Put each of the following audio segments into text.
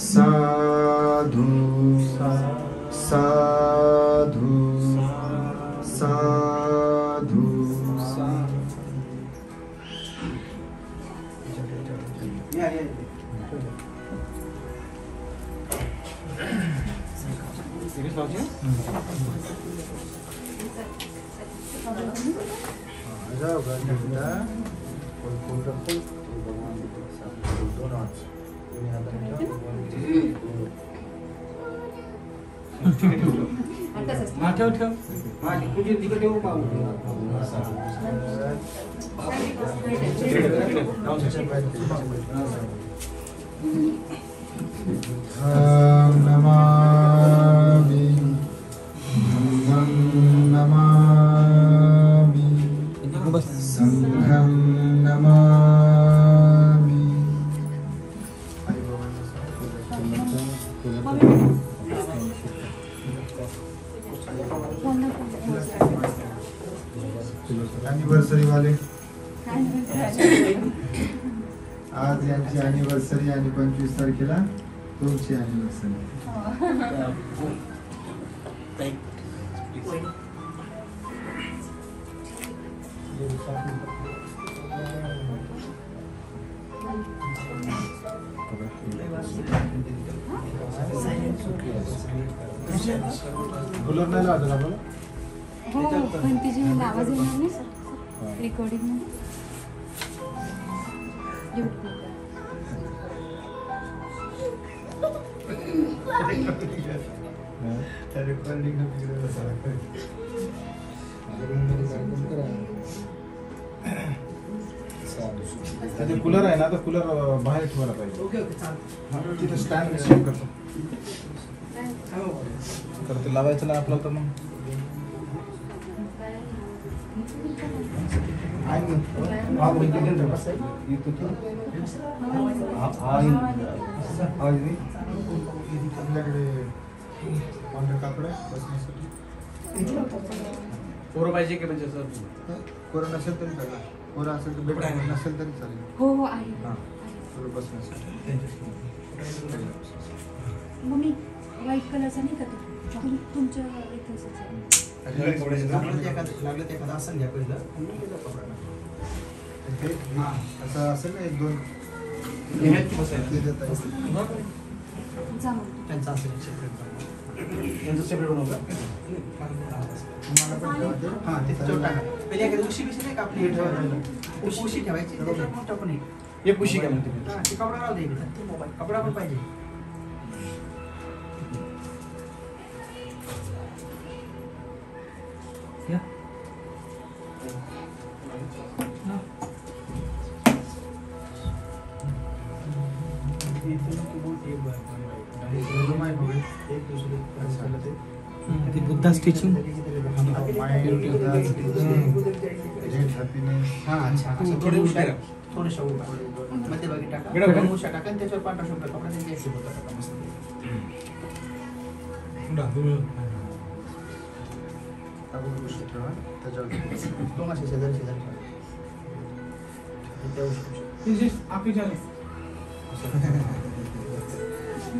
साधु साधु साधु नमामि नमामि संघं नमामि। Anniversary वाले आज यांची एनिवर्सरी आणि 25 तारखेला तुमची एनिवर्सरी। बोलर नाही लावत ना बोला हो पण तिची आवाज येणार नाही सर रेकॉर्डिंग मध्ये कूलर आहे ना तर कूलर बाहेर ठेवायला पाहिजे। ओके ओके चालेल तिथे स्टँड सेट करतो तर ते लावायचं ना आपलं तर मग पोरं पाहिजे की म्हणजे सर कोरोना नसेल तरी चालेल, कोरोना असेल तर बेड नसेल तरी चालेल। हो हो आहे हां बसण्यासाठी मम्मी व्हाईट कलरचा नाही का तो तुमच्या इथेच लागलं ते एखादा आसन घ्या पहिलं असं असेल ना 1-2 जा मग त्यांचा असेल त्यांचं सेपरेट बनवलं हां ते टाका पहिले एखादी उशी बिशी नाही का आपली हे ठेवायला उशी ठेवायची त्याच्यावर मोठं पण एक उशी काय म्हणते हां ते कपडा राहू दे मोबाईल कपडा पण पाहिजे या बुद्धा स्टिचिंग थोडे उशा थोडेशा मध्ये बाकी टाका उशा टाका आणि त्याच्यावर पांढरा शुभ्र कपडा त्यांच्या असे होता टाका मस्त दोन असे शेजारी शेजारी आपली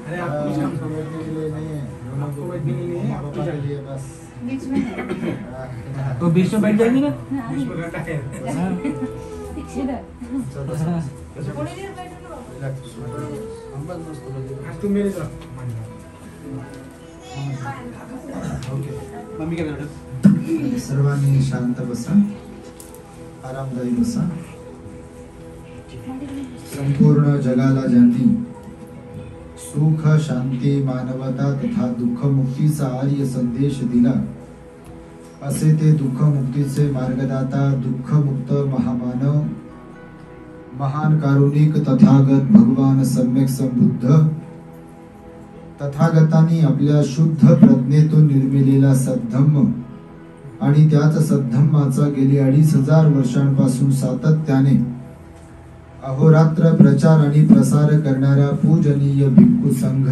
अरे आपको काम समझने के लिए नहीं है, आपको बैठने के लिए है, आपको के लिए बस बीच में तो बीच में बैठ जाएंगे ना बीच में बैठा है इधर कोणी नाही बैठलो हम बस मस्त आज तू मेरे साथ ओके मम्मी काय करतात सर्वांनी शांत बसा, आरामदायी बसा। संपूर्ण जगाला ज्यांनी सुख शांती मानवता तथा दुःख मुक्तीचा आर्य संदेश दिला असे ते दुःख मुक्तीचे मार्गदाता दुःख मुक्त महामानव महान कारुणिक तथागत भगवान सम्यक संबुद्ध तथागतांनी आपल्या शुद्ध प्रज्ञेतून निर्मिलेला सद्धम्म आणि त्याच सद्धम्माचा गेली 2500 वर्षांपासून सातत्याने अहोरात्र प्रचार आणि प्रसार करणारा पूजनीय भिक्खू संघ,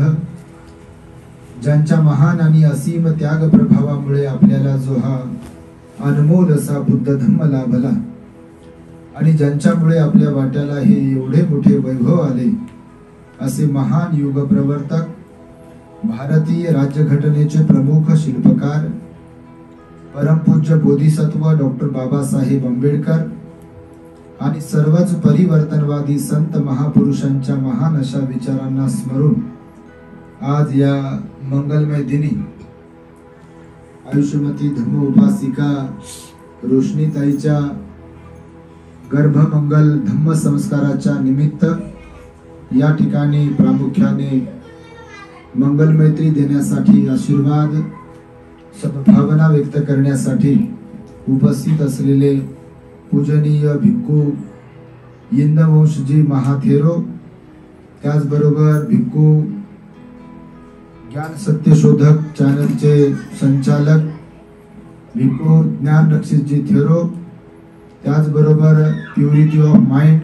ज्यांच्या महान आणि असीम त्याग प्रभावामुळे आपल्याला जो हा अनमोल असा बुद्ध धम्म लाभला आणि ज्यांच्यामुळे आपल्या वाट्याला हे एवढे मोठे वैभव आले, असे महान युग प्रवर्तक, भारतीय राज्यघटनेचे प्रमुख शिल्पकार, परमपूज्य बोधिसत्व डॉक्टर बाबासाहेब आंबेडकर आणि सर्वच परिवर्तनवादी संत महापुरुषांच्या महान अशा विचारांना स्मरून आज या मंगलमय दिनी आयुष्यमती धम्म उपासिका रोशनीताईच्या गर्भमंगल धम्म संस्काराच्या निमित्त या ठिकाणी प्रामुख्याने मंगलमैत्री देण्यासाठी, आशीर्वाद सद्भावना व्यक्त करण्यासाठी उपस्थित असलेले पूजनीय भिक्खू इंदवंशजी महाथेरो, त्याचबरोबर भिक्खू ज्ञान सत्यशोधक चॅनलचे संचालक भिक्खू ज्ञान रक्षितजी थेरो, त्याचबरोबर प्युरिटी ऑफ माइंड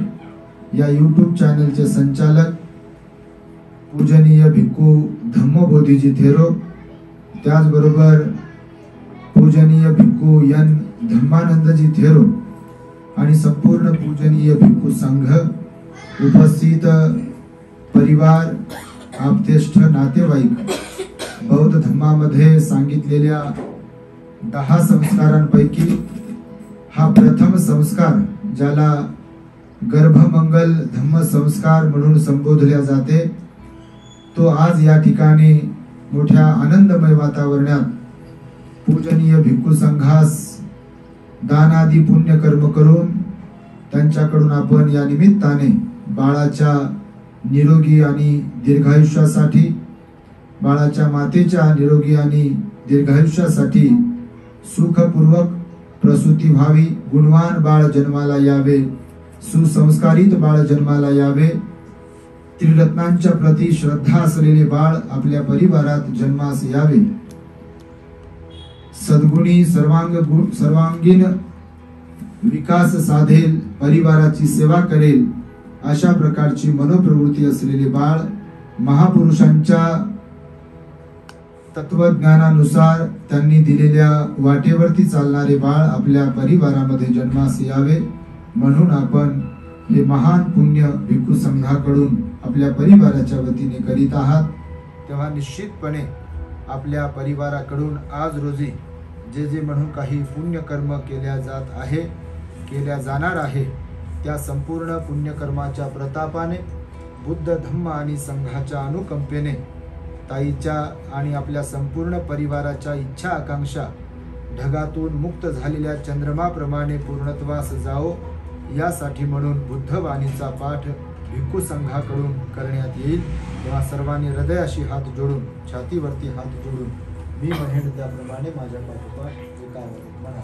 या यूट्यूब चॅनलचे संचालक पूजनीय भिक्खू धम्मबोधीजी थेरो, त्याचबरोबर पूजनीय भिक्खू एन धम्मानंदजी थेरो आणि संपूर्ण पूजनीय भिक्खू संघ, उपस्थित परिवार, आपतेष्ठ नातेवाईक, बौद्ध धम्मामध्ये सांगितलेल्या 10 संस्कारांपैकी हा प्रथम संस्कार, ज्याला गर्भमंगल धम्म संस्कार म्हणून संबोधल्या जाते, तो आज या ठिकाणी मोठ्या आनंदमय वातावरणात पूजनीय भिक्खू संघास दानादी पुण्य कर्म करून त्यांच्याकडून आपण या निमित्ताने बाळाच्या निरोगी आणि दीर्घायुष्यासाठी, बाळाच्या मातेच्या निरोगी आणि दीर्घायुष्यासाठी सुखपूर्वक प्रसूती व्हावी, गुणवान बाळ जन्माला यावे, सुसंस्कारित बाळ जन्माला यावे, त्रिरत्नांच्या प्रती श्रद्धा असलेले बाळ आपल्या परिवारात जन्मास यावे, सद्गुणी सर्वांगीण विकास साधेल, परिवाराची सेवा करेल, अशा प्रकारची मनोप्रवृत्ती असलेले बाळ, महापुरुषांच्या तत्वज्ञानानुसार त्यांनी दिलेल्या वाटेवरती चालणारे बाळ आपल्या परिवारामध्ये जन्मास यावे, म्हणून आपण हे महान पुण्य भिक्खू संघाकडून आपल्या परिवाराच्या वतीने करीत आहात। तेव्हा निश्चितपणे आपल्या परिवाराकडून आज रोजी जे जे म्हणून काही पुण्यकर्म केल्या जात आहे, केल्या जाणार आहे, त्या संपूर्ण पुण्यकर्माच्या प्रतापाने, बुद्ध धम्म आणि संघाच्या अनुकंपेने ताईच्या आणि आपल्या संपूर्ण परिवाराच्या इच्छा आकांक्षा ढगातून मुक्त झालेल्या चंद्रमाप्रमाणे पूर्णत्वास जाओ, यासाठी म्हणून बुद्धवाणीचा पाठ भिक्खू संघाकडून करण्यात येईल। तेव्हा सर्वांनी हृदयाशी हात जोडून, छातीवरती हात जोडून मी म्हणेन त्याप्रमाणे माझ्या पाठोपाठ एकावर म्हणा।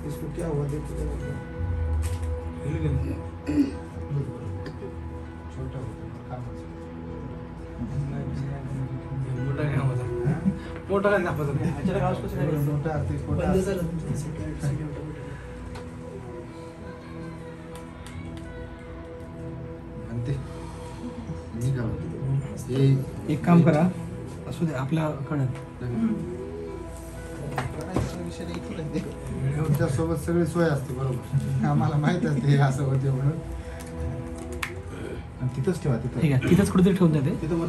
इसको क्या हुआ देखो, छोटा मोठा एक काम करा, असू दे आपल्या कळत सोबत सगळी सोय असते, बरोबर, आम्हाला माहित असते हे असं होते म्हणून। तिथंच ठेवा, तिथं ठीक आहे, तिथंच कुठेतरी ठेवून द्या, ते तिथं मग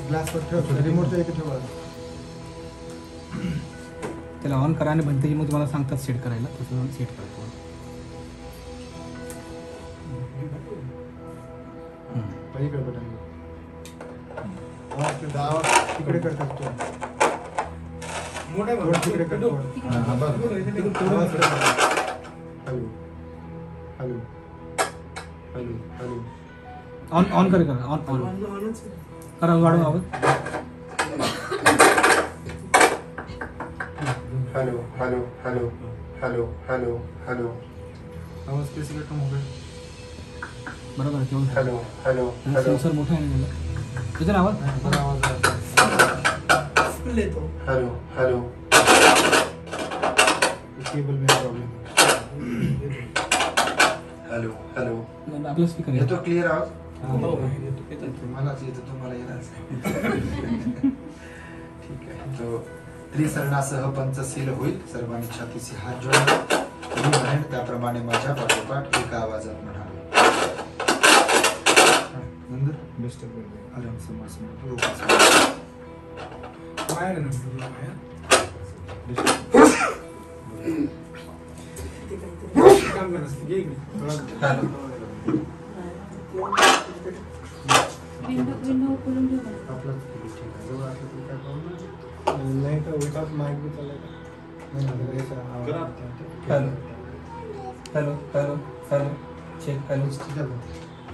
ग्लासवर ठेवा, रिमोटच्या इथे ठेवा, त्याला ऑन करा आणि भंतेजी मग तुम्हाला सांगतात सेट करायला, तसं सेट करा। पलीकडे बटन तिकडे करतात, तिकडे करतो। Hello hello hello hello, on on कर, करा ऑन ऑन करा, वाढवा आवाज। Hello hello hello hello hello hello, आवाज कैसे कम हो गया, बरोबर आहे, तेवढं हॅलो हॅलो सेन्सर मोठा आहे ना, कितना आवाज ले तो हेलो हेलो केबल में प्रॉब्लम हेलो हेलो आपला स्पीकर ये तो क्लियर आवाज मला येतं तुम्हाला येणार ठीक आहे. तो त्रिसरणासह पंचशील होईल. सर्वांनी छातीशी हात जोडावे. मी म्हणेन त्याप्रमाणे माझ्या पाठोपाठ एका आवाजात म्हणावे. नंतर डिस्टर्ब कर दे आराम समास माया ना काम करत घे इकडे हॅलो विंडो खोलून ठेवा. आपलाच ठीक आहे. जवळ असलं तरी काय प्रॉब्लेम नाही. नाही तर उलटाच माइक भी चालेगा नाही ना, याचा आवाज करा. Hello hello hello hello check hello ठीक आहे.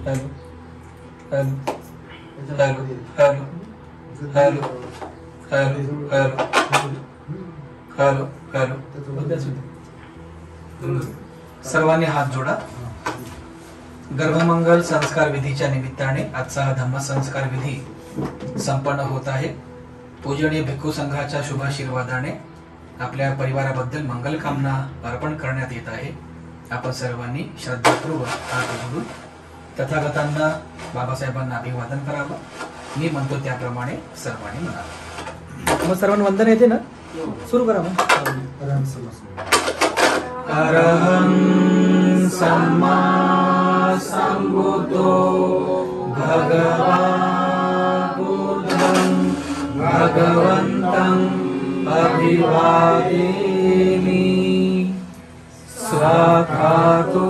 हेलो हेलो याच्यामध्ये hello hello hello hello hello hello सर्वांनी हात जोडा. गर्भमंगल संस्कार विधीच्या निमित्ताने आजचा हा धम्म संस्कार विधी संपन्न होत आहे. पूजनीय भिक्खू संघाच्या शुभ आशीर्वादाने आपल्या परिवाराबद्दल मंगल कामना अर्पण करण्यात येत आहे. आपण सर्वांनी श्रद्धापूर्वक हात जोडून तथागतांना बाबासाहेबांना अभिवादन करावं. मी म्हणतो त्याप्रमाणे सर्वांनी म्हणावं. मग सर्वांना वंदन येते ना? सुरू करा मग. आराम समास अरहं सम्मा सम्बुद्धो भगवान् बुद्धं भगवन्तं अभिवादेमि. स्वाखातो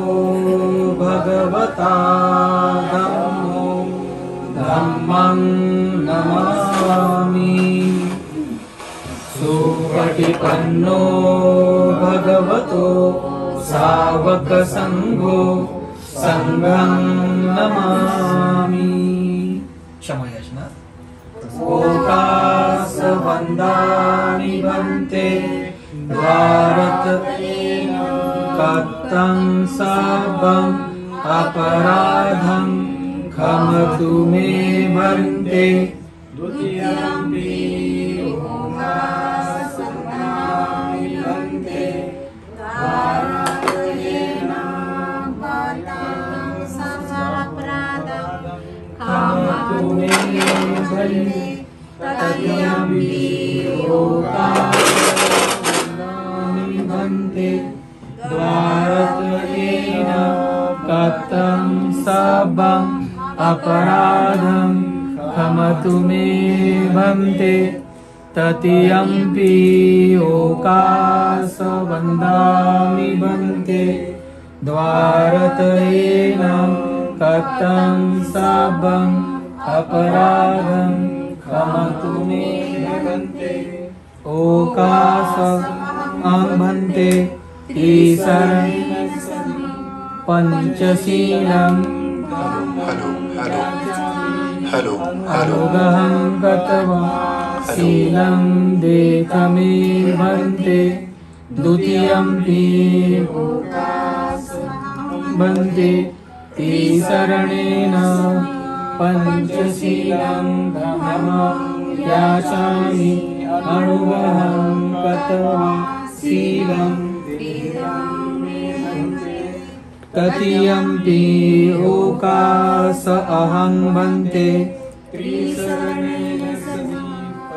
भगवता धम्मो धम्मं नमामि. सुपटिपन्नो भगवतो सावक संघो संघं नमामि. क्षमयाचना. ओकास वन्दानि भन्ते द्वारत कथं सबं अपराधं क्षमतु मे भन्ते. द्वितीयम्पि कथं सबं अपराधं क्षमतु मे भन्ते. तृतीयम्पि ओकास वन्दामि भन्ते. द्वारतयेन कथं सबं अपराधं क्षमतु मे भन्ते. ओकास भन्ते. ईशरण पंचशीलं अनुगहं गत्वा शीलं देखमे भन्ते. द्वितीयम्पि भन्ते. तीसरणेन पंचशीलं धम्मं याचामि अनुगहं गत्वा शीलं तृतीयम्पि ओकास अहं भन्ते.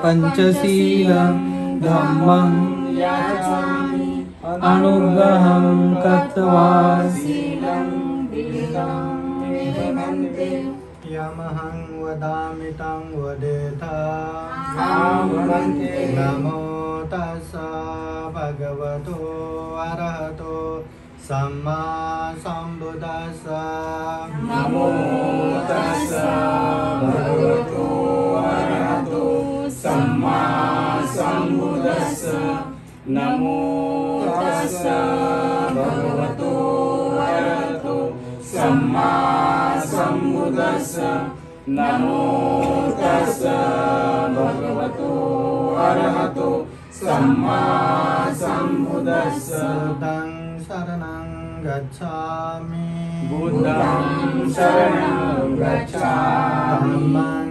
पंचशीलं धम्मं अनुग्रहं कृत्वा यमहं वदामि तं वदेथा. नमो तस्स भगवतो अरहतो सम्मा सम्बुद्धस्स. नमो तस्स भगवतो अरहतो सम्मा सम्बुद्धस्स. नमो तस्स भगवतो अरहतो सम्मा सम्बुद्धस्स. नमो तस्स भगवतो अरहतो सम्मा सम्बुद्धस्स. बुद्धं शरणं गच्छामि. बुद्धं शरणं गच्छामि. धम्मं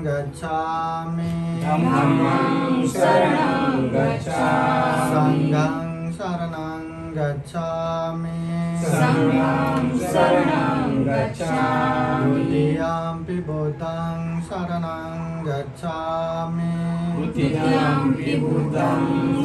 गच्छामि धम्मं शरणं गच्छामि संघं शरणं गच्छामि संघं शरणं गच्छामि द्वितीयंपि बुद्धं शरणं गच्छामि द्वितीयंपि बुद्धं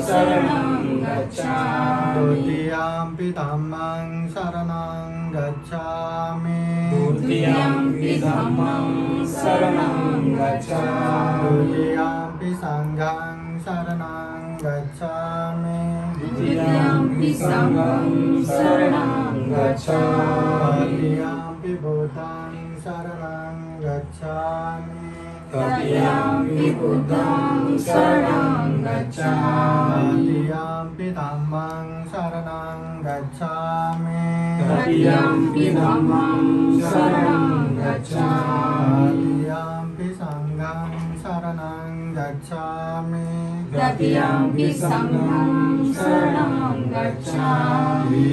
शरणं गच्छामि द्वितीयंपि धम्मं शरणं गच्छामि द्वितीयंपि धम्मं शरणं गच्छामि द्वितीयंपि संघं शरणं गच्छामि द्वितीयंपि संघं शरणं गच्छामि तृतीयंपि बुद्धं शरणं गच्छामि तृतीयंपि बुद्धं शरणं गच्छामि तृतीयंपि धम्मं शरणं गच्छामि तृतीयंपि धम्मं शरणं गच्छामि तृतीयंपि संघं शरणं गच्छामि तृतीयंपि संघं शरणं गच्छामि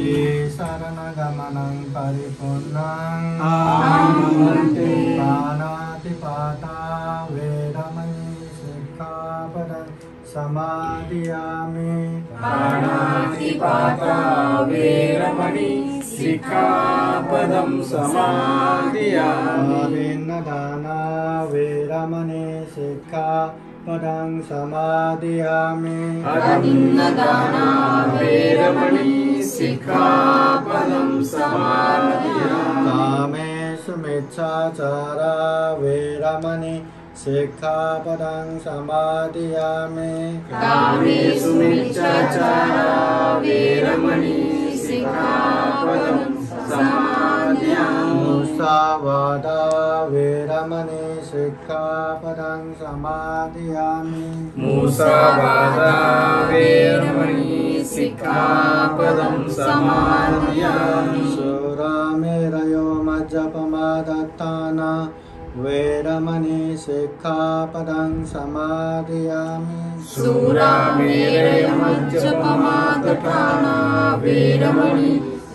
शरणगमनं परिपूर्णं आमन्ते पाणातिपाता वेरमणि सिक्खापदं समादियामि प्राणातिपाता वेरमणि सिक्खापदं समादियामि अभिन्नदाना वेरमणि सिक्खापदं समादियामि अभिन्नदाना वेरमणि सिक्खापदं समादियामि कामेषु मिच्छाचारा वेरमणि सिक्खापदं समादियामि कामेषु मिच्छाचारा वेरमणि सिक्खापदं समादियामि मुसावादा वेरमणि सिक्खापदं समादियामि मुसावादा वेरमणि सिक्खापदं समादियामि सुरामेरयो मज्जपमादत्ताना वेरमणि सिक्खापदं समादियामि सूरामेरयमज्जपमादत्ताना वेरमणि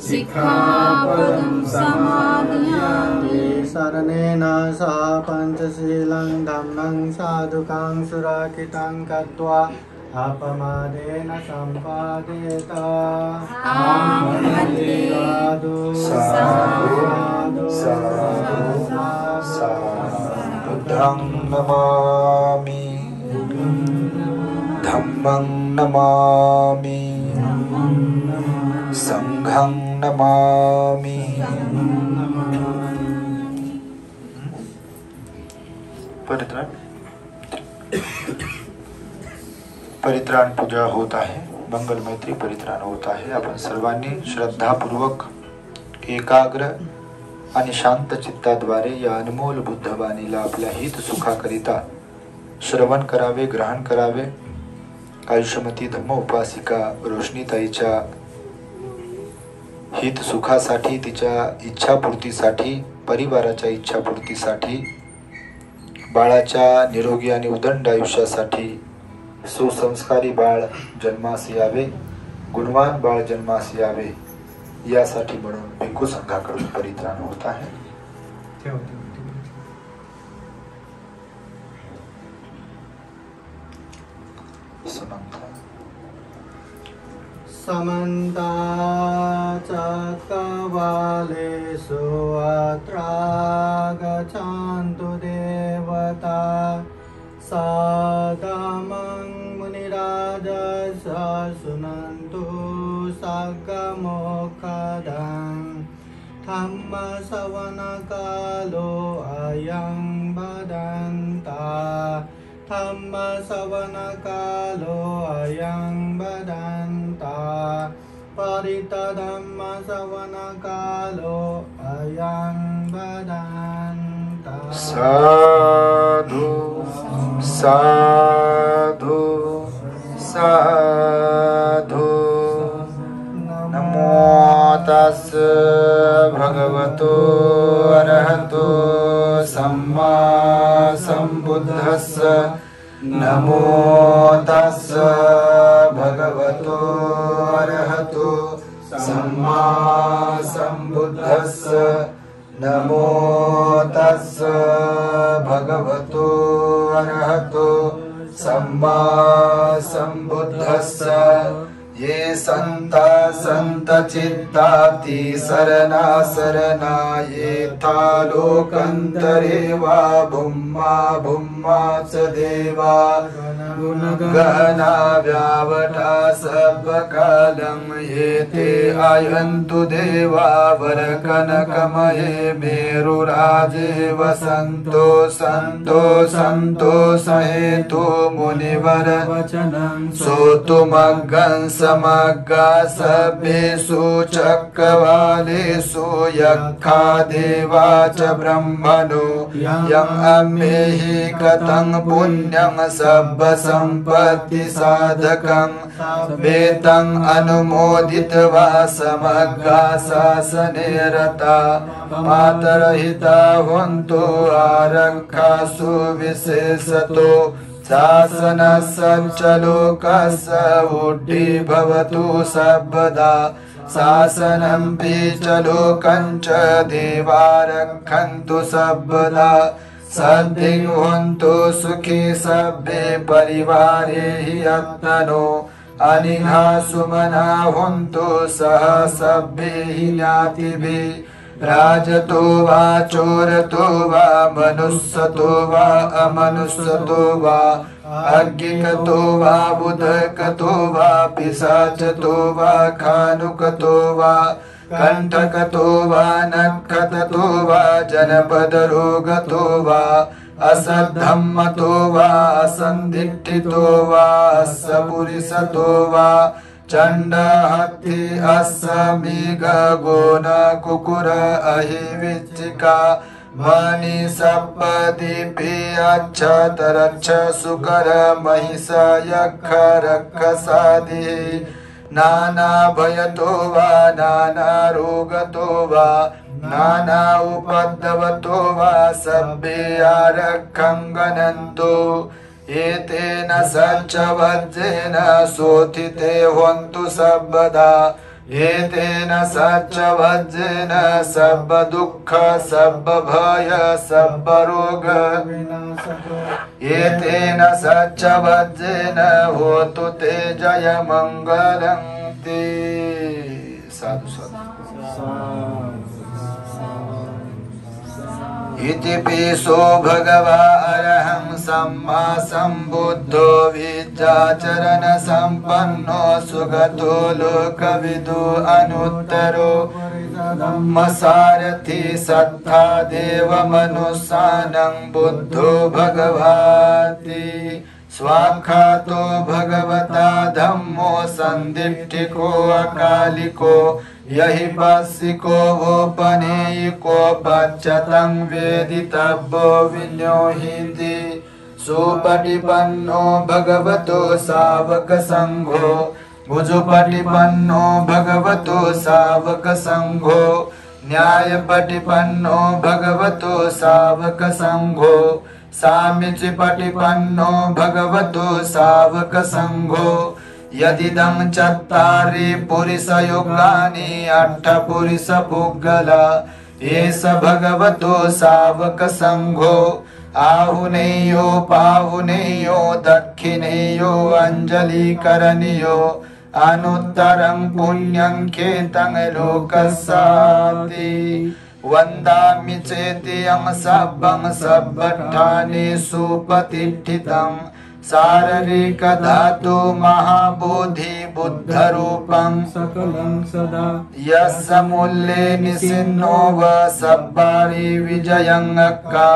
सिक्खापदं समादियामि शरणेन सह पञ्चशीलं धम्मं साधुकां सुरक्षितं कृत्वा अपमादेन सम्पादयेत आमन्ते साधु साधु बुद्धं नमामि धम्मं नमामि संघं नमामि। परित्राण पूजा होत आहे, मंगल मैत्री परित्राण होत आहे। आपण सर्वांनी श्रद्धापूर्वक एकाग्र आणि शांत चित्ताद्वारे या अनमोल बुद्धवाणीला आपल्या हित सुखाकरिता श्रवण करावे, ग्रहण करावे। आयुष्यमती धम्म उपासिका रोशनीताईच्या हित सुखासाठी, तिच्या इच्छापूर्तीसाठी, परिवाराच्या इच्छापूर्तीसाठी, बाळाच्या निरोगी आणि उदंड आयुष्यासाठी, सुसंस्कारी बाळ जन्मास यावे, गुणवान बाळ जन्मास यावे, यासाठी म्हणून भिक्खू संघाकडून परित्राण होत आहे। समन्ता चक्रवालेषु अत्रा गच्छन्तु देवता सादमं मुनिराजस शृण्वन्तु सगमोखदं धम्मश्रवणकालो अयं वदन्ता धम्मश्रवणकालो अयं वदन्ता परितधम्मश्रवणकालो अयं वदन्ता। साधु साधु साधु नमो तस् भगवतो अरहतो सम्मा सम्बुद्धस्स नमो तस् भगवतो अरहतो सम्मा सम्बुद्धस्स नमो तस्स भगवतो अरहतो सम्मा सम्बुद्धस्स। ये सन्ता सन्तचित्ताति शरणा शरणा ये था लोकन्तरे वा भुम्मा भुम्मा च देवा गहना व्यावटा सर्वकालं ये ते आयन्तु देवा वरकनकमये मेरुराजे वसन्तो सन्तो सहेतु मुनिवर सोतुमग्गं समग्गा सभ्येषु चक्रवालेषु यक्षा देवा च ब्रह्मणो यं अम्मेहि कतं पुण्यं सब्ब संपत्ति साधकं वेतं अनुमोदित्वा समग्गा शासने रता पातरहिता हन्तु आरक्षासु विशेषतो शासन सच्चलोकस्य उड्डी भवतु सर्वदा शासनं च लोकं च देवा रक्षन्तु सर्वदा सद्भिर्भवन्तु सुखी सभ्ये परिवारे हि यत्नो अनिघा सुमना हन्तु सह सभ्ये ज्ञातिभिः राजतो वा चोरतो वा मनुष्यतो वा अमनुष्यतो वा अज्ञिकतो वा बुधकतो वा पिशाचतो वा खानुकतो वा कंठकतो वा नखततो वा जनपदरोगतो वा असद्धम्मतो वा असन्दिष्टितो वा असपुरिसतो वा चंड हत्ति अस्समीग गोन कुकुर अहिविचिका मणि सप्प दीपि अच्छतरच्छ सुकर महिष यक्ष रक्षसादि नाना भयतो वा नाना रोगतो वा नाना उपद्रवतो वा सभ्ये आरक्षं गणन्तु एतेन सच्चवज्रेन शोथिते हन्तु सर्वदा एतेन सच्चवज्रेन सर्वदुःख सर्वभय सर्वरोग एतेन सच्चवज्रेन होतु ते जयमङ्गलं ते। साधु साधु। इति पिसो भगवा अरहं सम्मा सम्बुद्धो विद्याचरण सम्पन्नो सुगतो लोकविदु अनुत्तरो धम्मसारथि सत्ता देव मनुष्यानं बुद्धो भगवाति स्वाख्यातो भगवता धम्मो सन्दिष्टिको अकालिको यहि पस्सिको वोपनेयिको पच्यतं वेदितव्यो विन्योहीति सुपटिपन्नो भगवतो सावक संघो भुजुपटिपन्नो भगवतो सावक संघो न्यायपटिपन्नो भगवतो सावक संघो साम्यचिपटिपन्नो भगवतो सावक संघो यदिदं चत्तारि पुरुषयुगानि अट्ठपुरुषपुग्गला एष भगवतो सावक संघो आहुनेयो पाहुनेयो दक्षिणेयो अंजलिकरणीयो अनुत्तरं पुण्यं खेतं लोकस्याति वन्दामि चेत्यं सब्बं सब्बठानि सुपतिष्ठितं शारीरिक धातु महाबोधि बुद्धरूपं सकलं सदा यस्य मूल्ये निसिन्नो व सब्बारि विजयङ्का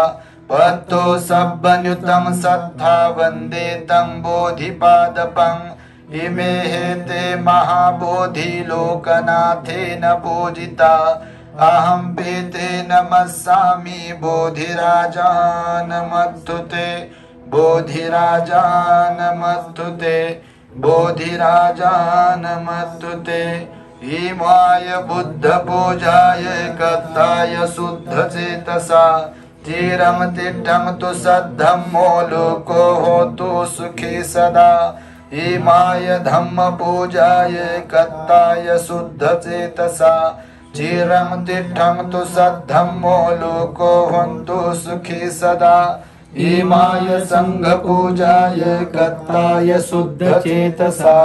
पत्तो सब्बन्युतं सत्था वन्दे तं बोधिपादपं इमे हेते महाबोधि लोकनाथेन पूजिता अहं पेते नमस्सामि बोधिराजानमस्तुते बोधिराजानमस्तुते बोधिराजानमस्तुते इमाय बुद्ध पूजाय कत्ताय शुद्ध चेतसा चिरं तिष्ठं तु सद्धम्मो लोको होतु सुखी सदा इमाय धम्म पूजाय कत्ताय शुद्ध चेतसा चिरं तिष्ठं तु सद्धम्मो लोको हन्तु सुखी सदा इमाय संघपूजाय कत्ताय शुद्धचेतसा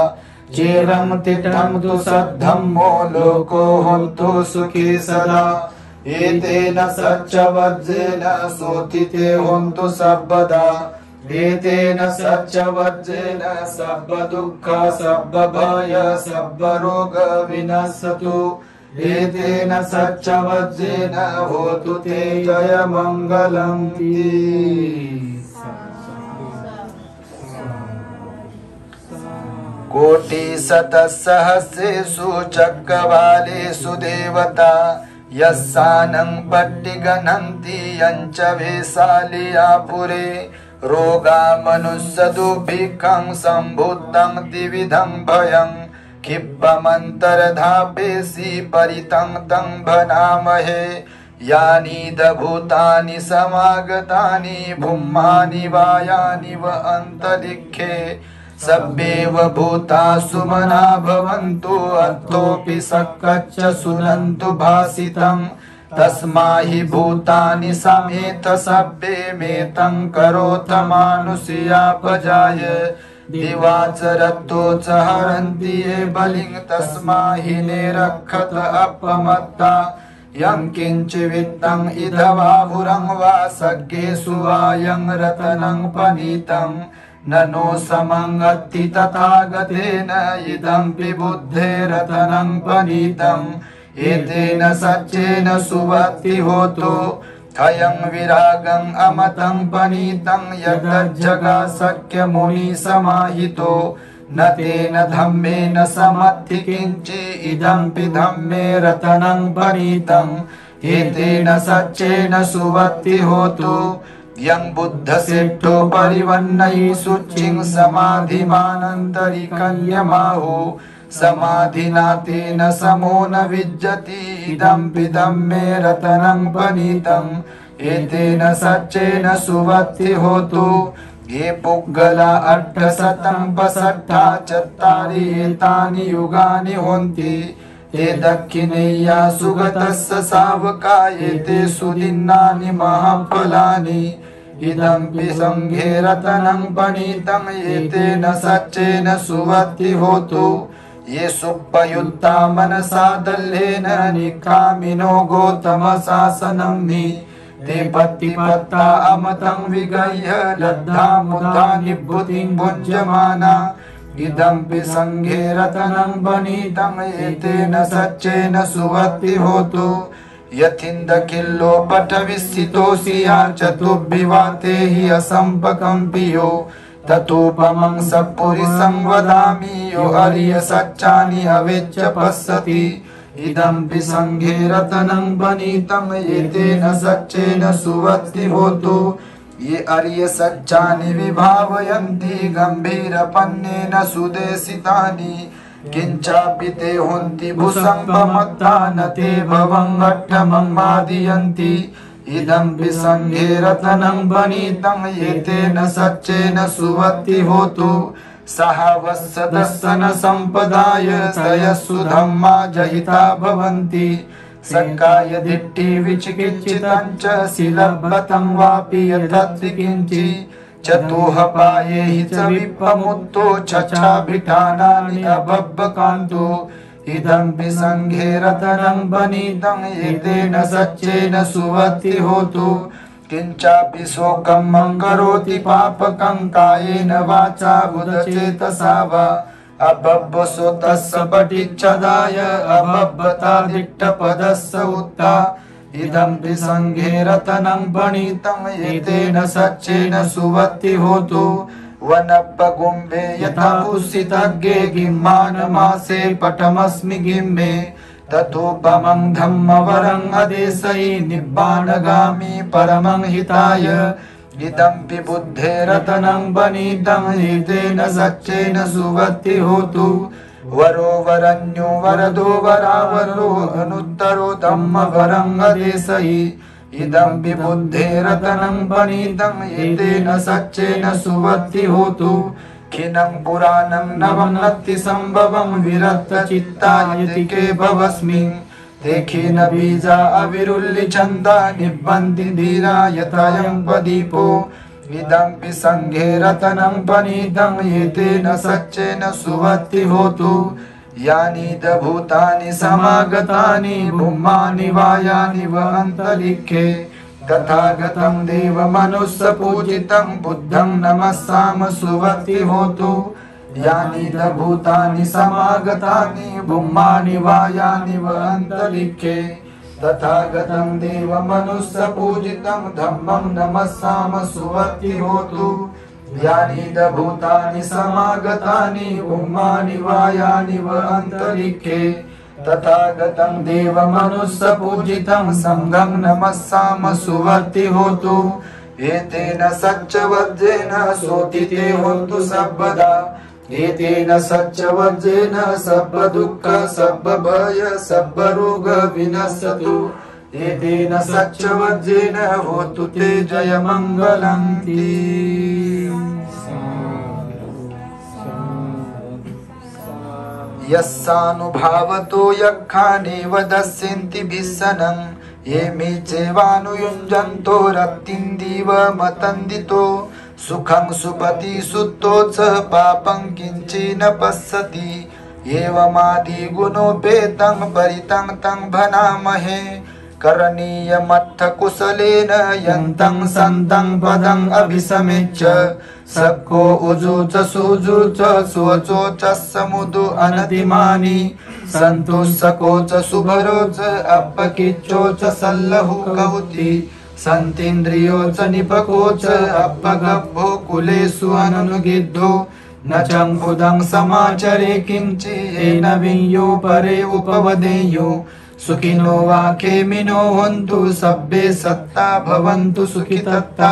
चिरं तिष्ठं तु सद्धम्मो लोको हन्तु सुखी सदा एतेन सच्चवज्रेण सोतिते हन्तु सर्वदा एतेन सच्चवज्रेण सर्वदुःख सर्वभय सर्वरोग विनश्यतु एतेन सच्चवज्रेण होतु ते जय मङ्गलम् कोटिशतसहस्रेषु चक्रवालेषु देवता यस्सानं पट्टिगणन्ति यञ्च वेशालियापुरे रोगा मनुष्यदुर्भिक्षं सम्भूतं द्विविधं भयं क्षिप्रमन्तर्धापेसि परितं तं भनामहे यानि भूतानि समागतानि भूमानि वायानि व अन्तरिक्षे सब्बेव भूतासु मना भवन्तु अर्थोऽपि सक्कच्च सुनन्तु भासितं तस्माहि भूतानि समेत सब्बे मेतं करोत मानुषीयापजाय दिवाचरतो च हरन्ति ये बलिं तस्माहि निरक्षत अपमत्ता यं किञ्चिवित्तं इदवाभुरं वा सज्ञेषु वायं रतनं पनीतं ननो समङ्गति तथागतेन इदंपि बुद्धेरतनं पनीतम् एतेन सच्चेन सुवत्ति होतो अयं विरागं अमतं पनीतं यद्जगा शक्य मुनि समाहितो न तेन धम्मेन समत्ति किंचि इदंपि धम्मे रतनं पनीतम् एतेन सच्चेन सुवत्ति होतो यं बुद्धसेठो परिवन्नयि शुचिं समाधिमानन्तरिकन्यमाहो समाधिना तेन समो न विज्जति इदंपि धम्मे रतनं पनीतम् एतेन सच्चेन सुवत्ति होतु ये पुग्गला 864 एतानि युगानि होन्ति ते दक्षिणेया सुगतस्य सावका एते सुदिन्नानि महाफलानि इदंपि संघे रतनं पनीतं एतेन सच्चेन सुवत्ति होतु ये सुपयुक्ता मनसा दल्लेन निकामिनो गौतम शासनं हि ते पत्तिपत्ता अमतं विगह्य लब्धा मुदा निभृतिं भुज्यमाना इदंपि संघे रतनं पनीतं एतेन सच्चेन सुवत्ति होतु यथिन्दखिल्लो पटविस्थितोऽसि चतुर्भिवाते हि असम्पकं पियो ततोपमं सपुरिसं वदामि यो अर्य सच्चानि अवेच्च पश्यति इदंपि संघे रतनं पनीतं एतेन सच्चेन सुवत्ति होतु ये अर्य सच्चानि विभावयन्ति गंभीरपन्नेन सुदेशितानि किंचापि ते होन्ति भूसंपमत्ता न ते भवं अट्टमं वादयन्ति इदंपि संघे रतनं पनीतं एतेन सच्चेन सुवत्ति होतु सहवत्सदस्सन संपदाय सयस्सु धम्मा जहिता भवन्ति सक्काय दिट्टि विचिकित्सितं च सिलब्बतं वापि यथत्ति किंचि चतुःपाये हि च विप्पमुत्तो चचाभिठानानि अबब्बकान्तो इदंपि संघे रतनं पनीतं एतेन सच्चेन सुवत्ति होतु किंचापि शोकं करोति पापकं कायेन वाचा बुधचेतसा वा अबब्बसो तस्य पटिच्छदाय अबब्बता दिट्टपदस्य उत्ता इदंपि संघे रतनं पनीतं एतेन सच्चेन सुवत्ति होतु वनप्पगुम्बे यथा पुष्सितज्ञे गिम्मानमासे पटमस्मि गिम्मे ततोपमं धम्मवरं अदेशयि निब्बाणगामी परमं हिताय इदंपि बुद्धे रतनं पनीतं एतेन सच्चेन सुवत्ति होतु वरो वरन्यो वरदो वरावरो अनुत्तरो धम्मवरं अदेशयि इदंपि बुद्धे रतनं पनीतं एतेन सच्चेन सुवत्ति होतु खिनं पुराणं नवं नत्ति संभवं विरक्त चित्तायतिके भवस्मि तेखेन बीजा अविरुल्लिछन्दा निब्बन्ति धीरा यथायं प्रदीपो इदंपि संघे रतनं पनीतं एतेन सच्चेन सुवत्ति होतु यानि च भूतानि समागतानि ब्रह्माणि वायानि व अन्तरिक्षे तथागतं देवमनुष्य पूजितं बुद्धं नमस्साम सुवत्ति होतु यानि च भूतानि समागतानि ब्रह्माणि वायानि व अन्तरिक्षे तथागतं देवमनुष्य पूजितं धम्मं नमस्साम सुवत्ति होतु यानि च भूतानि समागतानि ब्रह्माणि वायानि व अन्तरिक्षे तथागतं देवमनुष्य पूजितं संघं नमस्साम सुवत्ति होतु एतेन सच्चवज्रेन सोतिते होन्तु सर्वदा एतेन सच्चवज्रेन सर्वदुःख सर्वभय सर्वरोग विनश्यतु एतेन सच्चवज्रेन होतु ते जयमङ्गलन्ति यस्सानुभावतो यक्षानेव दस्यन्ति भिस्सनं ये मे चैवानुयुञ्जन्तो रत्तिन्दीव मतन्दितो सुखं सुपति सुतो च पापं किञ्चिन पश्यति एवमादि गुणोपेतं परितं तं भनामहे करणीयमत्थ कुशलेन यन्तं सन्तं पदं अभिसमेच्य सक्को उजु च सुजु च स्वचो च समुदु अनतिमानि सन्तोषको च सुभरो च अपकिच्चो च सल्लहु कहुति सन्तीन्द्रियो च निपको च अपगब्भो कुलेषु अनुगिद्धो न चङ्कुदं समाचरे किंचि येन विञ्यो परे उपवदेयो सुखिनो वा खेमिनो हन्तु सब्बे सत्ता भवन्तु सुखितत्ता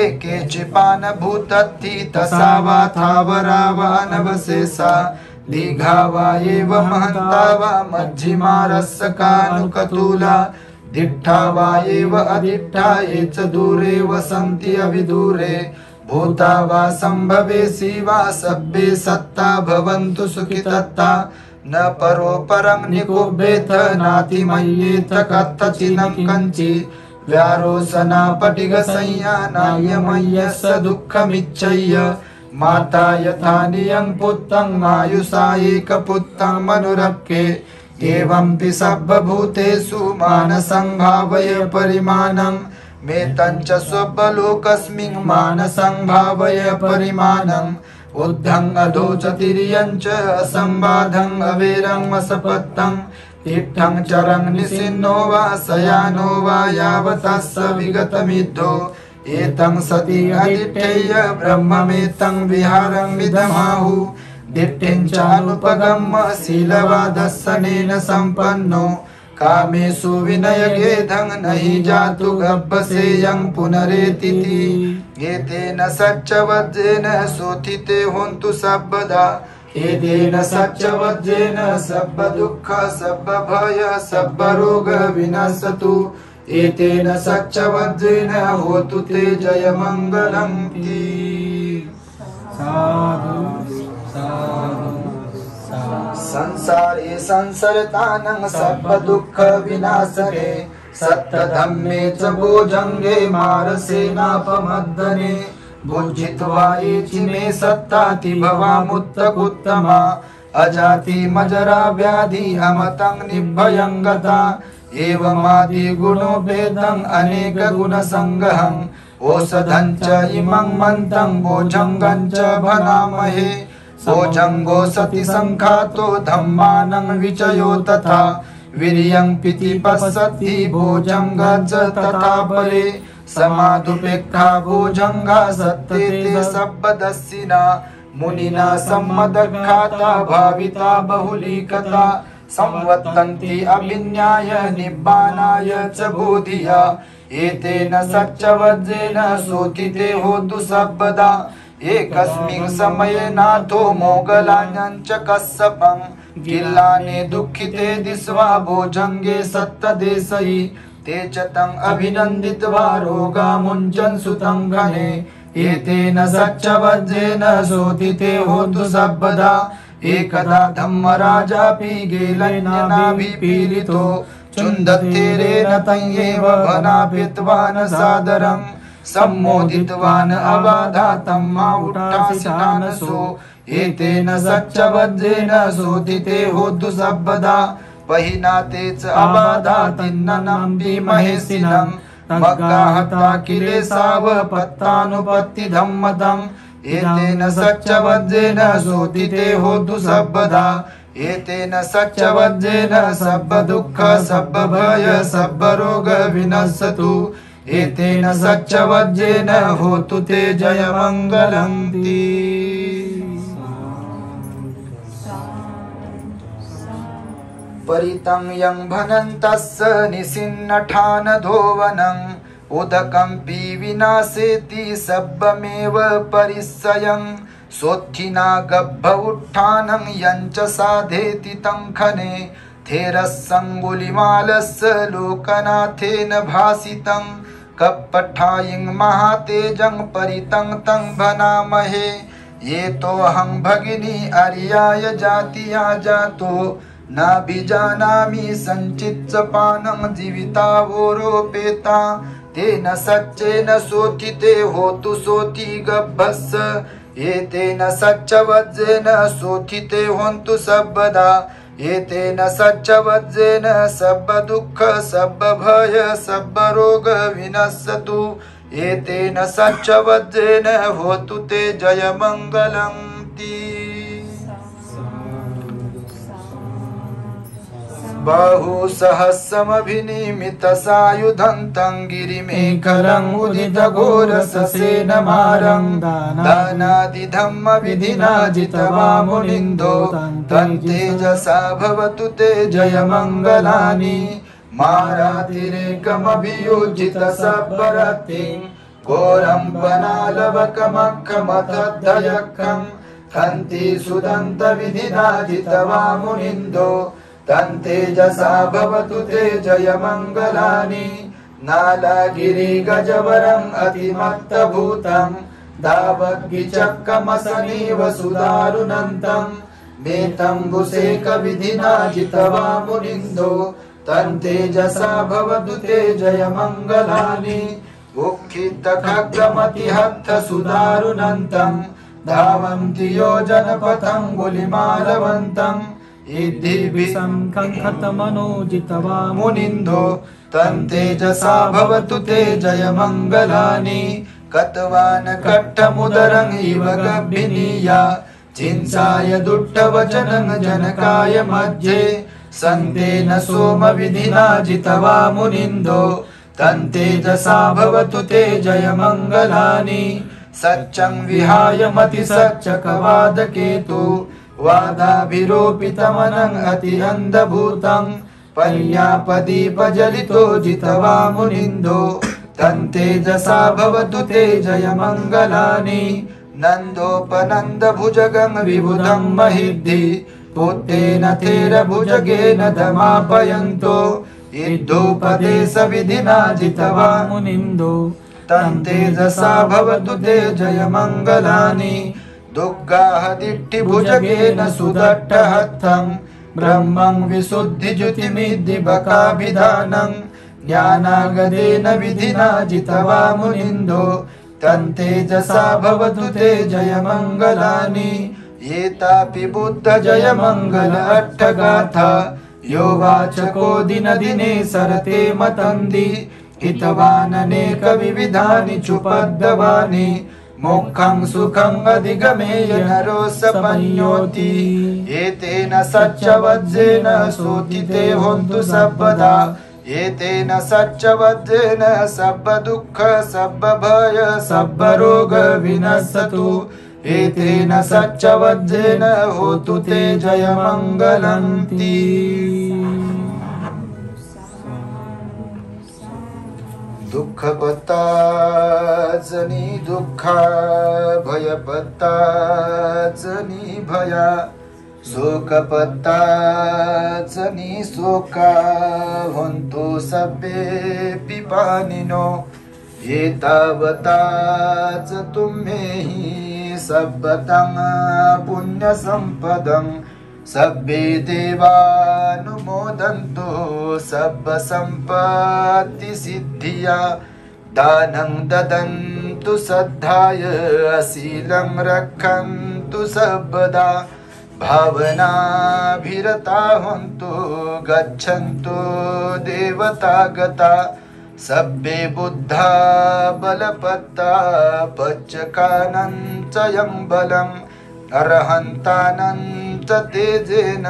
एके चिपान भूतत्ति तसा वा थावरा वा नवशेषा दीघा वा एव महन्ता वा मध्यमा रस्सकानुकतूला दिट्ठा वा एव अदिट्ठा ये च दूरे वसन्ति अविदूरे भूता वा सम्भवेसि वा सब्बे सत्ता भवन्तु सुखितत्ता न परो परं निकुब्बेथ नातिमय्येथ कथचिनं कञ्चि व्यारोसना पटिगसंयानायमय्यस्य दुःखमिच्छय्य माता यथा नियं पुत्रं आयुषा एकपुत्रं मनुरक्के एवंपि सर्वभूतेषु मानसं भावय परिमाणं मेतं च स्वबलोकस्मिन् मानसं भावय परिमाणम् उद्धं अधो च तिर्यं च असंबाधं अवेरं असपत्तं तीर्थं चरं निसिन्नो वा शयानो वा यावतस्य विगतमिद्धो एतं सति अदिठेय ब्रह्ममेतं विहारं विदमाहु दिट्ठिं च अनुपगम्य शीलवादर्शनेन सम्पन्नो कामेषु विनयगेधं नहि जातु गब्बसेयं पुनरेतिति एतेन सच्चवज्रेन सोथिते होन्तु सर्वदा एतेन सच्चवज्रेन सर्वदुःख सर्वभय सर्वरोग विनश्यतु एतेन सच्चवज्रेन होतु ते जयमङ्गलं साधु साधु संसारे संसरतानं सर्वदुःख विनाशने सत्यधम्मे च भोजंगे मारसेनापमद्दने भुजित्वा एचिमे सत्ताति भवामुत्तकुत्तमा अजाति मजरा व्याधि अमतं निभयं गता एवमादि गुणोपेदं अनेक गुणसंगहं औषधं च इमं मन्तं भोजंगं च भनामहे भोजंगो सति संखातो धम्मानं विचयो तथा वीर्यं पिति पश्यति भोजंग च तथा परे समाधुपेक्षा भोजंगा सत्तेते सब्बदस्सिना मुनिना सम्मदख्याता भाविता बहुलीकता संवत्तन्ति अभिन्याय निब्बानाय च बोधिया एतेन सच्चवज्रेन सोतिते होतु सर्वदा एकस्मिन् समये नाथो मोगलान्यं च कश्यपं गिल्लाने दुःखिते दिस्वा भोजंगे सत्तदेशयि ते च तं अभिनन्दित्वा रोगामुञ्चन् सुतं घने एतेन सच्चवज्रेन सोतिते होतु सर्वदा एकदा धम्मराजापि गेलन्यनाभिपीडितो चुन्दत्तेरेण तय्येव वनापित्वान् सादरम् सम्मोदितवान् अबाधातं मावुट्टासितानसो एतेन सच्चवज्रेण शोधिते होतु सर्वदा वहिनातेच अबाधातिन्ननम्पि महेशिनं मग्गाहता किलेशावपत्तानुपत्तिधम्मदम् एतेन सच्चवज्रेण शोधिते होतु सर्वदा एतेन सच्चवज्रेण सर्वदुःख सर्वभय सर्वरोग विनश्यतु एतेन सच्चवज्रेण होतु ते जयमङ्गलन्ति। परितं यं भनन्तस्य निसिन्नठानधोवनम् उदकं पीविनाशेति सब्बमेव परिस्सयं सोत्थिना गब्भ उत्थानं यञ्च साधेति तं खने थेरस्सङ्गुलिमालस्य लोकनाथेन भासितं कपठायिं महातेजं परितं तं भनामहे ये तोऽहं भगिनी अर्याय जातिया जातो नाभिजानामि सञ्चित्सपानं जीवितावोरोपेता तेन सच्चेन शोथिते होतु शोथि गब्भस्य एतेन सच्चवज्रेण शोथिते होन्तु सर्वदा एतेन सच्चवज्रेण सर्वदुःख सर्वभय सर्वरोग विनश्यतु एतेन सच्चवज्रेण होतु ते जयमङ्गलन्ति। बहुसहस्रमभिनिमितसायुधं तं गिरिमेखलं उदितघोरससेनमारं दानादिधम्मविधिना जित्वा मुनिन्दो तं तेजसा भवतु ते जयमङ्गलानि मारातिरेकमभियोजितसब्बरतिं घोरं वनालवकमखमतद्धयखं खन्ति सुदन्तविधिना जित्वा मुनिन्दो तं तेजसा भवतु ते जयमङ्गलानि नालगिरिगजवरम् अतिमत्तभूतं दावद्गिचक्रमसनीव सुदारुणन्तं मेतम्बुसेकविधिना जित्वा मुनिन्दो तं तेजसा भवतु ते जयमङ्गलानि उक्खितखड्गमतिहत्थ सुदारुणन्तं धावन्ति योजनपथं गुलिमालवन्तम् इद्धिभिसंखतमनोजित्वा मुनिन्दो तं तेजसा भवतु ते जयमङ्गलानि कत्वान् कट्टमुदरं इव गभीनीया चिंसाय दुट्टवचनं जनकाय मध्ये सन्तेन सोमविधिना जित्वा मुनिन्दो तं तेजसा भवतु ते जयमङ्गलानि सच्चं विहाय मतिसच्चकवादकेतु वादाभिरोपितमनं अतिरन्धभूतं पर्यापदीपजलितो जित्वा मुनिन्दो तं तेजसा भवतु ते जयमङ्गलानि नन्दोपनन्दभुजगं विबुधं महिद्धि पुत्रेण थेरभुजगेन दमापयन्तो इद्धोपदेशविधिना जित्वा मुनिन्दो तं तेजसा भवतु ते जयमङ्गलानि दुग्गाहदिट्टिभुजगेन सुदट्टहत्थं ब्रह्मं विशुद्धिज्युतिमिद्दिबकाभिधानं ज्ञानागदेन विधिना जित्वा मुनिन्दो तं तेजसा भवतु ते जयमङ्गलानि एतापि बुद्धजयमङ्गल अट्टगाथा यो वाचको दिनदिने सरते मतन्ति हितवाननेकविविधानि चुपद्दवानि मोक्षं सुखं अधिगमेय नरो सपन्योति एतेन सच्चवज्रेण शोधिते होन्तु सर्वदा एतेन सच्चवज्रेण सर्वदुःख सर्वभय सर्वरोग विनश्यतु एतेन सच्चवज्रेण होतु ते जयमङ्गलन्ति। दुःखपत्ताजनी दुःखा भयपत्ताजनी भया शोकपत्ताजनी शोका होन्तु सब्बे पिपानिनो एतावता च तुम्हेहि सब्बतं पुण्यसम्पदं सब्बे देवानुमोदन्तु सब्बसम्पत्तिसिद्धिया दानं ददन्तु सद्धाय अशीलं रक्षन्तु सर्वदा भावनाभिरता हन्तु गच्छन्तु देवतागता सब्बे बुद्धा बलपत्ता पच्चकानञ्च यं बलम् अर्हन्तानञ्च तेजेन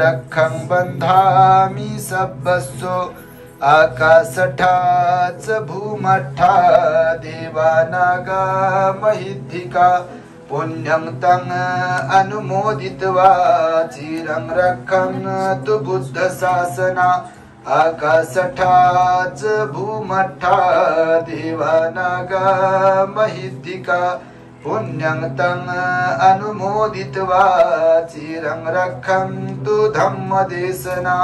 रक्षं बन्धामि सब्बस्सो आकाशठाच भूमठा देवानागा महिद्धिका पुण्यं तं अनुमोदित्वा चिरं रक्षन्तु बुद्धशासना आकाशठाच भूमठा देवानागा महिद्धिका पुण्यं तं अनुमोदित्वा चिरं रक्षन्तु धम्मदेशना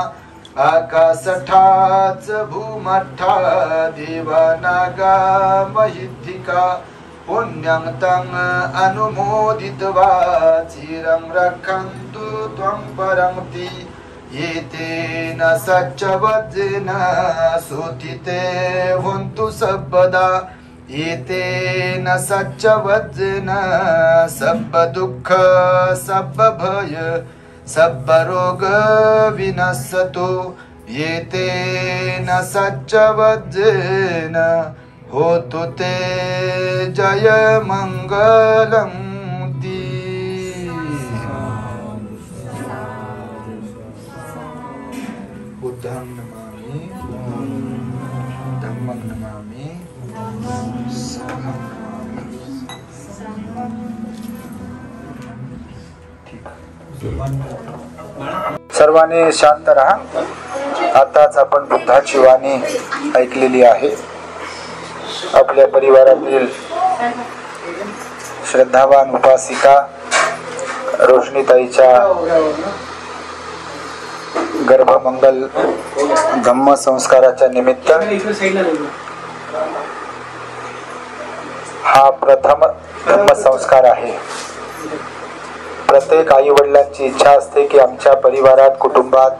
आकाशठाच भूमठा देवानागा महिद्धिका पुण्यं तं अनुमोदित्वा चिरं रक्षन्तु त्वं परमति येतेन सच्चवज्रेन सुथिते हन्तु सर्वदा येतेन सच्चवज्रेन सर्वदुःख सर्वभय सर्वरोग विनश्यतु येतेन सच्चवज्रेन होतु ते जय मंगलं ती बुद्धं नमामि धम्मं नमामि संघं नमामि। सर्वांनी शांत राहा। आताच आपण बुद्धाची वाणी ऐकलेली आहे। आपल्या परिवारातील श्रद्धावान उपासिका रोशनीताईच्या गर्भमंगल धम्म संस्काराच्या निमित्त हा प्रथम धम्म संस्कार आहे। प्रत्येक आई वडिलांची इच्छा असते की आमच्या परिवारात कुटुंबात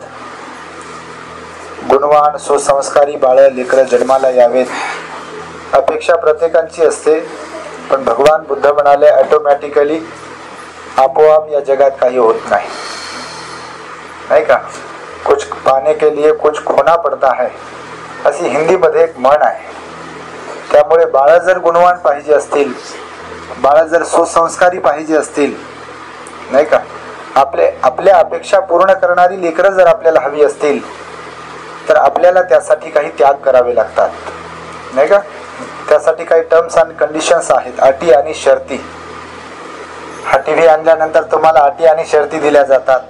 गुणवान सुसंस्कारी बाळ लेकरं जन्माला यावेत। अपेक्षा प्रत्येकांची असते, पण भगवान बुद्ध म्हणाले ऑटोमॅटिकली आपोआप या जगात काही होत नाही, नाही का? कुछ पाने के लिए कुछ खोना पड़ता है अशी हिंदीमध्ये एक म्हण आहे। त्यामुळे बाळ जर गुणवान पाहिजे असतील, बाळ जर सुसंस्कारी पाहिजे असतील, नाही का, आपल्या अपेक्षा पूर्ण करणारी लेकरं जर आपल्याला हवी असतील तर आपल्याला त्यासाठी काही त्याग करावे लागतात, नाही का? त्यासाठी काही टर्म्स अँड कंडिशन्स आहेत, अटी आणि शर्ती। हा टीव्ही आणल्यानंतर तुम्हाला अटी आणि शर्ती दिल्या जातात।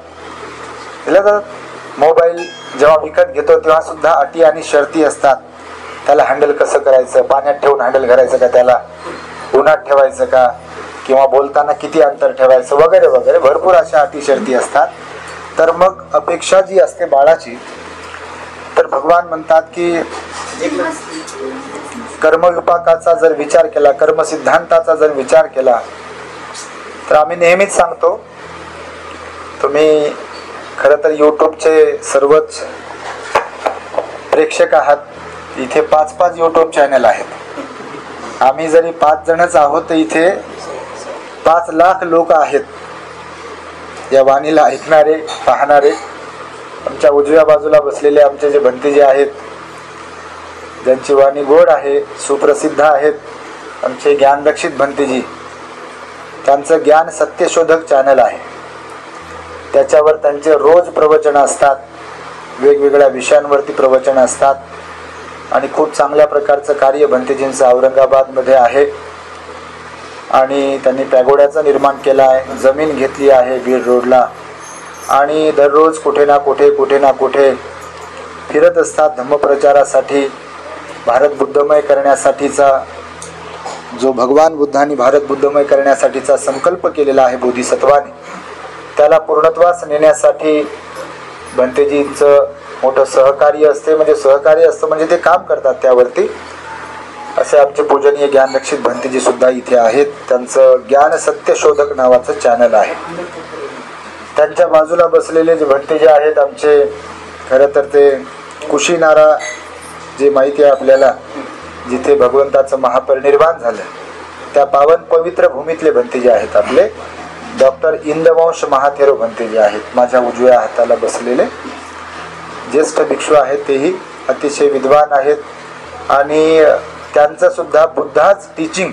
मोबाईल जेव्हा विकत घेतो तेव्हा सुद्धा अटी आणि शर्ती असतात। त्याला हँडल कसं करायचं, पाण्यात ठेवून हँडल करायचं का, त्याला उन्हात ठेवायचं का, किंवा बोलताना किती अंतर ठेवायचं वगैरे वगैरे भरपूर अशा अटी शर्ती असतात। तर मग अपेक्षा जी असते बाळाची, तर भगवान म्हणतात की कर्मविपाकाचा जर विचार केला, कर्म सिद्धांताचा जर विचार केला, तर आम्ही नेहमीच सांगतो, तुम्ही खरं तर यूट्यूबचे सर्वच प्रेक्षक आहात। इथे 5-5 यूट्यूब चॅनल आहेत। आम्ही जरी 5 जणच आहोत तर इथे 5 लाख लोक आहेत या वाणीला ऐकणारे, पाहणारे। आमच्या उजव्या बाजूला बसलेले आमचे जे भंतेजी आहेत, ज्यांची वाणी गोड आहे, सुप्रसिद्ध आहेत, आमचे ज्ञानरक्षित भंतेजी, त्यांचं ज्ञान सत्यशोधक चॅनल आहे। त्याच्यावर त्यांचे रोज प्रवचन असतात, वेगवेगळ्या विषयांवरती प्रवचन असतात आणि खूप चांगल्या प्रकारचं कार्य भंतेजींचं औरंगाबादमध्ये आहे। आणि त्यांनी पॅगोड्याचं निर्माण केलं आहे, जमीन घेतली आहे बीड रोडला, आणि दररोज कुठे ना कुठे फिरत असतात धम्मप्रचारासाठी। भारत बुद्धमय करण्यासाठीचा जो भगवान बुद्धांनी भारत बुद्धमय करण्यासाठीचा संकल्प केलेला आहे बोधिसत्वाने, त्याला पूर्णत्वास नेण्यासाठी भंतेजींचं मोठं सहकार्य असते। म्हणजे सहकार्य असतं म्हणजे ते काम करतात त्यावरती। असे आमचे पूजनीय ज्ञानरक्षित भंतेजी सुद्धा इथे आहेत. त्यांचं ज्ञान सत्यशोधक नावाचं चॅनल आहे. त्यांच्या बाजूला बसलेले जे भंतेजी आहेत आमचे, खरं तर ते कुशीनारा जे माहिती आहे आपल्याला, जिथे भगवंताचं महापरिनिर्वाण झालं, त्या पावन पवित्र भूमीतले भंतेजी आहेत आपले. डॉक्टर इंदवंश महाथेरो भंतेजी आहेत, माझ्या उजव्या हाताला बसलेले ज्येष्ठ भिक्षू आहेत. तेही अतिशय विद्वान आहेत आणि त्यांचं सुद्धा बुद्धाज टीचिंग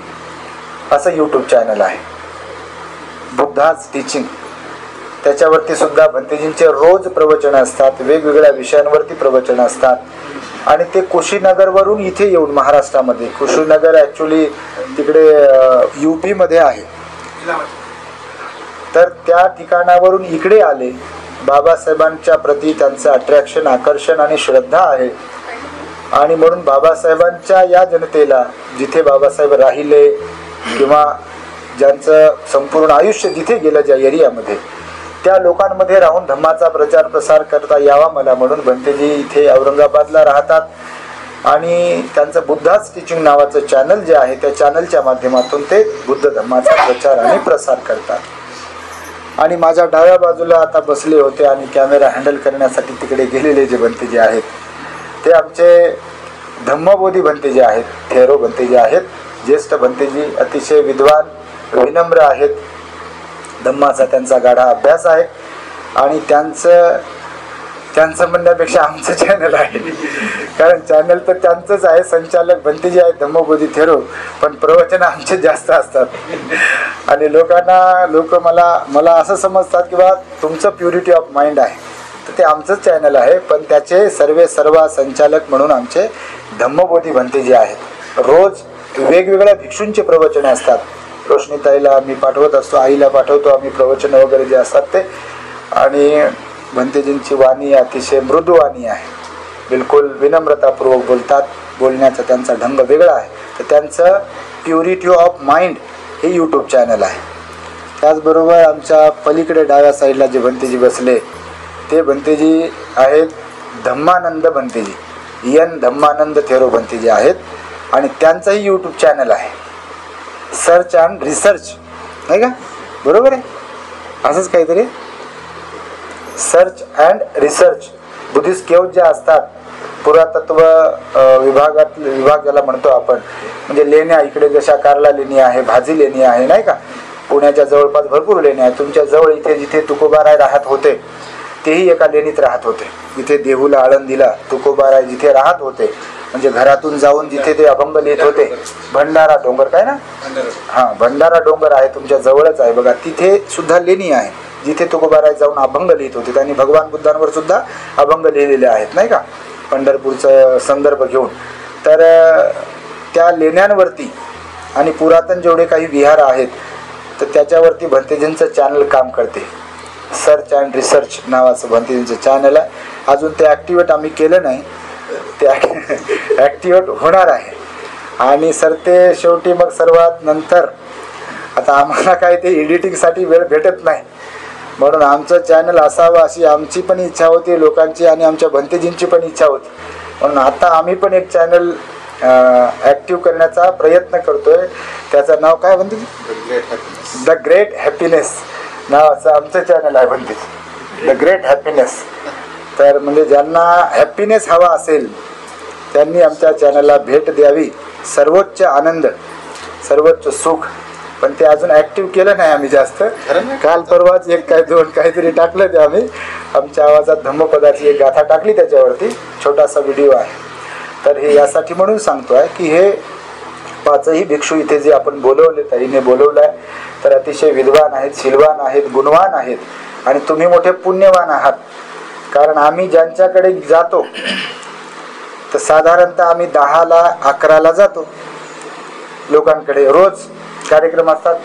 असं यूट्यूब चॅनल आहे. बुद्धाज टीचिंग, त्याच्यावरती सुद्धा भंतेजींचे रोज प्रवचन असतात, वेगवेगळ्या विषयांवरती प्रवचन असतात. आणि ते कुशीनगरवरून इथे येऊन महाराष्ट्रामध्ये, कुशीनगर ॲक्च्युली तिकडे UP मध्ये आहे, तर त्या ठिकाणावरून इकडे आले. बाबासाहेबांच्या प्रती त्यांचं अट्रॅक्शन, आकर्षण आणि श्रद्धा आहे. आणि म्हणून बाबासाहेबांच्या या जनतेला, जिथे बाबासाहेब राहिले किंवा ज्यांचं संपूर्ण आयुष्य जिथे गेलं ज्या एरियामध्ये, त्या लोकांमध्ये राहून धम्माचा प्रचार प्रसार करता यावा मला म्हणून भंतेजी इथे औरंगाबादला राहतात. आणि त्यांचं बुद्धाज टीचिंग नावाचं चॅनल जे आहे, त्या चॅनलच्या माध्यमातून ते बुद्ध धम्माचा प्रचार आणि प्रसार करतात. आणि माझ्या डाव्या बाजूला आता बसले होते आणि कॅमेरा हँडल करण्यासाठी तिकडे गेलेले जे भंतेजी आहेत, ते आमचे धम्मबोधी भंतेजी आहेत, थेरो भंतेजी आहेत, ज्येष्ठ भंतेजी, अतिशय विद्वान, विनम्र आहेत. धम्माचा त्यांचा गाढा अभ्यास आहे. आणि त्यांचं म्हणण्यापेक्षा आमचं चॅनल आहे, कारण चॅनल तर त्यांचंच आहे. संचालक भंतेजी आहेत धम्मबोधी थेरो, पण प्रवचन आमचे जास्त असतात. आणि लोक मला असं समजतात की बा तुमचं प्युरिटी ऑफ माइंड आहे, तर ते आमचंच चॅनल आहे. पण त्याचे सर्व संचालक म्हणून आमचे धम्मबोधी भंतेजी आहेत. रोज वेगवेगळ्या भिक्षूंचे प्रवचन असतात. रोशनीताईला मी पाठवत असतो, आईला पाठवतो आम्ही प्रवचन वगैरे जे असतात ते. आणि भंतेजींची वाणी अतिशय मृदू वाणी आहे, बिलकुल विनम्रतापूर्वक बोलतात. बोलण्याचा त्यांचा ढंग वेगळा आहे. तर त्यांचं प्युरिटी ऑफ माइंड हे यूट्यूब चॅनल आहे. त्याचबरोबर आमच्या पलीकडे डाव्या साईडला जे भंतेजी बसले, ते भंतेजी आहेत धम्मानंद भंतेजी, धम्मानंद थेरो भंतेजी आहेत. आणि त्यांचंही यूट्यूब चॅनल आहे, सर्च अँड रिसर्च, नाही का? बरोबर आहे, असंच काहीतरी, search and research. Buddhist cave ज्या असतात, पुरातत्व विभाग ज्याला म्हणतो आपण, म्हणजे लेण्या, इकडे जशा कार्ला लेणी आहे, भाजी लेणी आहे, नाही का? पुण्याच्या जवळपास भरपूर लेण्या आहेत. तुमच्या जवळ इथे जिथे तुकोबाराय राहत होते, तेही एका लेणीत राहत होते. इथे देहूला, आळंदीला तुकोबाराय जिथे राहत होते, म्हणजे घरातून जाऊन जिथे ते अभंग लिहित होते, भंडारा डोंगर, काय ना, हां, भंडारा डोंगर आहे, तुमच्या जवळच आहे बघा. तिथे सुद्धा लेणी आहे जिथे तुकोबाराय जाऊन अभंग लिहित होते. त्यांनी भगवान बुद्धांवर सुद्धा अभंग लिहिलेले आहेत, नाही का, पंढरपूरचा संदर्भ घेऊन. तर त्या लेण्यांवरती आणि पुरातन जेवढे काही विहार आहेत, तर त्याच्यावरती भंतेजींचं चॅनल काम करते. सर्च अँड रिसर्च नावाचं भंतेजींचं चॅनल आहे. अजून ते ॲक्टिवेट आम्ही केलं नाही, ते ॲक्टिवेट होणार आहे. आणि सर ते शेवटी मग सर्वात नंतर, आता आम्हाला काय ते एडिटिंगसाठी वेळ भेटत नाही, म्हणून आमचं चॅनल असावं अशी आमची पण इच्छा होती, लोकांची आणि आमच्या भंतेजींची पण इच्छा होती. म्हणून आता आम्ही पण एक चॅनल ॲक्टिव्ह करण्याचा प्रयत्न करतोय. त्याचं नाव काय म्हणते, द ग्रेट हॅपीनेस नावाचं आमचं चॅनल आहे भंतेजी, द ग्रेट हॅपीनेस. तर म्हणजे ज्यांना हॅपीनेस हवा असेल त्यांनी आमच्या चॅनलला भेट द्यावी. सर्वोच्च आनंद, सर्वोच्च सुख. पण ते अजून ॲक्टिव्ह केलं नाही आम्ही जास्त. काल परवाच एक काय दोन काहीतरी टाकलं ते आम्ही, आमच्या आवाजात धम्मपदाची एक गाथा टाकली, त्याच्यावरती छोटासा व्हिडिओ आहे. तर हे यासाठी म्हणून सांगतो आहे की हे पाचही भिक्षू इथे जे आपण बोलवले, ताईने बोलवलं आहे, तर अतिशय विद्वान आहेत, शीलवान आहेत, गुणवान आहेत. आणि तुम्ही मोठे पुण्यवान आहात, कारण आम्ही ज्यांच्याकडे जातो तर साधारणतः आम्ही 10ला 11ला जातो लोकांकडे. रोज कार्यक्रम असतात,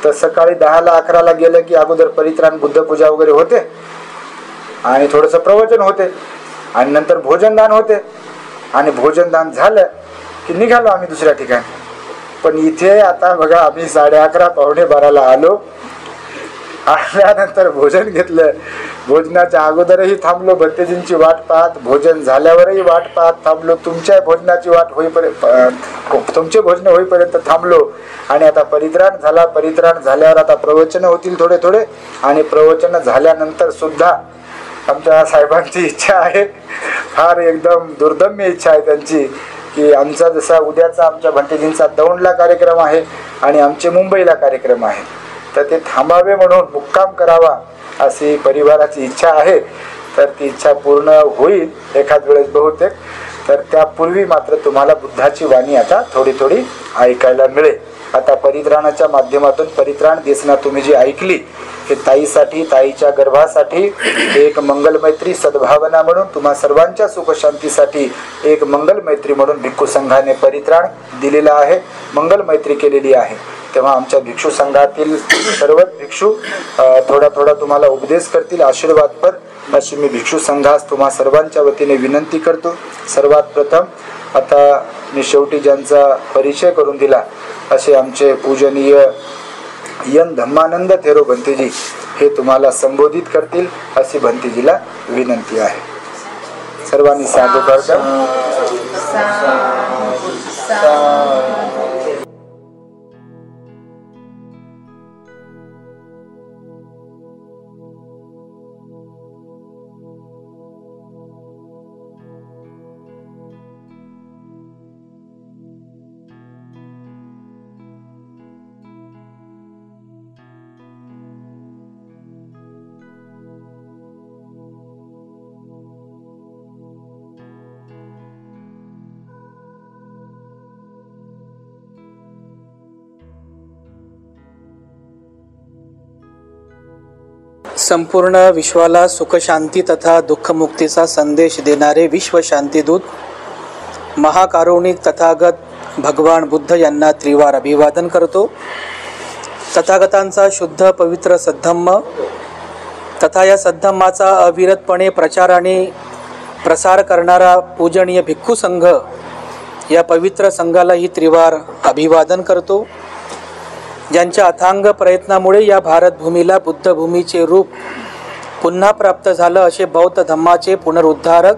तर सकाळी 10ला 11ला गेलं की अगोदर परित्राण बुद्धपूजा वगैरे होते आणि थोडंसं प्रवचन होते आणि नंतर भोजनदान होते. आणि भोजनदान झालं की निघालो आम्ही दुसऱ्या ठिकाणी. पण इथे आता बघा, आम्ही 11:30 पावणे 12ला आलो आल्यानंतर भोजन घेतलं. भोजनाच्या अगोदरही थांबलो, भंतेजींची वाट पाहत, भोजन झाल्यावरही वाट पाहत थांबलो, तुमच्या भोजनाची वाट होईपर्यंत, तुमचे भोजन होईपर्यंत थांबलो. आणि आता परित्राण झाला. परित्राण झाल्यावर आता प्रवचन होतील थोडे थोडे. आणि प्रवचन झाल्यानंतर सुद्धा आमच्या साहेबांची इच्छा आहे, फार एकदम दुर्दम्य इच्छा आहे त्यांची, की आमचा जसा उद्याचा आमच्या भंतेजींचा दौंडला कार्यक्रम आहे आणि आमचे मुंबईला कार्यक्रम आहे, तर ते थांबावे म्हणून मुक्काम करावा अशी परिवाराची इच्छा आहे. तर ती इच्छा पूर्ण होईल एखाद वेळेस बहुतेक. तर त्यापूर्वी मात्र तुम्हाला बुद्धाची वाणी आता थोडी थोडी ऐकायला मिळेल. आता परित्राणाच्या माध्यमातून परित्राण देसना तुम्ही जी ऐकली, हे ताईसाठी, ताईच्या गर्भासाठी एक मंगलमैत्री सद्भावना म्हणून, तुम्हा सर्वांच्या सुखशांतीसाठी एक मंगलमैत्री म्हणून भिक्खू संघाने परित्राण दिलेलं आहे, मंगलमैत्री केलेली आहे. तेव्हा आमच्या भिक्षू संघातील सर्वच भिक्षू थोडा थोडा तुम्हाला उपदेश करतील, आशीर्वादपर अशी मी भिक्षू संघास तुम्हा सर्वांच्या वतीने विनंती करतो. सर्वात प्रथम आता मी शेवटी ज्यांचा परिचय करून दिला असे आमचे पूजनीय यन धम्मानंद थेरो भंतेजी हे तुम्हाला संबोधित करतील अशी भंतेजीला विनंती आहे. सर्वांनी साधू करता. संपूर्ण विश्वाला सुखशांती तथा दुःखमुक्तीचा संदेश देणारे विश्वशांतीदूत महाकारुणिक तथागत भगवान बुद्ध यांना त्रिवार अभिवादन करतो. तथागतांचा शुद्ध पवित्र सद्धम्म तथा या सद्धम्माचा अविरतपणे प्रचार आणि प्रसार करणारा पूजनीय भिक्खू संघ या पवित्र संघालाही त्रिवार अभिवादन करतो. ज्यांच्या अथांग प्रयत्नामुळे या भारतभूमीला बुद्धभूमीचे रूप पुन्हा प्राप्त झालं असे बौद्ध धम्माचे पुनरुद्धारक,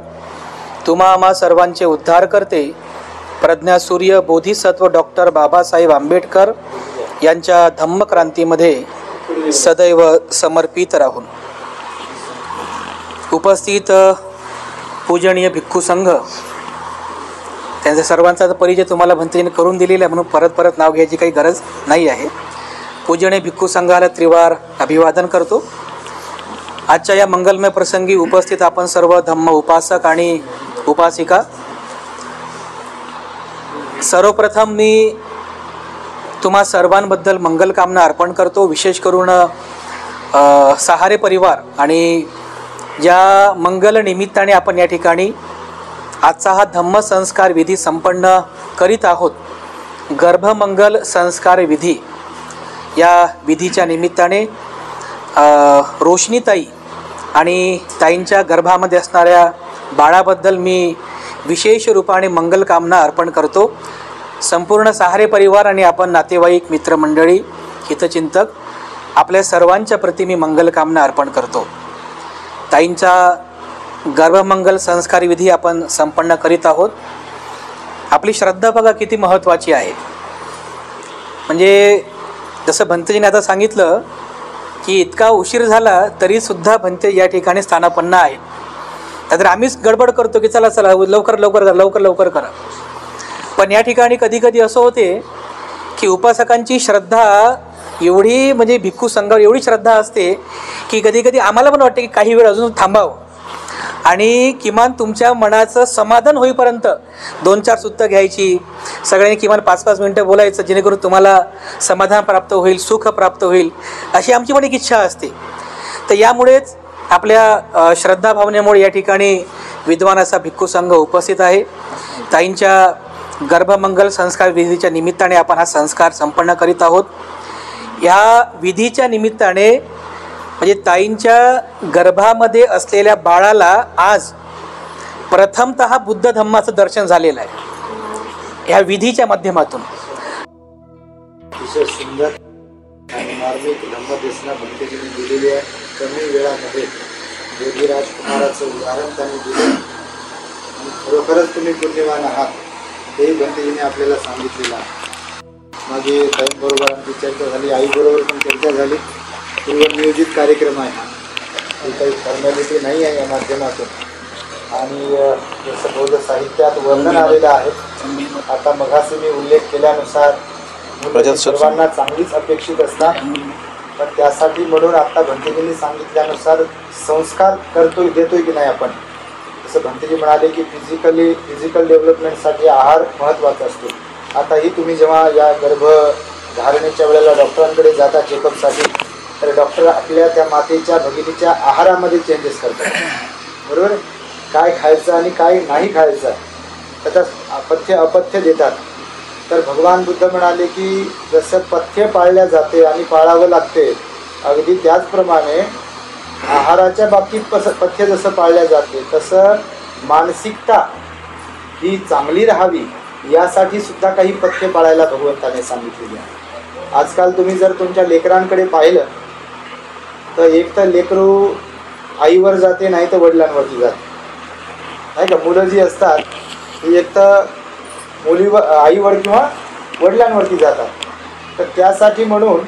तुम्हा आम्हा सर्वांचे उद्धार करते प्रज्ञासूर्य बोधिसत्व डॉक्टर बाबासाहेब आंबेडकर यांच्या धम्मक्रांतीमध्ये सदैव समर्पित राहून. उपस्थित पूजनीय भिक्खू संघ, त्यांचा सर्वांचा परिचय तुम्हाला भंतेजीने करून दिलेला आहे म्हणून परत परत नाव घ्यायची काही गरज नाही आहे. पूजनीय भिक्खू संघाला त्रिवार अभिवादन करतो. आजच्या या मंगलमय प्रसंगी उपस्थित आपण सर्व धम्म उपासक आणि उपासिका, सर्वप्रथम मी तुम्हा सर्वांबद्दल मंगलकामना अर्पण करतो. विशेष करून सहारे परिवार आणि ज्या मंगल निमित्ताने आपण या ठिकाणी आजचा हा धम्म संस्कार विधी संपन्न करीत आहोत. गर्भमंगल संस्कार विधी या विधीच्या निमित्ताने रोशनीताई आणि ताईंच्या गर्भामध्ये असणाऱ्या बाळाबद्दल मी विशेष रूपाने मंगलकामना अर्पण करतो. संपूर्ण सहारे परिवार आणि आपण नातेवाईक, मित्रमंडळी, हितचिंतक आपल्या सर्वांच्या प्रती मी मंगलकामना अर्पण करतो. ताईंचा गर्भमंगल संस्कार विधी आपण संपन्न करीत आहोत. आपली श्रद्धा बघा किती महत्त्वाची आहे. म्हणजे जसं भंतेजीने आता सांगितलं की इतका उशीर झाला तरीसुद्धा भंते या ठिकाणी स्थानापन्न आहे. तर आम्हीच गडबड करतो की चला चला लवकर लवकर करा, लवकर लवकर करा. पण या ठिकाणी कधी कधी असं होते की उपासकांची श्रद्धा एवढी, म्हणजे भिक्खू संघावर एवढी श्रद्धा असते की कधी कधी आम्हाला पण वाटते की काही वेळ अजून थांबावं आणि किमान तुमच्या मनाचं समाधान होईपर्यंत 2-4 सुत्तं घ्यायची, सगळ्यांनी किमान 5-5 मिनटं बोलायचं, जेणेकरून तुम्हाला समाधान प्राप्त होईल, सुख प्राप्त होईल, अशी आमची पण एक इच्छा असते. तर यामुळेच आपल्या श्रद्धाभावनेमुळे या ठिकाणी विद्वान असा भिक्खू संघ उपस्थित आहे. ताईंच्या गर्भमंगल संस्कार विधीच्या निमित्ताने आपण हा संस्कार संपन्न करीत आहोत. ह्या विधीच्या निमित्ताने म्हणजे ताईंच्या गर्भामध्ये असलेल्या बाळाला आज प्रथमतः बुद्ध धम्माचं दर्शन झालेलं आहे ह्या विधीच्या माध्यमातून. सुंदर मार्मिक धम्मदेशना भंतेजींनी दिलेली आहे. कमी वेळामध्ये योगी राजकुमाराचं उदाहरण त्यांनी दिलं आणि खरोखरच तुम्ही पुण्यवान आहात हेही भंतेजीने आपल्याला सांगितलेलं आहे. मागे ताईंबरोबर आमची चर्चा झाली, आईबरोबर पण चर्चा झाली. पूर्वनियोजित कार्यक्रम आहे हा, ही काही फॉर्मॅलिटी नाही आहे या माध्यमातून. आणि जसं बौद्ध साहित्यात वर्णन आलेलं आहे, आता मघाशी मी उल्लेख केल्यानुसार मुलं सर्वांना चांगलीच अपेक्षित असतात, पण त्यासाठी म्हणून आता भंतेजींनी सांगितल्यानुसार संस्कार देतोय की नाही आपण. जसं भंतेजी म्हणाले की फिजिकल डेव्हलपमेंटसाठी आहार महत्त्वाचा असतो. आताही तुम्ही जेव्हा या गर्भधारणेच्या वेळेला डॉक्टरांकडे जाता चेकअपसाठी, तर डॉक्टर आपल्या त्या मातेच्या भगिनीच्या आहारामध्ये चेंजेस करतात, बरोबर. काय खायचं आणि काय नाही खायचं त्याचा पथ्य अपथ्य देतात. तर भगवान बुद्ध म्हणाले की जसं पथ्य पाळल्या जाते आणि पाळावं लागते, अगदी त्याचप्रमाणे आहाराच्या बाबतीत पथ्य जसं पाळल्या जाते तसं मानसिकता ही चांगली राहावी यासाठी सुद्धा काही पथ्य पाळायला भगवंताने सांगितलेले आहे. आजकाल तुम्ही जर तुमच्या लेकरांकडे पाहिलं तर एक तर लेकरू आईवर जाते, नाही तर वडिलांवरती जाते, नाही का. मुलं जी असतात ती एक तर आईवर किंवा वडिलांवरती जातात. तर त्यासाठी म्हणून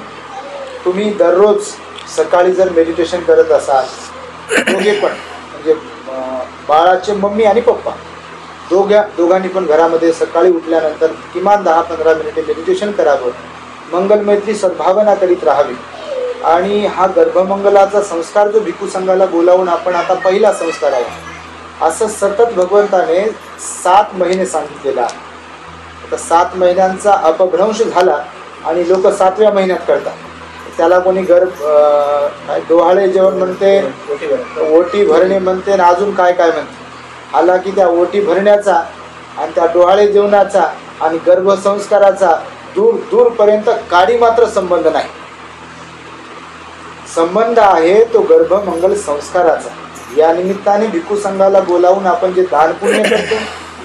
तुम्ही दररोज सकाळी जर मेडिटेशन करत असाल, दोघे पण म्हणजे बाळाचे मम्मी आणि पप्पा दोघांनी पण घरामध्ये सकाळी उठल्यानंतर किमान 10-15 मिनिटे मेडिटेशन करावं, मंगलमैत्री सद्भावना करीत राहावी. आणि हा गर्भमंगलाचा संस्कार जो भिक्खू संघाला बोलावून आपण आता पहिला संस्कार आहे असं सतत भगवंताने 7 महिने सांगितलेला आहे. आता 7 महिन्यांचा अपभ्रंश झाला आणि लोक 7व्या महिन्यात करतात. त्याला कोणी डोहाळे जेवण म्हणते, ओटी भरणे म्हणते आणि अजून काय काय म्हणते. आला की त्या ओटी भरण्याचा आणि त्या डोहाळे जेवणाचा आणि गर्भसंस्काराचा दूरपर्यंत काडी मात्र संबंध नाही. संबंध आहे तो गर्भमंगल संस्काराचा. या निमित्ताने भिक्खू संघाला बोलावून आपण जे दान पुण्य करतो,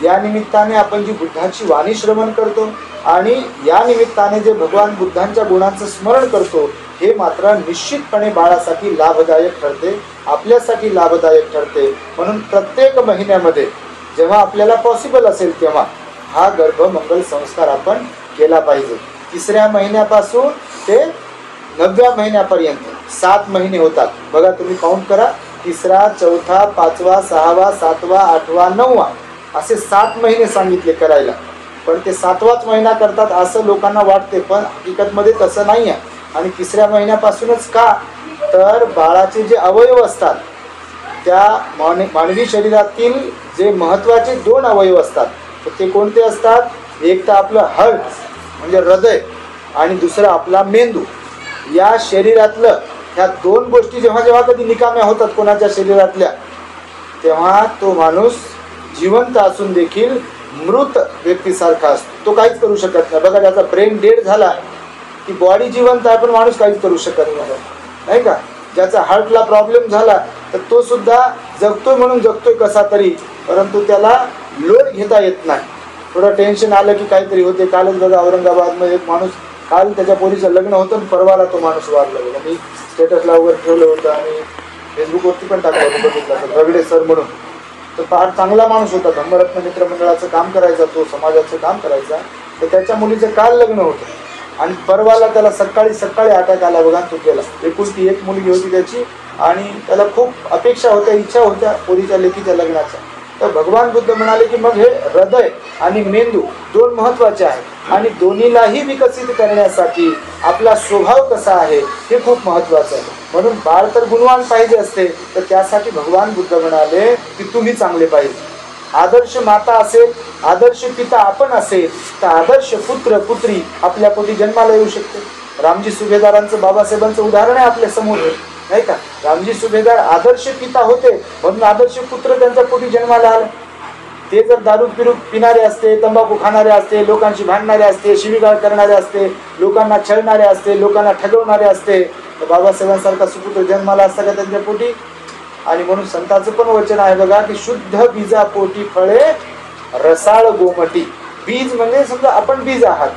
या निमित्ताने आपण जी बुद्धाची वाणी श्रवण करतो आणि या निमित्ताने जे भगवान बुद्धांच्या गुणांचं स्मरण करतो, हे मात्र निश्चितपणे बाळासाठी लाभदायक ठरते, आपल्यासाठी लाभदायक ठरते. म्हणून प्रत्येक महिन्यामध्ये जेव्हा आपल्याला पॉसिबल असेल तेव्हा हा गर्भमंगल संस्कार आपण केला पाहिजे. 3ऱ्या महिन्यापासून ते 9व्या महिन्यापर्यंत 7 महिने होतात. बघा तुम्ही काउंट करा, 3रा, 4था, 5वा, 6वा, 7वा, 8वा, 9वा असे 7 महिने सांगितले करायला. पण ते 7वाच महिना करतात असं लोकांना वाटते, पण हकीकतमध्ये तसं नाही आहे. आणि 3ऱ्या महिन्यापासूनच का, तर बाळाचे जे अवयव असतात त्या मानवी शरीरातील जे महत्त्वाचे 2 अवयव असतात ते कोणते असतात. एक तर आपलं हार्ट म्हणजे हृदय आणि दुसरं आपला मेंदू. या शरीरातलं ह्या 2 गोष्टी जेव्हा कधी निकाम्या होतात कोणाच्या शरीरातल्या, तेव्हा तो माणूस जिवंत असून देखील मृत व्यक्तीसारखा असतो. तो काहीच करू शकत नाही. बघा, त्याचा ब्रेन डेड झाला की बॉडी जिवंत आहे पण माणूस काहीच करू शकत नाही का. ज्याचा हार्टला प्रॉब्लेम झाला तर तो सुद्धा जगतोय म्हणून जगतोय कसा तरी, परंतु त्याला लोड घेता येत नाही. थोडं टेन्शन आलं की काहीतरी होते. कालच बघा औरंगाबादमध्ये एक माणूस, काल त्याच्या पोरीचं लग्न होतं आणि परवाला तो माणूस वारला. मी स्टेटसला वगैरे ठेवलं होतं आणि फेसबुकवरती पण टाकलं होतं, बघितलं द्रविडे सर म्हणून. तर फार चांगला माणूस होता, धम्मरत्न मित्र मंडळाचं काम करायचा, तो समाजाचं काम करायचा. तर त्याच्या मुलीचं काल लग्न होतं आणि परवाला त्याला सकाळी अटॅक आला बघा, तो गेला. एकुलती एक मुलगी होती त्याची आणि त्याला खूप अपेक्षा होत्या, इच्छा होत्या पोरीच्या लेकीच्या लग्नाच्या. तर भगवान बुद्ध म्हणाले की मग हे हृदय आणि मेंदू 2 महत्त्वाचे आहेत आणि दोन्हीलाही विकसित करण्यासाठी आपला स्वभाव कसा आहे हे खूप महत्त्वाचं आहे. म्हणून बाळ तर गुणवान पाहिजे असते, तर त्यासाठी भगवान बुद्ध म्हणाले की तुम्ही चांगले पाहिजे. आदर्श माता असेल, आदर्श पिता आपण असेल, तर आदर्श पुत्र पुत्री आपल्या पोटी जन्माला येऊ शकते. रामजी सुभेदारांचं, बाबासाहेबांचं उदाहरण आहे आपल्या समोर, नाही का. रामजी सुभेदार आदर्श पिता होते म्हणून आदर्श पुत्र त्यांच्या पोटी जन्माला आले. ते जर दारू पिणारे असते, तंबाखू खाणारे असते, लोकांशी भांडणारे असते, शिवीगाळ करणारे असते, लोकांना छळणारे असते, लोकांना ठगवणारे असते, तर बाबासाहेबांसारखा सुपुत्र जन्माला असता का त्यांच्या पोटी. आणि म्हणून संतांचं पण वचन आहे बघा की शुद्ध बीजा पोटी फळे रसाळ गोमटी. बीज म्हणजे समजा आपण बीज आहात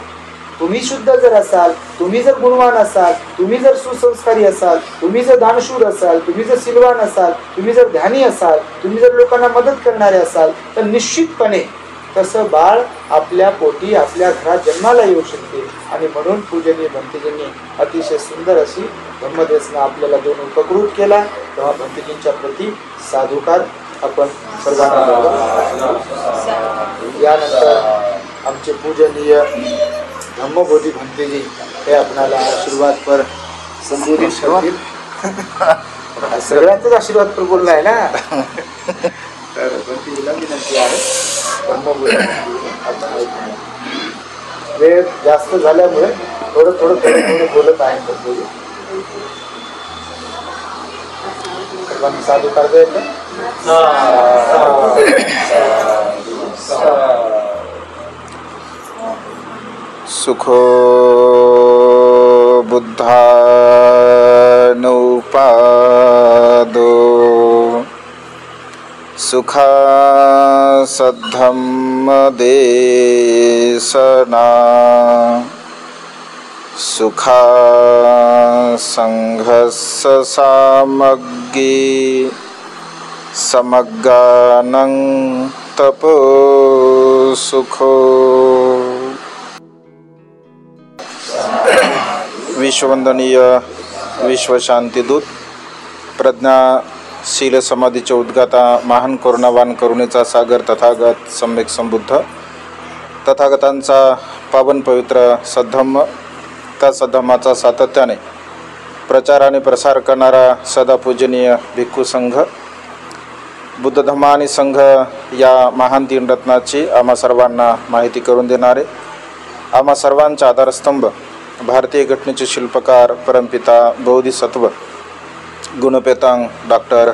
तुम्ही शुद्ध जर असाल, तुम्ही जर गुणवान असाल, तुम्ही जर सुसंस्कारी असाल, तुम्ही जर दानशूर असाल, तुम्ही जर सिलवान असाल, तुम्ही जर ध्यानी असाल, तुम्ही जर लोकांना मदत करणारे असाल, तर निश्चितपणे तसं बाळ आपल्या पोटी आपल्या घरात जन्माला येऊ शकते. आणि म्हणून पूजनीय भंतेजींनी अतिशय सुंदर अशी धम्मदेशना आपल्याला देऊन उपकृत केला. तेव्हा भंतेजींच्या प्रती साधुकार आपण सर्वांना बघू. यानंतर आमचे पूजनीय धम्मबोधी भंतेजी हे आपणाला आशीर्वादपर संबोधित करतील. सगळ्यांचाच आशीर्वादपर बोलला आहे ना. तर भंतेजीला विनंती आहे धम्मबोधी वेळ जास्त झाल्यामुळे थोडं बोलत आहे भंतेजी. सर्वांनी साधुकार द्यायचा. सुखो बुद्धानुपादो सुखा सद्धम्मदेशना सुखा संघस्य सामग्री समग्गानं तपो सुखो. विश्ववंदनीय विश्वशांतीदूत प्रज्ञाशील समाधीचे उद्गाता महान करुणावान करुणेचा सागर तथागत सम्यक संबुद्ध तथागतांचा पावन पवित्र सद्धम्म, त्या सद्धम्माचा सातत्याने प्रचार आणि प्रसार करणारा सदा पूजनीय भिक्खू संघ, बुद्ध धम्म आणि संघ या महान तीन रत्नाची आम्हा सर्वांना माहिती करून देणारे, आम्हा सर्वांचा आधारस्तंभ भारतीय घटनेचे शिल्पकार परमपिता बोधिसत्व गुणपेतांग डॉक्टर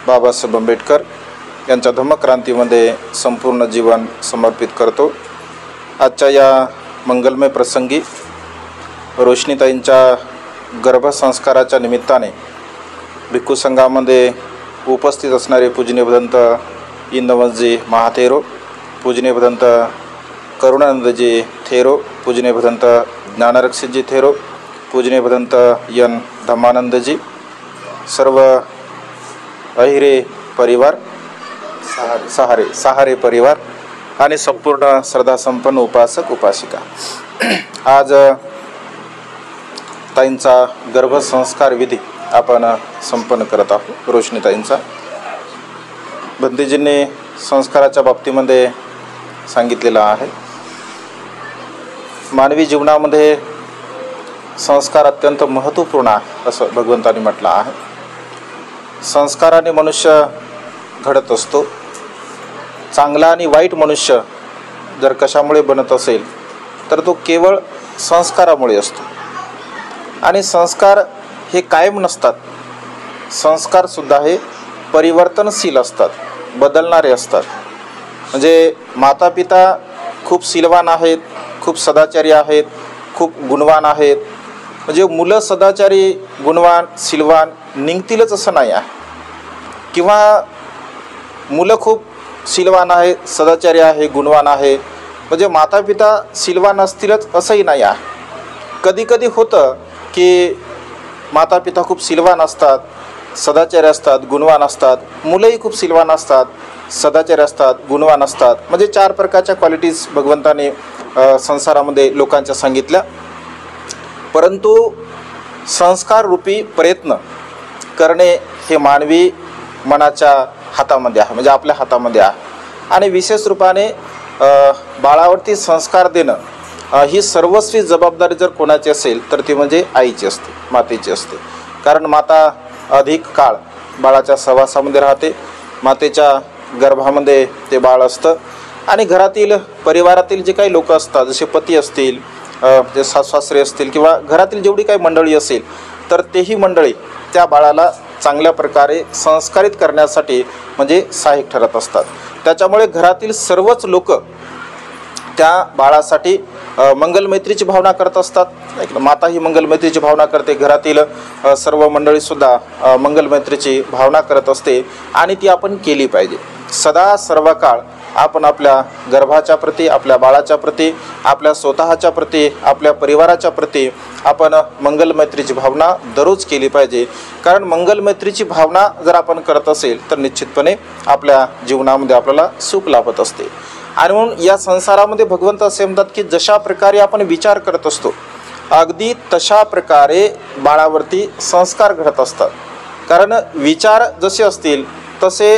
बाबासाहेब आंबेडकर यांच्या धम्मक्रांतीमध्ये संपूर्ण जीवन समर्पित करतो. आजच्या या मंगलमय प्रसंगी रोशनीताईंच्या गर्भसंस्काराच्या निमित्ताने भिक्खू संघामध्ये उपस्थित असणारे पूजनीय भदंत इंदवंजी महाथेरो, पूजनीय भदंत करुणानंदजी थेरो, पूजनीय भदंत ज्ञानरक्षितजी थेरो, पूजनीय भदंत यन धम्मानंदजी, सर्व अहिरे परिवार, सहारे परिवार आणि संपूर्ण श्रद्धासंपन्न उपासक उपासिका, आज ताईंचा गर्भसंस्कार विधी आपण संपन्न करत आहोत. रोशनीताईंचा भंतेजींनी संस्काराच्या बाबतीमध्ये सांगितलेलं आहे. मानवी जीवनामध्ये संस्कार अत्यंत महत्त्वपूर्ण आहे असं भगवंतांनी म्हटलं आहे. संस्काराने मनुष्य घडत असतो. चांगला आणि वाईट मनुष्य जर कशामुळे बनत असेल तर तो केवळ संस्कारामुळे असतो. आणि संस्कार हे कायम नसतात. संस्कारसुद्धा हे परिवर्तनशील असतात, बदलणारे असतात. म्हणजे माता पिता खूप शीलवान आहेत, खूप सदाचारी आहेत, खूप गुणवान आहेत. म्हणजे मुलं सदाचारी गुणवान शीलवान निघतीलच असं नाही आहे, किंवा मुलं खूप शीलवान आहे, सदाचारी आहे, गुणवान आहे म्हणजे माता पिता शीलवान असतीलच असंही नाही आहे. कधी कधी होतं की माता पिता खूप शीलवान असतात, सदाचारी असतात, गुणवान असतात, मुलंही खूप शीलवान असतात, सदाचारी असतात, गुणवान असतात. म्हणजे 4 प्रकारच्या क्वालिटीज भगवंताने संसारामध्ये लोकांच्या सांगितल्या. परंतु संस्कार रूपी प्रयत्न करणे हे मानवी मनाच्या हातामध्ये आहे, म्हणजे आपल्या हातामध्ये आहे. आणि विशेष रूपाने बाळावरती संस्कार देणं ही सर्वस्वी जबाबदारी जर कोणाची असेल तर ती म्हणजे आईची असते, मातेची असते. कारण माता अधिक काळ बाळाच्या सहवासामध्ये राहते. मातेच्या गर्भामध्ये ते बाळ असतं. आणि घरातील परिवारातील जे काही लोक असतात, जसे पती असतील, जे सासरे असतील, किंवा घरातील जेवढी काही मंडळी असेल तर तेही मंडळी त्या बाळाला चांगल्या प्रकारे संस्कारित करण्यासाठी म्हणजे सहाय्यक ठरत असतात. त्याच्यामुळे घरातील सर्वच लोक त्या बाळासाठी मंगलमैत्रीची भावना करत असतात. माता ही मंगलमैत्रीची भावना करते, घरातील सर्व मंडळीसुद्धा मंगलमैत्रीची भावना करत असते आणि ती आपण केली पाहिजे. सदा सर्व काळ आपण आपल्या गर्भाच्या प्रती, आपल्या बाळाच्या प्रती, आपल्या स्वतःच्या प्रती, आपल्या परिवाराच्या प्रती आपण मंगलमैत्रीची भावना दररोज केली पाहिजे. कारण मंगलमैत्रीची भावना जर आपण करत असेल तर निश्चितपणे आपल्या जीवनामध्ये आपल्याला सुख लाभत असते. आणि म्हणून या संसारामध्ये भगवंत असे म्हणतात की जशा प्रकारे आपण विचार करत असतो अगदी तशा प्रकारे बाळावरती संस्कार घडत असतात. कारण विचार जसे असतील तसे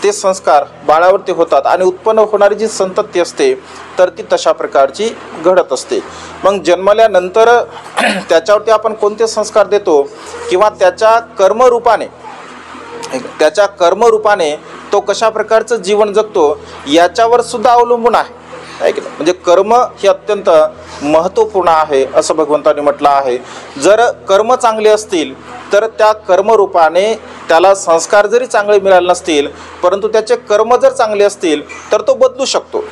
ते संस्कार बाळावरती होतात आणि उत्पन्न होणारी जी संतती असते तर ती तशा प्रकारची घडत असते. मग जन्मल्यानंतर त्याच्यावरती आपण कोणते संस्कार देतो किंवा त्याच्या कर्मरूपाने तो कशा प्रकारचं जीवन जगतो याच्यावर सुद्धा अवलंबून आहे की नाही. म्हणजे कर्म हे अत्यंत महत्त्वपूर्ण आहे असं भगवंतांनी म्हटलं आहे. जर कर्म चांगले असतील तर त्या कर्मरूपाने त्याला संस्कार जरी चांगले मिळाले नसतील परंतु त्याचे कर्म जर चांगले असतील तर तो बदलू शकतो.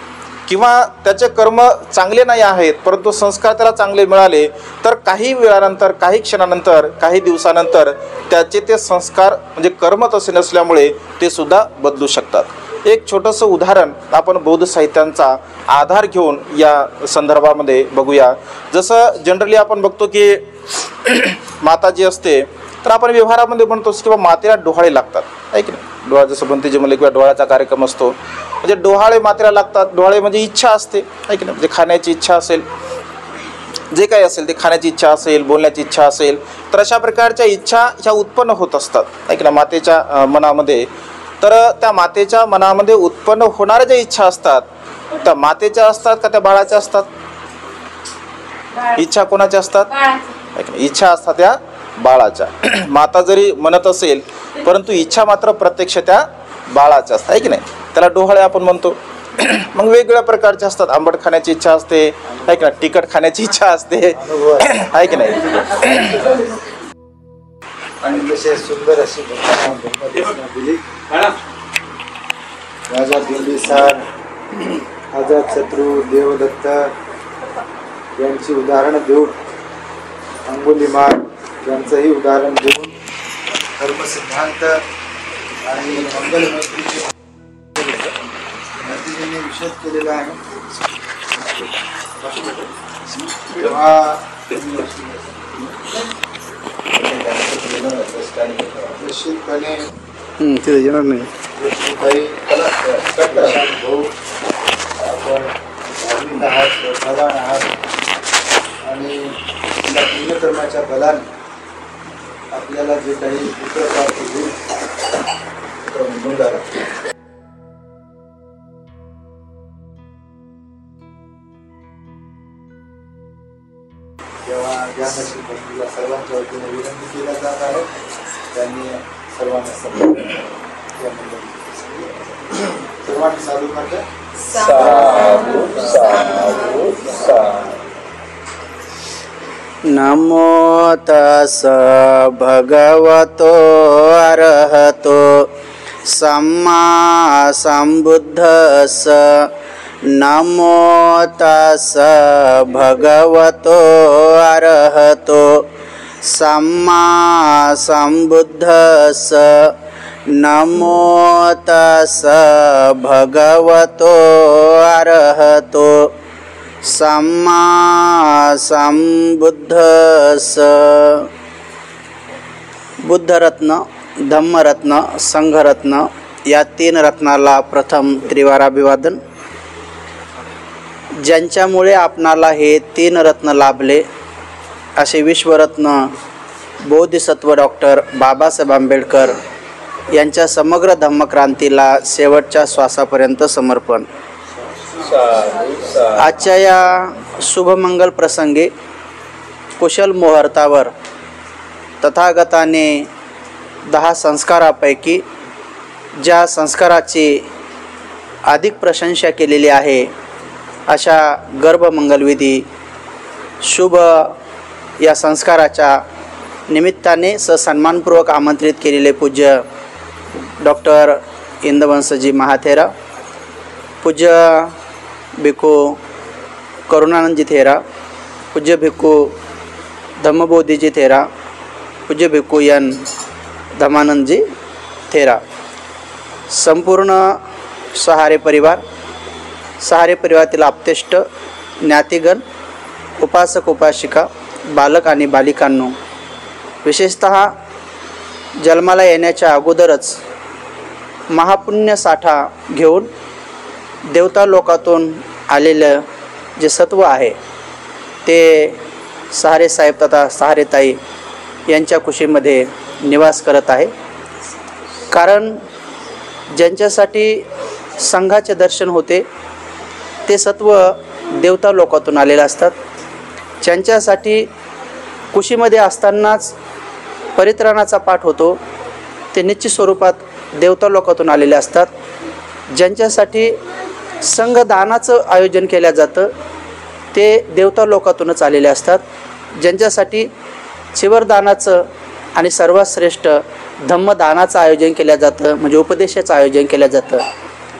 किंवा त्याचे कर्म चांगले नाही आहेत परंतु संस्कार त्याला चांगले मिळाले तर काही वेळानंतर, काही क्षणानंतर, काही दिवसानंतर त्याचे ते संस्कार म्हणजे कर्म तसे नसल्यामुळे ते सुद्धा बदलू शकतात. एक छोटंसं उदाहरण आपण बौद्ध साहित्यांचा आधार घेऊन या संदर्भामध्ये बघूया. जसं जनरली आपण बघतो की माता जी असते तर आपण व्यवहारामध्ये म्हणतो किंवा मातेला डोहाळे लागतात आहे की नाही. डोळा जसं बनते जे मला किंवा डोळ्याचा कार्यक्रम असतो म्हणजे डोहाळे मातेला लागतात. डोहाळे म्हणजे इच्छा असते आहे की नाही. म्हणजे खाण्याची इच्छा असेल, जे काही असेल ते खाण्याची इच्छा असेल, बोलण्याची इच्छा असेल तर अशा प्रकारच्या इच्छा ह्या उत्पन्न होत असतात आहे की नाही मातेच्या मनामध्ये. तर त्या मातेच्या मनामध्ये उत्पन्न होणाऱ्या ज्या इच्छा असतात त्या मातेच्या असतात का त्या बाळाच्या असतात? इच्छा कोणाच्या असतात? इच्छा असतात त्या बाळाच्या. माता जरी म्हणत असेल परंतु इच्छा मात्र प्रत्यक्ष त्या बाळाच्या असतात आहे की नाही. त्याला डोहाळे आपण म्हणतो. मग वेगवेगळ्या प्रकारचे असतात. आंबट खाण्याची इच्छा असते आहे की नाही, तिखट खाण्याची इच्छा असते आहे की नाही. आणि तसे सुंदर अशी दिली राजा बिंबिसार, अजातशत्रू, देवदत्त यांची उदाहरणं देऊन, अंगुलीमाल यांचंही उदाहरण देऊन धर्मसिद्धांत आणि मंगलमैत्रीचे नतीजेने विशद केलेला आहे. तेव्हा निश्चितपणे तिथे येणार नाही. भाऊ आपण धार्मिक आहात, श्रद्धावान आहात आणि या पुण्यकर्माच्या बलाने आपल्याला जे काही पुत्र प्राप्त होईल तो निघून झाला. तेव्हा या नशीब सर्वांच्या वतीने विनंती केल्या जात आहे त्यांनी सर्वांना सर्वांनी साधू म्हणजे नमो तस् भगवतो अरहतो सम्मा सम्बुद्धस्स. नमो तस् भगवतो अरहतो सम्मा सम्बुद्धस्स. नमो तस् भगवतो अरहतो सम्मा सम्बुद्धस्स. बुद्धरत्न, धम्मरत्न, संघरत्न या तीन रत्नाला प्रथम त्रिवार अभिवादन. ज्यांच्यामुळे आपणाला हे तीन रत्न लाभले असे विश्वरत्न बोधिसत्व डॉक्टर बाबासाहेब आंबेडकर यांच्या समग्र धम्मक्रांतीला शेवटच्या श्वासापर्यंत समर्पण. आजच्या या शुभमंगल प्रसंगी कुशल मुहूर्तावर तथागताने 10 संस्कारापैकी ज्या संस्काराची अधिक प्रशंसा केलेली आहे अशा गर्भमंगलविधी शुभ या संस्काराच्या निमित्ताने सन्मानपूर्वक आमंत्रित केलेले पूज्य डॉक्टर इंदवंशजी महाथेरा, पूज्य भिक्खू करुणानंदजी थेरा, पूज्य भिक्खू धम्मबोधीजी थेरा, पूज्य भिक्खू एन धमानंदजी थेरा, संपूर्ण सहारे परिवार सहारे परिवारातील आप्तेष्ट, ज्ञातिगण, उपासक उपासिका, बालक आणि बालिकांनो, विशेषतः जन्माला येण्याच्या अगोदरच महापुण्य साठा घेऊन देवता लोकातून आलेलं जे सत्व आहे ते सहारे साहेब तथा सहारेताई यांच्या कुशीमध्ये निवास करत आहे. कारण ज्यांच्यासाठी संघाचे दर्शन होते ते सत्व देवता लोकातून आलेले असतात. ज्यांच्यासाठी कुशीमध्ये असतानाच परित्राणाचा पाठ होतो ते निश्चित स्वरूपात देवता लोकातून आलेले असतात. ज्यांच्यासाठी संघदानाचं आयोजन केलं जातं ते देवता लोकातूनच आलेले असतात. ज्यांच्यासाठी चिवरदानाचं आणि सर्वात श्रेष्ठ धम्मदानाचं आयोजन केलं जातं, म्हणजे उपदेशाचं आयोजन केलं जातं,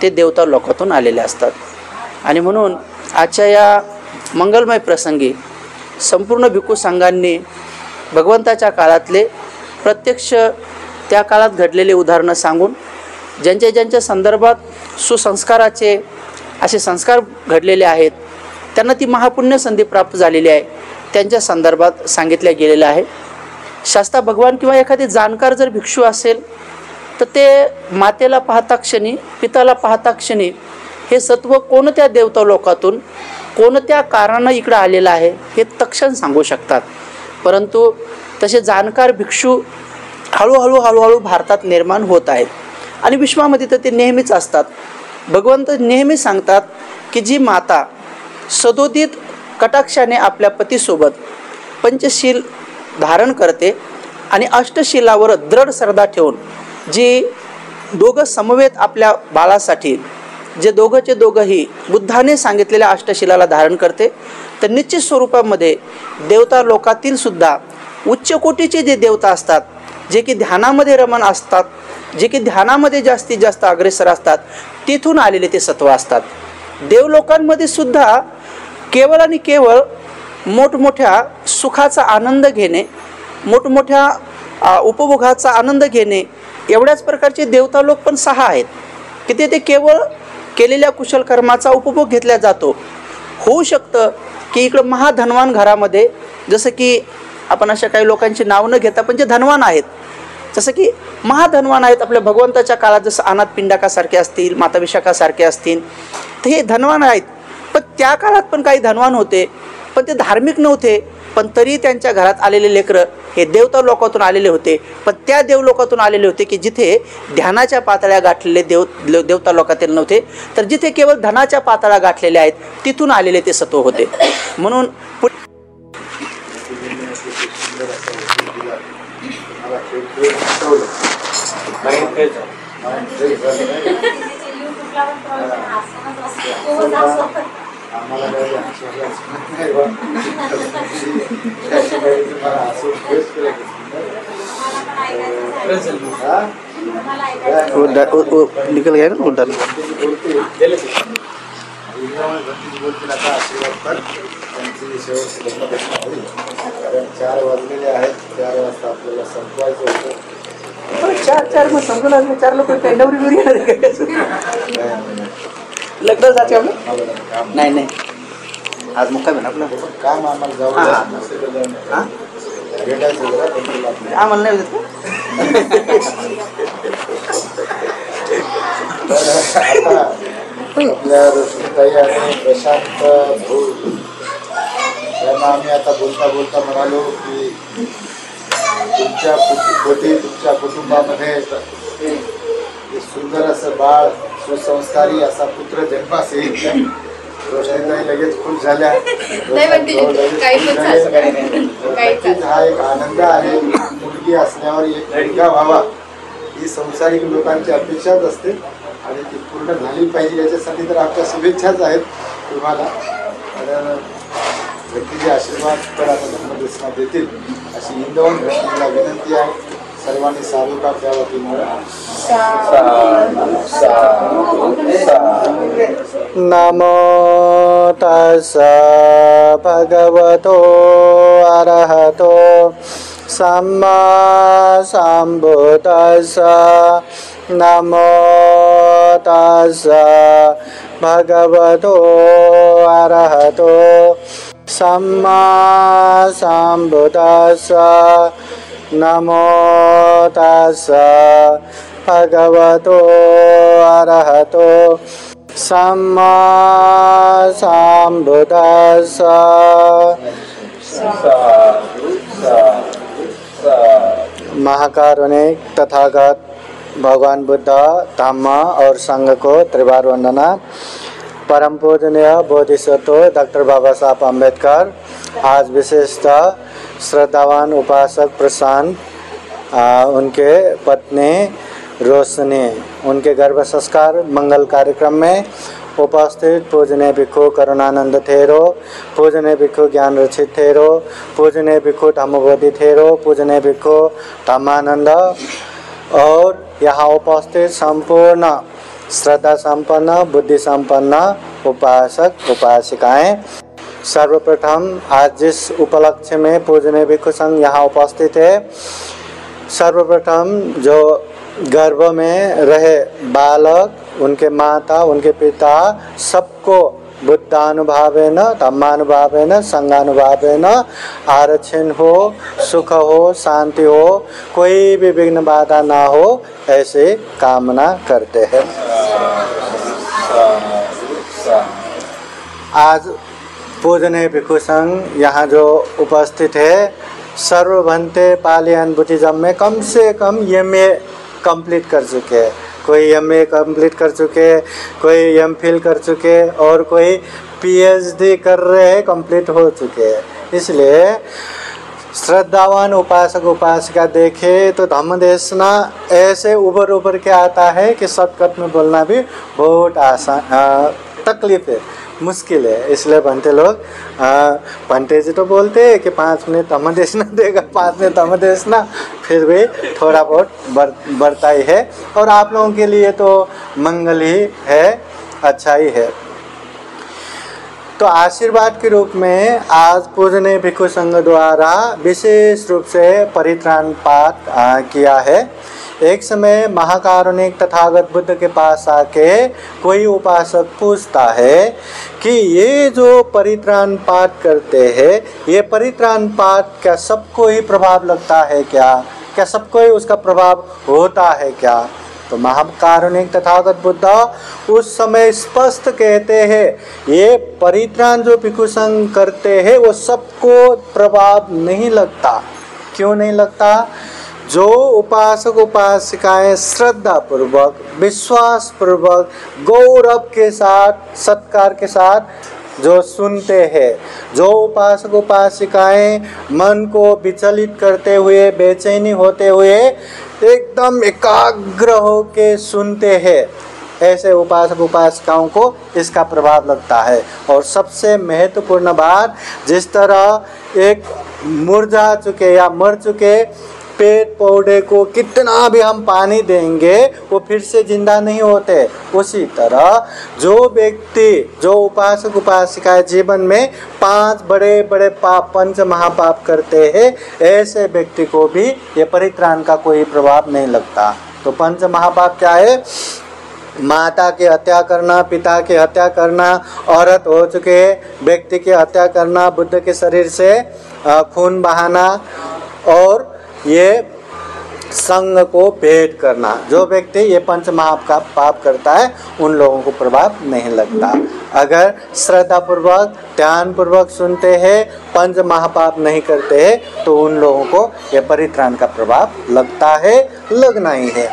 ते देवता लोकातून आलेले असतात. आणि म्हणून आजच्या या मंगलमय प्रसंगी संपूर्ण भिक्खू संघांनी भगवंताच्या काळातले प्रत्यक्ष त्या काळात घडलेले उदाहरणं सांगून ज्यांच्या संदर्भात सुसंस्काराचे असे संस्कार घडलेले आहेत, त्यांना ती महापुण्य संधी प्राप्त झालेली आहे, त्यांच्या संदर्भात सांगितल्या गेलेलं आहे. शास्ता भगवान किंवा एखादे जाणकार जर भिक्षू असेल तर ते मातेला पाहता क्षणी, पिताला पाहता क्षणी हे सत्व कोणत्या देवता लोकातून कोणत्या कारणानं इकडं आलेलं आहे हे तक्षण सांगू शकतात. परंतु तसे जाणकार भिक्षू हळूहळू भारतात निर्माण होत आहेत आणि विश्वामध्ये तर ते नेहमीच असतात. भगवंत नेहमी सांगतात की जी माता सदोदित कटाक्षाने आपल्या पतीसोबत पंचशील धारण करते आणि अष्टशिलावर दृढ श्रद्धा ठेवून जी दोघं समवेत आपल्या बाळासाठी जे दोघंचे दोघंही बुद्धाने सांगितलेल्या अष्टशिलाला धारण करते, तर निश्चित स्वरूपामध्ये देवता लोकातील सुद्धा उच्च कोटीचे जे देवता असतात, जे की ध्यानामध्ये रमण असतात, जे की ध्यानामध्ये जास्तीत जास्त अग्रेसर असतात, तिथून आलेले ते सत्व असतात. देवलोकांमध्ये सुद्धा केवळ आणि केवळ मोठमोठ्या सुखाचा आनंद घेणे, मोठमोठ्या उपभोगाचा आनंद घेणे, एवढ्याच प्रकारचे देवता लोक पण 6 आहेत की ते केवळ केलेल्या कुशल कर्माचा उपभोग घेतला जातो. होऊ शकतं की इकडं महाधनवान घरामध्ये, जसं की आपण अशा काही लोकांची नाव न घेता पण जे धनवान आहेत, जसं की महाधनवान आहेत आपल्या भगवंताच्या काळात, जसं अनाथ पिंडाकासारखे असतील, माता विशाखासारखे असतील, तर हे धनवान आहेत. पण त्या काळात पण काही धनवान होते पण ते धार्मिक नव्हते, पण तरी त्यांच्या घरात आलेले लेकरं हे देवता लोकातून आलेले होते. पण त्या देवलोकातून आलेले होते की जिथे ध्यानाच्या पातळ्या गाठलेले देवता लोकातील नव्हते, तर जिथे केवळ धनाच्या पातळ्या गाठलेल्या आहेत तिथून आलेले ते सत्व होते. म्हणून निकल गया ना उधर. कारण 4 वाजलेले आहेत, 4 वाजता आपल्याला संपवायचं होतं. 4 मग संपलं. 4 लोक काही नवरी लग्न जाते आपलं. नाही आज मुक्काम आहे ना आपलं. काम आम्हाला जाऊ भेटायचं आम्हाला नाही होत. आपल्या रोशनीताई आणि प्रशांत भाऊ यांना आम्ही आता बोलता म्हणालो की तुमच्या तुमच्या कुटुंबामध्ये एक सुंदर असं बाळ, सुसंस्कारी असा पुत्र जन्मास येईल. रोशनीताई लगेच खुश झाल्या. हा एक आनंद आहे. मुलगी असल्यावर एक मुलगा व्हावा ही संसारिक लोकांची अपेक्षाच असते आणि ती पूर्ण झाली पाहिजे याच्यासाठी तर आमच्या शुभेच्छाच आहेत तुम्हाला. कारण व्यक्तीचे आशीर्वाद तर आता धर्मदर्शना देतील अशी हिंदवून व्यक्तीला विनंती आहे. सर्वांनी साधुका त्या वतीमुळे नमो तस्सा भगवतो अरहतो सम्मा संबुद्धास्सा. नमो तस्स भगवतो अरहतो सम्मा सम्बुद्दस्स नमो तस्स भगवतो अरहतो सम्मा सम्बुद्दस्स। महाकारुणिक तथागत भगवान बुद्ध, धम्म और संघ को त्रिवार वंदना। परम पूजनीय बोधिसत्व डॉक्टर बाबा साहब अम्बेडकर आज विशेषतः श्रद्धावान उपासक प्रशांत, उनके पत्नी रोशनी, उनके गर्भ संस्कार मंगल कार्यक्रम में उपस्थित पूजनीय भिक्षु करुणानंद थेरो, पूजनीय भिक्षु ज्ञान रचित थेरो, पूजनीय भिक्षु धम्मबोधि थेरो, पूजनीय भिक्षु धम्मानंद और यहाँ उपस्थित संपूर्ण श्रद्धा संपन्न बुद्धि संपन्न उपासक उपासिकाएं, सर्वप्रथम आज जिस उपलक्ष्य में पूजनीय भिक्षु संघ यहाँ उपस्थित है, सर्वप्रथम जो गर्भ में रहे बालक, उनके माता, उनके पिता, सबको बुद्धानुभावेन, धम्मानुभावेन, संघानुभावेन आरक्षण हो, सुख हो, शांति हो, कोई भी विघ्न बाधा ना हो, ऐसे कामना करते हैं। आज पूजनीय भिक्षु संघ यहाँ जो उपस्थित है, सर्वभंते पालियन बुद्धिज्म में कम से कम एमए कंप्लीट कर चुके हैं, कोई एमए कंप्लीट कर चुके, कोई एमफिल कर चुके और कोई पीएचडी कर रहे हैं, कंप्लीट हो चुके हैं। इसलिए श्रद्धावान उपासक उपासिका देखे तो धम्मदेशना ऐसे उभर के आता है कि शॉर्टकट में बोलना भी बहुत आसान, तकलीफ है, मुश्किल है। इसलिए बनते लोग पंटे जी तो बोलते हैं कि 5 मिनट धम्मदेशना देगा, 5 मिनट धम्मदेशना, फिर भी थोड़ा बहुत बढ़ता ही है और आप लोगों के लिए तो मंगल ही है, अच्छा ही है। तो आशीर्वाद के रूप में आज पूजनीय भिक्षु संघ द्वारा विशेष रूप से परित्राण पाठ किया है। एक समय महाकारुणिक तथागत बुद्ध के पास आके कोई उपासक पूछता है कि ये जो परित्राण पाठ करते हैं, ये परित्राण पाठ क्या सबको ही प्रभाव लगता है क्या सबको ही उसका प्रभाव होता है क्या? तो महाकारुणिक तथागत बुद्ध उस समय स्पष्ट कहते हैं, ये परित्राण जो भिक्षु संघ करते हैं वो सबको प्रभाव नहीं लगता। क्यों नहीं लगता? जो उपासक उपासिकाएं श्रद्धा पूर्वक, विश्वास पूर्वक, गौरव के साथ, सत्कार के साथ जो सुनते हैं, जो उपासक उपासिकाएं मन को विचलित करते हुए, बेचैनी होते हुए एकदम एकाग्र होके सुनते हैं, ऐसे उपासक उपासिकाओं को इसका प्रभाव लगता है। और सबसे महत्वपूर्ण बात, जिस तरह एक मुरझा चुके या मर चुके पेड़ पौधे को कितना भी हम पानी देंगे वो फिर से जिंदा नहीं होते, उसी तरह जो व्यक्ति, जो उपासक उपासिकाएं जीवन में 5 बड़े बड़े पाप, 5 महापाप करते हैं, ऐसे व्यक्ति को भी ये परित्राण का कोई प्रभाव नहीं लगता। तो 5 महापाप क्या है? माता की हत्या करना, पिता की हत्या करना, औरत हो चुके व्यक्ति की हत्या करना, बुद्ध के शरीर से खून बहाना और ये संघ को भेंट करना। जो व्यक्ति ये 5 महापाप करता है उन लोगों को प्रभाव नहीं लगता। अगर श्रद्धा पूर्वक, ध्यान पूर्वक सुनते हैं, 5 महापाप नहीं करते हैं, तो उन लोगों को ये परित्राण का प्रभाव लगता है, लगना ही है।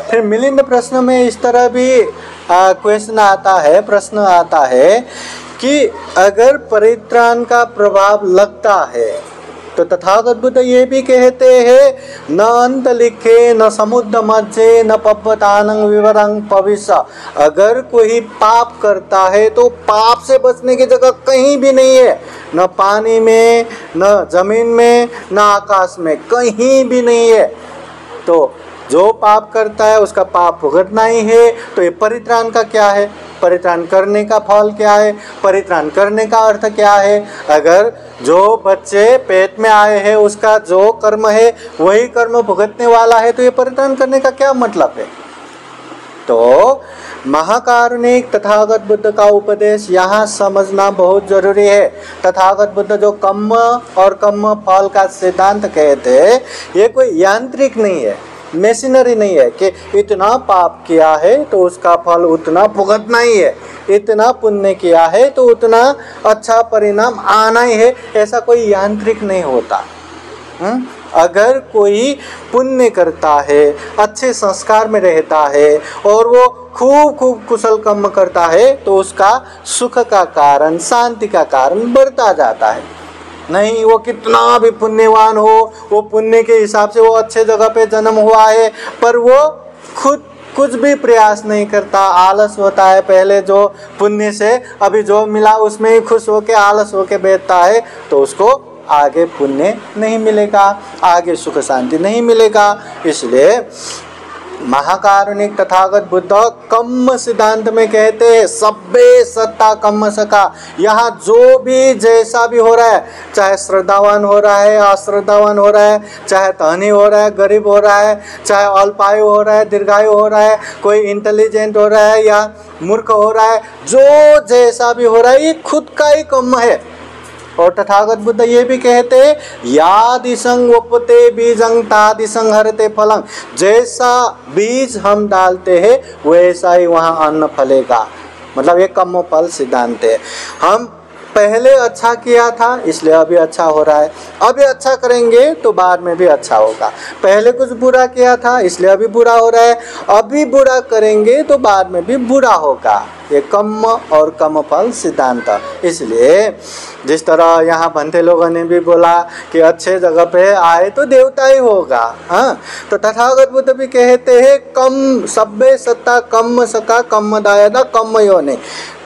फिर मिलिंद प्रश्न में इस तरह भी क्वेश्चन आता है, प्रश्न आता है कि अगर परित्राण का प्रभाव लगता है तो तथागत बुद्ध ये भी कहते हैं, न अंत लिखे, न समुद्र मध्य, न पवतानंग विवरंग भविष्य। अगर कोई पाप करता है तो पाप से बचने की जगह कहीं भी नहीं है, न पानी में, न जमीन में, न आकाश में, कहीं भी नहीं है। तो जो पाप करता है उसका पाप भुगतना ही है। तो ये परित्राण का क्या है? परित्राण करने का फल क्या है? परित्राण करने का अर्थ क्या है? अगर जो बच्चे पेट में आए हैं उसका जो कर्म है वही कर्म भुगतने वाला है, तो ये परित्राण करने का क्या मतलब है? तो महाकारुणिक तथागत बुद्ध का उपदेश यहाँ समझना बहुत जरूरी है। तथागत बुद्ध जो कर्म और कर्म फल का सिद्धांत कहते हैं, ये कोई यांत्रिक नहीं है, मशीनरी नहीं है कि इतना पाप किया है तो उसका फल उतना भुगतना ही है, इतना पुण्य किया है तो उतना अच्छा परिणाम आना ही है। ऐसा कोई यांत्रिक नहीं होता। अगर कोई पुण्य करता है, अच्छे संस्कार में रहता है और वो खूब कुशल कर्म करता है तो उसका सुख का कारण, शांति का कारण बढ़ता जाता है। नहीं वो कितना भी पुण्यवान हो, वो पुण्य के हिसाब से वो अच्छे जगह पे जन्म हुआ है, पर वो खुद कुछ भी प्रयास नहीं करता, आलस होता है। पहले जो पुण्य से अभी जो मिला उसमें ही खुश होके आलस होके बैठता है, तो उसको आगे पुण्य नहीं मिलेगा, आगे सुख शांति नहीं मिलेगा। इसलिए महाकारुणिक तथागत बुद्ध कर्म सिद्धांत में कहते हैं सब्बे सत्ता कर्म सका। यहाँ जो भी जैसा भी हो रहा है, चाहे श्रद्धावान हो रहा है, अश्रद्धावान हो रहा है, चाहे धनी हो रहा है, गरीब हो रहा है, चाहे अल्पायु हो रहा है, दीर्घायु हो रहा है, कोई इंटेलिजेंट हो रहा है या मूर्ख हो रहा है, जो जैसा भी हो रहा है ये खुद का ही कर्म है। और तथागत बुद्ध ये भी कहते हैं यादिसंग उपते बीजंग तादिसंग हरते फलंग। जैसा बीज हम डालते हैं वैसा ही वहाँ अन्न फलेगा। मतलब ये कर्म फल सिद्धांत है। हम पहले अच्छा किया था इसलिए अभी अच्छा हो रहा है, अभी अच्छा करेंगे तो बाद में भी अच्छा होगा। पहले कुछ बुरा किया था इसलिए अभी बुरा हो रहा है, अभी बुरा करेंगे तो बाद में भी बुरा होगा। ये कर्म और कर्म फल सिद्धांत। इसलिए जिस तरह यहाँ भंते लोगों ने भी बोला कि अच्छे जगह पे आए तो देवता ही होगा, हाँ, तो तथागत बुद्ध भी कहते हैं कम सब्बे सत्ता कम सका कम दायदा कम योने।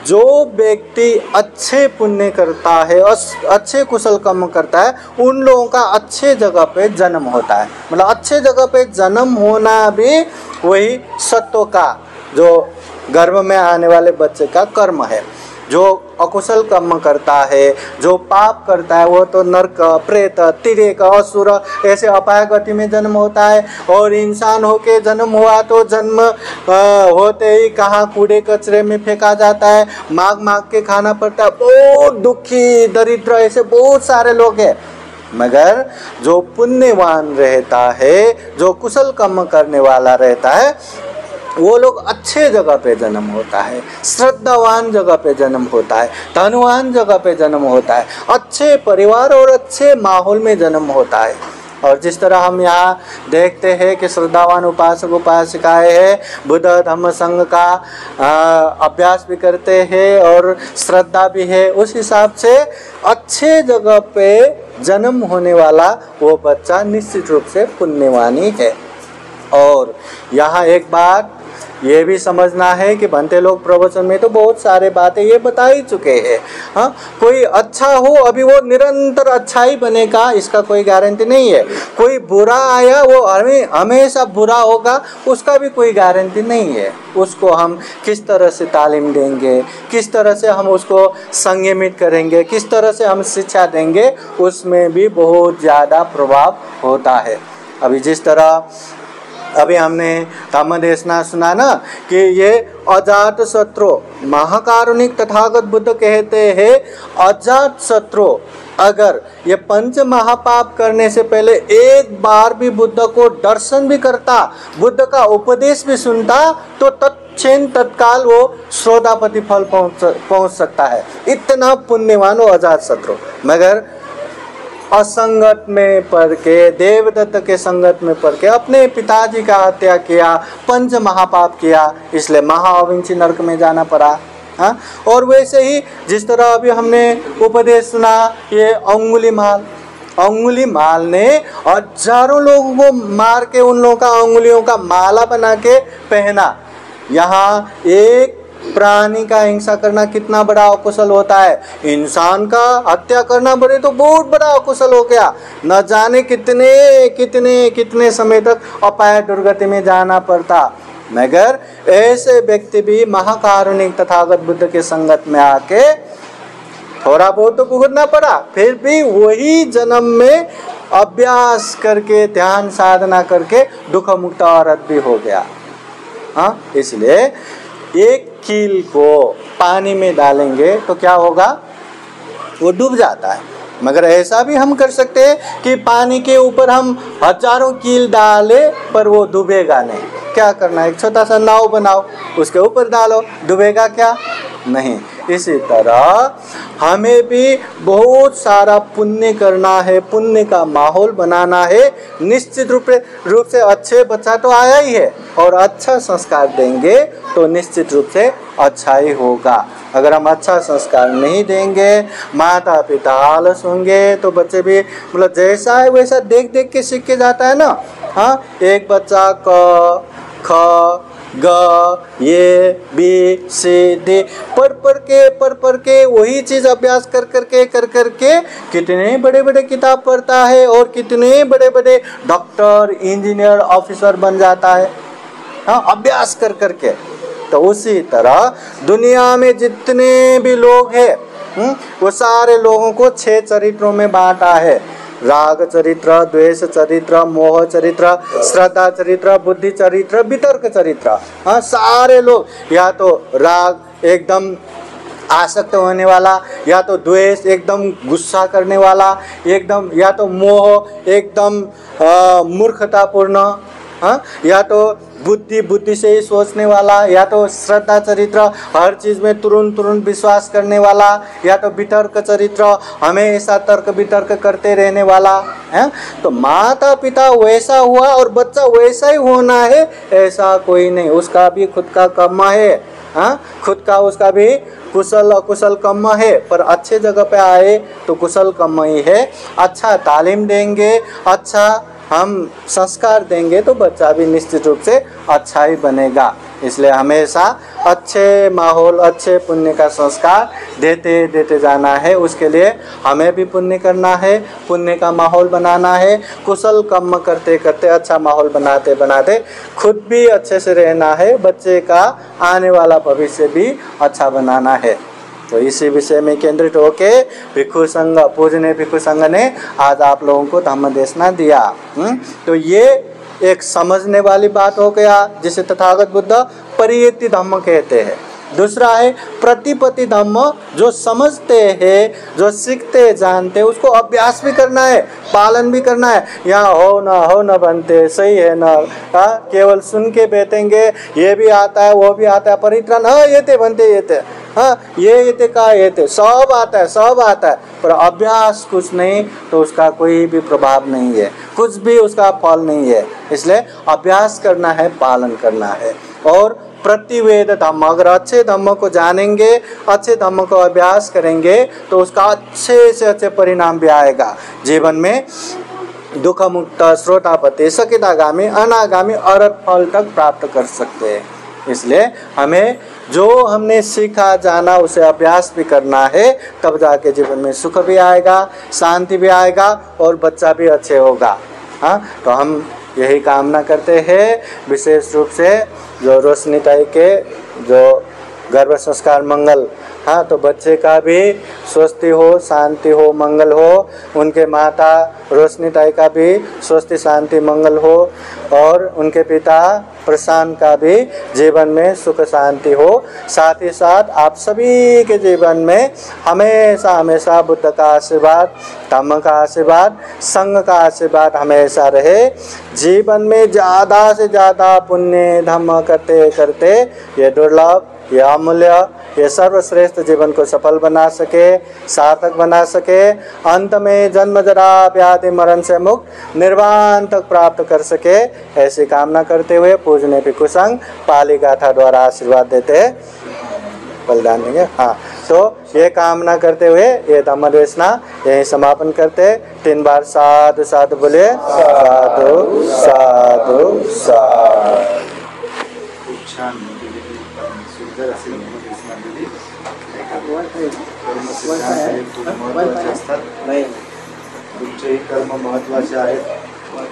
जो व्यक्ति अच्छे पुण्य करता है और अच्छे कुशल कर्म करता है उन लोगों का अच्छे जगह पे जन्म होता है। मतलब अच्छे जगह पे जन्म होना भी वही सत्व का, जो गर्भ में आने वाले बच्चे का कर्म है। जो अकुशल कर्म करता है, जो पाप करता है, वो तो नरक, प्रेत, तिर्यक, असुर ऐसे अपाय गति में जन्म होता है। और इंसान होके जन्म हुआ तो जन्म होते ही कहाँ कूड़े कचरे में फेंका जाता है, मांग मांग के खाना पड़ता है। बहुत दुखी दरिद्र ऐसे बहुत सारे लोग हैं। मगर जो पुण्यवान रहता है, जो कुशल कर्म करने वाला रहता है, वो लोग अच्छे जगह पे जन्म होता है, श्रद्धावान जगह पे जन्म होता है, धनवान जगह पे जन्म होता है, अच्छे परिवार और अच्छे माहौल में जन्म होता है। और जिस तरह हम यहाँ देखते हैं कि श्रद्धावान उपासक उपासिकाएं हैं, बुद्ध धम्म संघ का अभ्यास भी करते हैं और श्रद्धा भी है, उस हिसाब से अच्छे जगह पे जन्म होने वाला वो बच्चा निश्चित रूप से पुण्यवानी है। और यहाँ एक बात ये भी समझना है कि भंते लोग प्रवचन में तो बहुत सारे बातें ये बता ही चुके हैं। हाँ, कोई अच्छा हो अभी वो निरंतर अच्छा ही बनेगा इसका कोई गारंटी नहीं है। कोई बुरा आया वो हमेशा बुरा होगा उसका भी कोई गारंटी नहीं है। उसको हम किस तरह से तालीम देंगे, किस तरह से हम उसको संयमित करेंगे, किस तरह से हम शिक्षा देंगे, उसमें भी बहुत ज़्यादा प्रभाव होता है। अभी जिस तरह अभी हमने धम्म देशना सुना ना कि ये अजात शत्रु, महाकारुणिक तथागत बुद्ध कहते हैं अजात शत्रु अगर ये पंच महापाप करने से पहले एक बार भी बुद्ध को दर्शन भी करता, बुद्ध का उपदेश भी सुनता, तो तत्काल वो श्रोतापति फल पहुंच सकता है। इतना पुण्यवान वो अजात शत्रु। मगर असंगत में पढ़ के, देवदत्त के संगत में पढ़ के अपने पिताजी का हत्या किया, पंच महापाप किया, इसलिए महाअविंची नरक में जाना पड़ा। हाँ, और वैसे ही जिस तरह अभी हमने उपदेश सुना, ये अंगुलीमाल ने हजारों लोगों को मार के उन लोगों का अंगुलियों का माला बना के पहना। यहाँ एक प्राणी का हिंसा करना कितना बड़ा अकुशल होता है, इंसान का हत्या करना बड़े तो बहुत बड़ा अकुशल हो गया। न जाने कितने समय तक अपाय दुर्गति में जाना पड़ता। मगर ऐसे व्यक्ति भी महाकारुणिक तथागत बुद्ध के संगत में आके थोड़ा बहुत तो भुगतना पड़ा, फिर भी वही जन्म में अभ्यास करके ध्यान साधना करके दुख मुक्त औरत भी हो गया। हाँ, इसलिए एक कील को पानी में डालेंगे तो क्या होगा, वो डूब जाता है। मगर ऐसा भी हम कर सकते हैं कि पानी के ऊपर हम हजारों कील डाले पर वो डूबेगा नहीं। क्या करना है, एक छोटा सा नाव बनाओ, उसके ऊपर डालो, डूबेगा क्या, नहीं। इसी तरह हमें भी बहुत सारा पुण्य करना है, पुण्य का माहौल बनाना है। निश्चित रूप से अच्छे बच्चा तो आया ही है, और अच्छा संस्कार देंगे तो निश्चित रूप से अच्छा ही होगा। अगर हम अच्छा संस्कार नहीं देंगे, माता पिता आलस होंगे, तो बच्चे भी मतलब जैसा है वैसा देख देख के सीख के जाता है ना। हाँ, एक बच्चा क ख ग ये बी सी डी पढ़ के वही चीज़ अभ्यास कर करके कितने बड़े बड़े किताब पढ़ता है और कितने बड़े बड़े डॉक्टर इंजीनियर ऑफिसर बन जाता है। हाँ, अभ्यास कर करके। तो उसी तरह दुनिया में जितने भी लोग हैं वो सारे लोगों को 6 चरित्रों में बांटा है। राग चरित्र, द्वेष चरित्र, मोह चरित्र, श्रद्धा चरित्र, बुद्धि चरित्र, वितर्क चरित्र। हाँ, सारे लोग या तो राग एकदम आसक्त होने वाला, या तो द्वेष एकदम गुस्सा करने वाला, एकदम, या तो मोह एकदम मूर्खतापूर्ण, हाँ, या तो बुद्धि से ही सोचने वाला, या तो श्रद्धा चरित्र हर चीज़ में तुरंत विश्वास करने वाला, या तो वितर्क चरित्र हमेशा तर्क वितर्क करते रहने वाला है। तो माता पिता वैसा हुआ और बच्चा वैसा ही होना है ऐसा कोई नहीं। उसका भी खुद का कर्म है, हाँ, खुद का उसका भी कुशल अकुशल कर्म है, पर अच्छे जगह पे आए तो कुशल कर्म ही है। अच्छा तालीम देंगे, अच्छा हम संस्कार देंगे तो बच्चा भी निश्चित रूप से अच्छा ही बनेगा। इसलिए हमेशा अच्छे माहौल, अच्छे पुण्य का संस्कार देते जाना है। उसके लिए हमें भी पुण्य करना है, पुण्य का माहौल बनाना है। कुशल कर्म करते करते अच्छा माहौल बनाते खुद भी अच्छे से रहना है, बच्चे का आने वाला भविष्य भी अच्छा बनाना है। तो इसी विषय में केंद्रित होके भिक्षु संघ, पूजनीय भिक्षु संघ ने आज आप लोगों को धम्म देशना दिया। तो ये एक समझने वाली बात हो गया, जिसे तथागत बुद्ध परियति धम्म कहते हैं। दूसरा है प्रतिपत्ति धम्म, जो समझते हैं, जो सीखते जानते, उसको अभ्यास भी करना है, पालन भी करना है। यहाँ हो न बनते, सही है ना, केवल सुन के बैठेंगे, ये भी आता है वो भी आता है, परित्राण हाँ ये थे बनते, ये थे हाँ ये थे का ये थे, सब आता है, पर अभ्यास कुछ नहीं तो उसका कोई भी प्रभाव नहीं है, कुछ भी उसका फल नहीं है। इसलिए अभ्यास करना है, पालन करना है। और प्रतिवेद धम्म, अगर अच्छे धम्म को जानेंगे, अच्छे धम्म को अभ्यास करेंगे तो उसका अच्छे से अच्छे परिणाम भी आएगा जीवन में। दुख मुक्त, श्रोतापति, सकितागामी, अनागामी अरहत फल तक प्राप्त कर सकते हैं। इसलिए हमें जो हमने सीखा जाना उसे अभ्यास भी करना है, तब जाके जीवन में सुख भी आएगा, शांति भी आएगा और बच्चा भी अच्छे होगा। हाँ, तो हम यही कामना करते हैं। विशेष रूप से जो रोशनी ताई के जो गर्भ संस्कार मंगल, हाँ, तो बच्चे का भी स्वस्ति हो, शांति हो, मंगल हो। उनके माता रोशनी ताई का भी स्वस्ति शांति मंगल हो, और उनके पिता प्रशांत का भी जीवन में सुख शांति हो। साथ ही साथ आप सभी के जीवन में हमेशा हमेशा बुद्ध का आशीर्वाद, धम्म का आशीर्वाद, संघ का आशीर्वाद हमेशा रहे। जीवन में ज़्यादा से ज़्यादा पुण्य धम्म करते करते ये दुर्लभ, ये अमूल्य, ये सर्वश्रेष्ठ जीवन को सफल बना सके, सार्थक बना सके। अंत में जन्म जरा व्याधि मरण से मुक्त निर्वाण तक प्राप्त कर सके, ऐसी कामना करते हुए पूजनीय भिक्षु संघ पाली गाथा द्वारा आशीर्वाद देते हैं। बलिदान देंगे। हाँ, तो ये कामना करते हुए ये धम्म देशना यही समापन करते। 3 बार साधु साधु बोले, साधु साधु साधु। सुंदर असे धम्मदेशना दिली। कर्म महत्वाचे असतात, तुमचेही कर्म महत्वाचे आहेत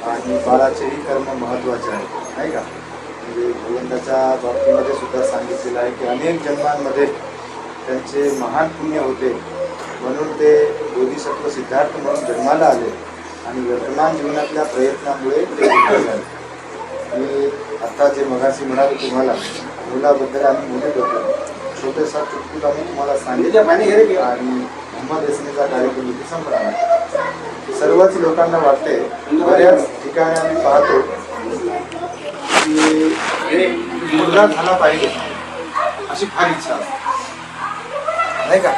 आणि बाळाचेही कर्म महत्वाचे आहेत, नाही का? म्हणजे भगवंताच्या बाबतीमध्ये सुद्धा सांगितलेलं आहे की अनेक जन्मांमध्ये त्यांचे महान पुण्य होते, म्हणून ते बोधिसत्व सिद्धार्थ म्हणून जन्माला आले आणि वर्तमान जीवनातल्या प्रयत्नामुळे ते बुद्ध झाले। की आता जे मगाशी म्हणाले तुम्हाला मुलाबद्दल आणि मुलीबद्दल छोटेसा चुटकुला मी तुम्हाला सांगितलं आणि मोहम्मद यासीनचा कार्यक्रम इथे संपला. सर्वच लोकांना वाटते, बऱ्याच ठिकाणी आम्ही पाहतो की मुलगा झाला पाहिजे अशी फार इच्छा असते नाही का.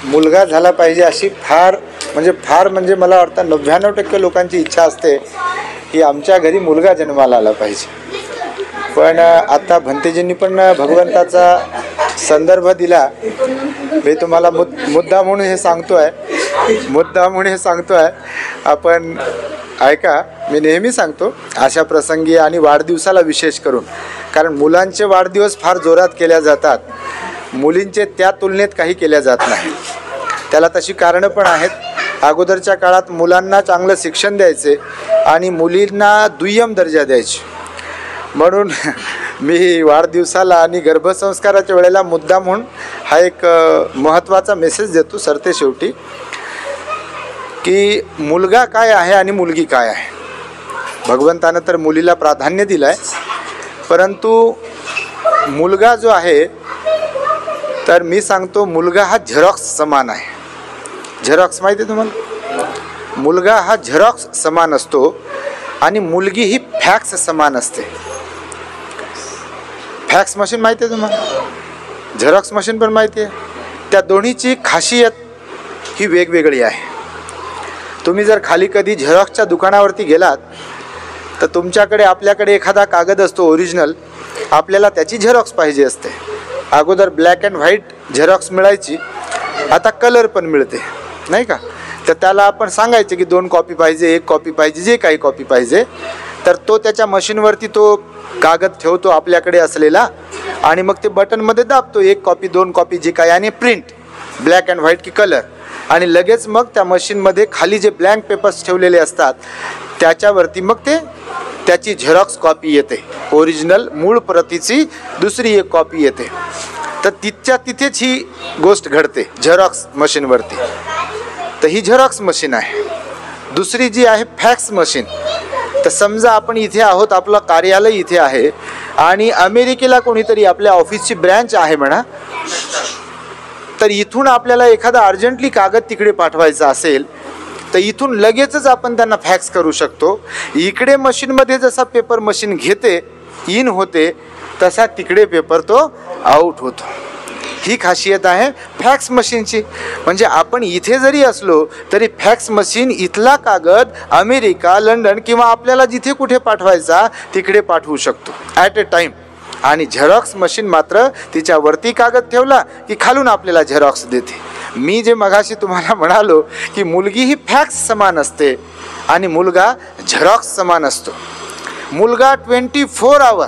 मुलगा झाला पाहिजे अशी फार म्हणजे मला वाटतं 99% लोकांची इच्छा असते की आमच्या घरी मुलगा जन्माला आला पाहिजे. पण आता भंतेजींनी पण भगवंताचा संदर्भ दिला. मी तुम्हाला मुद्दा म्हणून हे सांगतोय आपण ऐका. मी नेहमी सांगतो अशा प्रसंगी आणि वाढदिवसाला विशेष करून, कारण मुलांचे वाढदिवस फार जोरात केल्या जातात, मुलींचे त्या तुलनेत काही केल्या जात नाही. त्याला तशी कारणं पण आहेत. अगोदरच्या काळात मुलांना चांगलं शिक्षण द्यायचे आणि मुलींना दुय्यम दर्जा द्यायचे. म्हणून मी वाढदिवसाला आणि गर्भसंस्काराच्या वेळेला मुद्दा म्हणून हा एक महत्त्वाचा मेसेज देतो सरते शेवटी, की मुलगा काय आहे आणि मुलगी काय आहे. भगवंतानं तर मुलीला प्राधान्य दिलं आहे, परंतु मुलगा जो आहे तर मी सांगतो मुलगा हा झेरॉक्स समान आहे. झेरॉक्स माहिती आहे तुम्हाला? मुलगा हा झेरॉक्स समान असतो आणि मुलगी ही फॅक्स समान असते. फॅक्स मशीन माहिती आहे तुम्हाला? झेरॉक्स मशीन पण माहिती आहे. त्या दोन्हीची खासियत ही वेगवेगळी आहे. तुम्ही जर खाली कधी झेरॉक्सच्या दुकानावरती गेलात तर आपल्याकडे एखादा कागद असतो ओरिजिनल, आपल्याला त्याची झेरॉक्स पाहिजे असते. अगोदर ब्लॅक अँड व्हाईट झेरॉक्स मिळायची, आता कलर पण मिळते नाही का. तर त्याला आपण सांगायचे की 2 कॉपी पाहिजे, 1 कॉपी पाहिजे, जे काही कॉपी पाहिजे. तर तो त्याच्या मशीनवरती तो कागद ठेवतो आपल्याकडे असलेला आणि मग ते बटनमध्ये दाबतो 1 कॉपी 2 कॉपी जे काही, आणि प्रिंट ब्लॅक अँड व्हाईट की कलर, आणि लगेच मग त्या मशीनमध्ये खाली जे ब्लँक पेपर्स ठेवलेले असतात त्याच्यावरती मग त्याची झेरॉक्स कॉपी येते. ओरिजिनल मूळ प्रतीची दुसरी 1 कॉपी येते. तर तिथेच ही गोष्ट घडते झेरॉक्स मशीनवरती. तर ही झेरॉक्स मशीन आहे. दुसरी जी आहे फॅक्स मशीन. तर समजा आपण इथे आहोत, आपलं कार्यालय इथे आहे आणि अमेरिकेला कोणीतरी आपल्या ऑफिसची ब्रँच आहे म्हणा, तर इथून आपल्याला एखादा अर्जंटली कागद तिकडे पाठवायचा असेल तर इथून लगेचच आपण त्यांना फॅक्स करू शकतो. इकडे मशीनमध्ये जसा पेपर मशीन घेते इन होते तसा तिकडे पेपर तो आउट होतो. ही खासियत आहे फॅक्स मशीनची. म्हणजे आपण इथे जरी असलो तरी फॅक्स मशीन इथला कागद अमेरिका, लंडन किंवा आपल्याला जिथे कुठे पाठवायचा तिकडे पाठवू शकतो ॲट अ टाईम. आणि झेरॉक्स मशीन मात्र तिच्यावरती कागद ठेवला की खालून आपल्याला झेरॉक्स देते. मी जे मगाशी तुम्हाला म्हणालो की मुलगी ही फॅक्स समान असते आणि मुलगा झेरॉक्स समान असतो. मुलगा 24 आवर,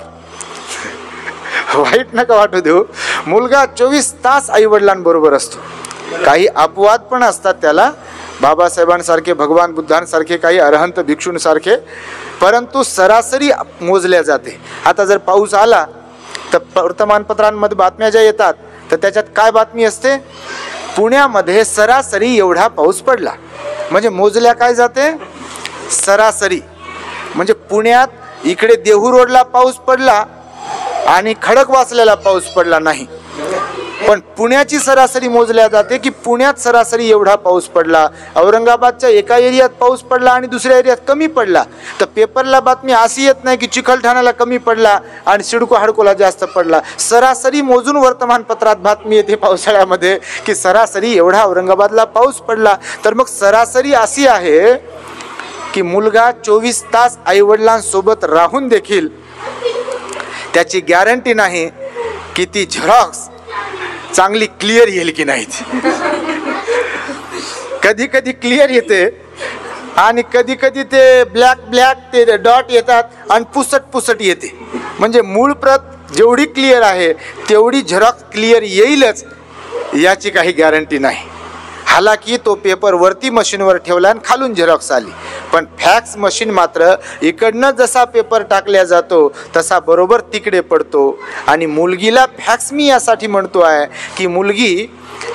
वाईट नका वाटू देऊ, मुलगा 24 तास आईवडिलांबरोबर असतो. काही अपवाद पण असतात त्याला, बाबासाहेबांसारखे, भगवान बुद्धांसारखे, काही अरहंत भिक्षूंसारखे, परंतु सरासरी मोजल्या जाते. आता जर पाऊस आला तर वर्तमानपत्रांमध्ये बातम्या ज्या येतात तर त्याच्यात काय बातमी असते, पुण्यामध्ये सरासरी एवढा पाऊस पडला. म्हणजे मोजल्या काय जाते, सरासरी. म्हणजे पुण्यात इकडे देहू रोडला पाऊस पडला आणि खडकवासल्याला पाऊस पडला नाही, पण पुण्याची सरासरी मोजल्या जाते की पुण्यात सरासरी एवढा पाऊस पडला. औरंगाबादच्या एका एरियात पाऊस पडला आणि दुसऱ्या एरियात कमी पडला. तर पेपरला बातमी अशी येत नाही की चिखलठाण्याला कमी पडला आणि सिडको हाडकोला जास्त पडला. सरासरी मोजून वर्तमानपत्रात बातमी येते पावसाळ्यामध्ये की सरासरी एवढा औरंगाबादला पाऊस पडला. तर मग सरासरी अशी आहे की मुलगा 24 तास आईवडिलांसोबत राहून देखील त्याची गॅरंटी नाही की ती झेरॉक्स चांगली क्लिअर येईल की नाही. कधी कधी क्लिअर येते आणि कधी कधी ते ब्लॅक ते डॉट येतात आणि पुसट येते. म्हणजे मूळ प्रत जेवढी क्लिअर आहे तेवढी झेरॉक्स क्लिअर येईलच याची काही गॅरंटी नाही. हालाकी तो पेपर वरती मशीनवर ठेवला आणि खालून झेरॉक्स आली, पण फॅक्स मशीन मात्र इकडनं जसा पेपर टाकल्या जातो तसा बरोबर तिकडे पडतो. आणि मुलगीला फॅक्स मी यासाठी म्हणतो आहे की मुलगी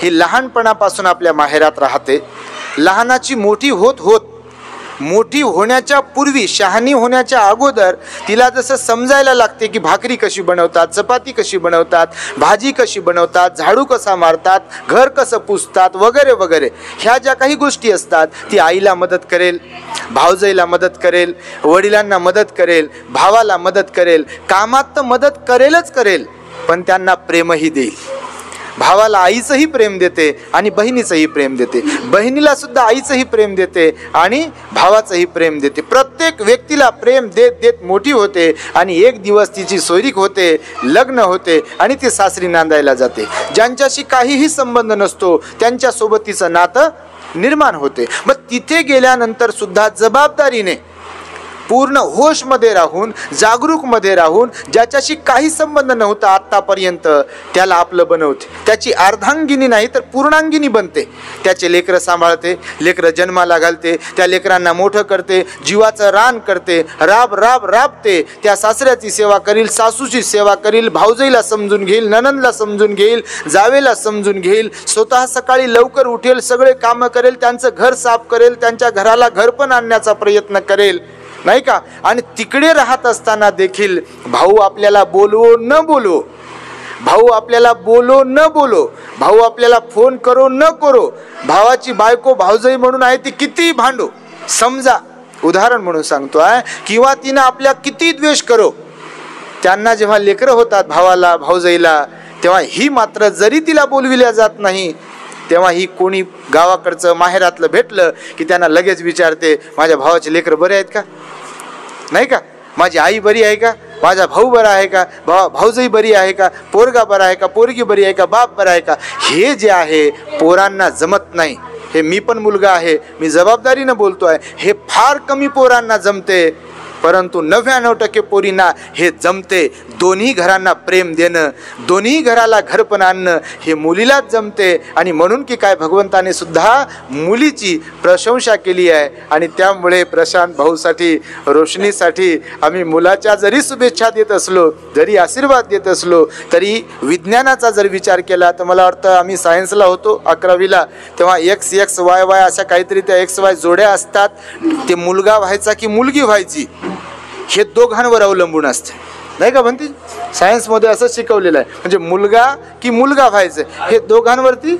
ही लहानपणापासून आपल्या माहेरात राहते. लहानाची मोठी होत होत मोठी होण्याच्या पूर्वी, शहाणी होण्याच्या अगोदर तिला जसं समजायला लागते की भाकरी कशी बनवतात, चपाती कशी बनवतात, भाजी कशी बनवतात, झाडू कसा मारतात, घर कसं पुसतात वगैरे वगैरे, ह्या ज्या काही गोष्टी असतात ती आईला मदत करेल, भावजाईला मदत करेल, वडिलांना मदत करेल, भावाला मदत करेल, कामात तर मदत करेलच करेल, पण त्यांना प्रेमही देईल. भावाला आईचंही प्रेम देते आणि बहिणीचंही प्रेम देते, बहिणीला सुद्धा आईचंही प्रेम देते आणि भावाचंही प्रेम देते. प्रत्येक व्यक्तीला प्रेम देत देत मोठी होते आणि एक दिवस तिची सोयरीक होते, लग्न होते आणि ती सासरी नांदायला जाते. ज्यांच्याशी काहीही संबंध नसतो त्यांच्यासोबत तिचं नातं निर्माण होते. मग तिथे गेल्यानंतर सुद्धा जबाबदारीने, पूर्ण होशमध्ये राहून, जागरूकमध्ये राहून, ज्याच्याशी काही संबंध नव्हता आत्तापर्यंत त्याला आपलं बनवते. त्याची अर्धांगिनी नाही तर पूर्णांगिनी बनते. त्याचे लेकरं सांभाळते, लेकरं जन्माला घालते, त्या लेकरांना मोठं करते, जीवाचं रान करते, राबते. त्या सासऱ्याची सेवा करील, सासूची सेवा करील, भावजाईला समजून घेईल, नणंदला समजून घेईल, जावेला समजून घेईल, स्वतः सकाळी लवकर उठेल, सगळे कामं करेल, त्यांचं घर साफ करेल, त्यांच्या घराला घरपण आणण्याचा प्रयत्न करेल, नाही का. आणि तिकडे राहत असताना देखील भाऊ आपल्याला बोलवो न बोलवो, भाऊ आपल्याला बोलो न बोलो, भाऊ आपल्याला फोन करो न करो, भावाची बायको भावजाई म्हणून आहे ती किती भांडो, समजा उदाहरण म्हणून सांगतो आहे, किंवा तिनं आपल्या किती द्वेष करो, त्यांना जेव्हा लेकरं होतात भावाला भावजाईला, तेव्हा ही मात्र जरी तिला बोलविल्या जात नाही, तेव्हा ही कोणी गावाकडचं माहेरातलं भेटलं की त्यांना लगेच विचारते, माझ्या भावाचे लेकरं बरे आहेत का, नाही का, माझी आई बरी आहे का, माझा भाऊ बरा आहे का, भाऊजाई बरी आहे का, पोरगा बरा आहे का, पोरगी बरी आहे का, बाप बरा आहे का. हे जे आहे पोरांना जमत नाही. हे मी पण मुलगा आहे, मी जबाबदारीनं बोलतो आहे, हे फार कमी पोरांना जमते, परंतु 99% पोरींना हे जमते. दोन्ही घरांना प्रेम देणं, दोन्ही घराला घरपण आणणं हे मुलीलाच जमते. आणि म्हणून की काय भगवंताने सुद्धा मुलीची प्रशंसा केली आहे. आणि त्यामुळे प्रशांत भाऊसाठी, रोशनीसाठी आम्ही मुलाच्या जरी शुभेच्छा देत असलो, जरी आशीर्वाद देत असलो, तरी विज्ञानाचा जर विचार केला तर मला वाटतं आम्ही सायन्सला होतो 11वीला, तेव्हा x y y अशा काहीतरी त्या XY जोड्या असतात. ते मुलगा व्हायचा की मुलगी व्हायची हे दोघांवर अवलंबून असते, नाही का म्हणते. सायन्समध्ये असं शिकवलेलं आहे, म्हणजे मुलगा की मुलगा व्हायचं हे दोघांवरती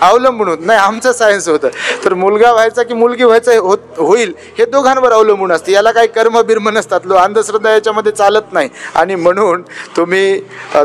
अवलंबून होत नाही. आमचं सायन्स होतं तर मुलगा व्हायचा की मुलगी व्हायचं होईल हे दोघांवर अवलंबून असते. याला काही कर्म बिर्म नसतात, अंधश्रद्धा याच्यामध्ये चालत नाही. आणि म्हणून तुम्ही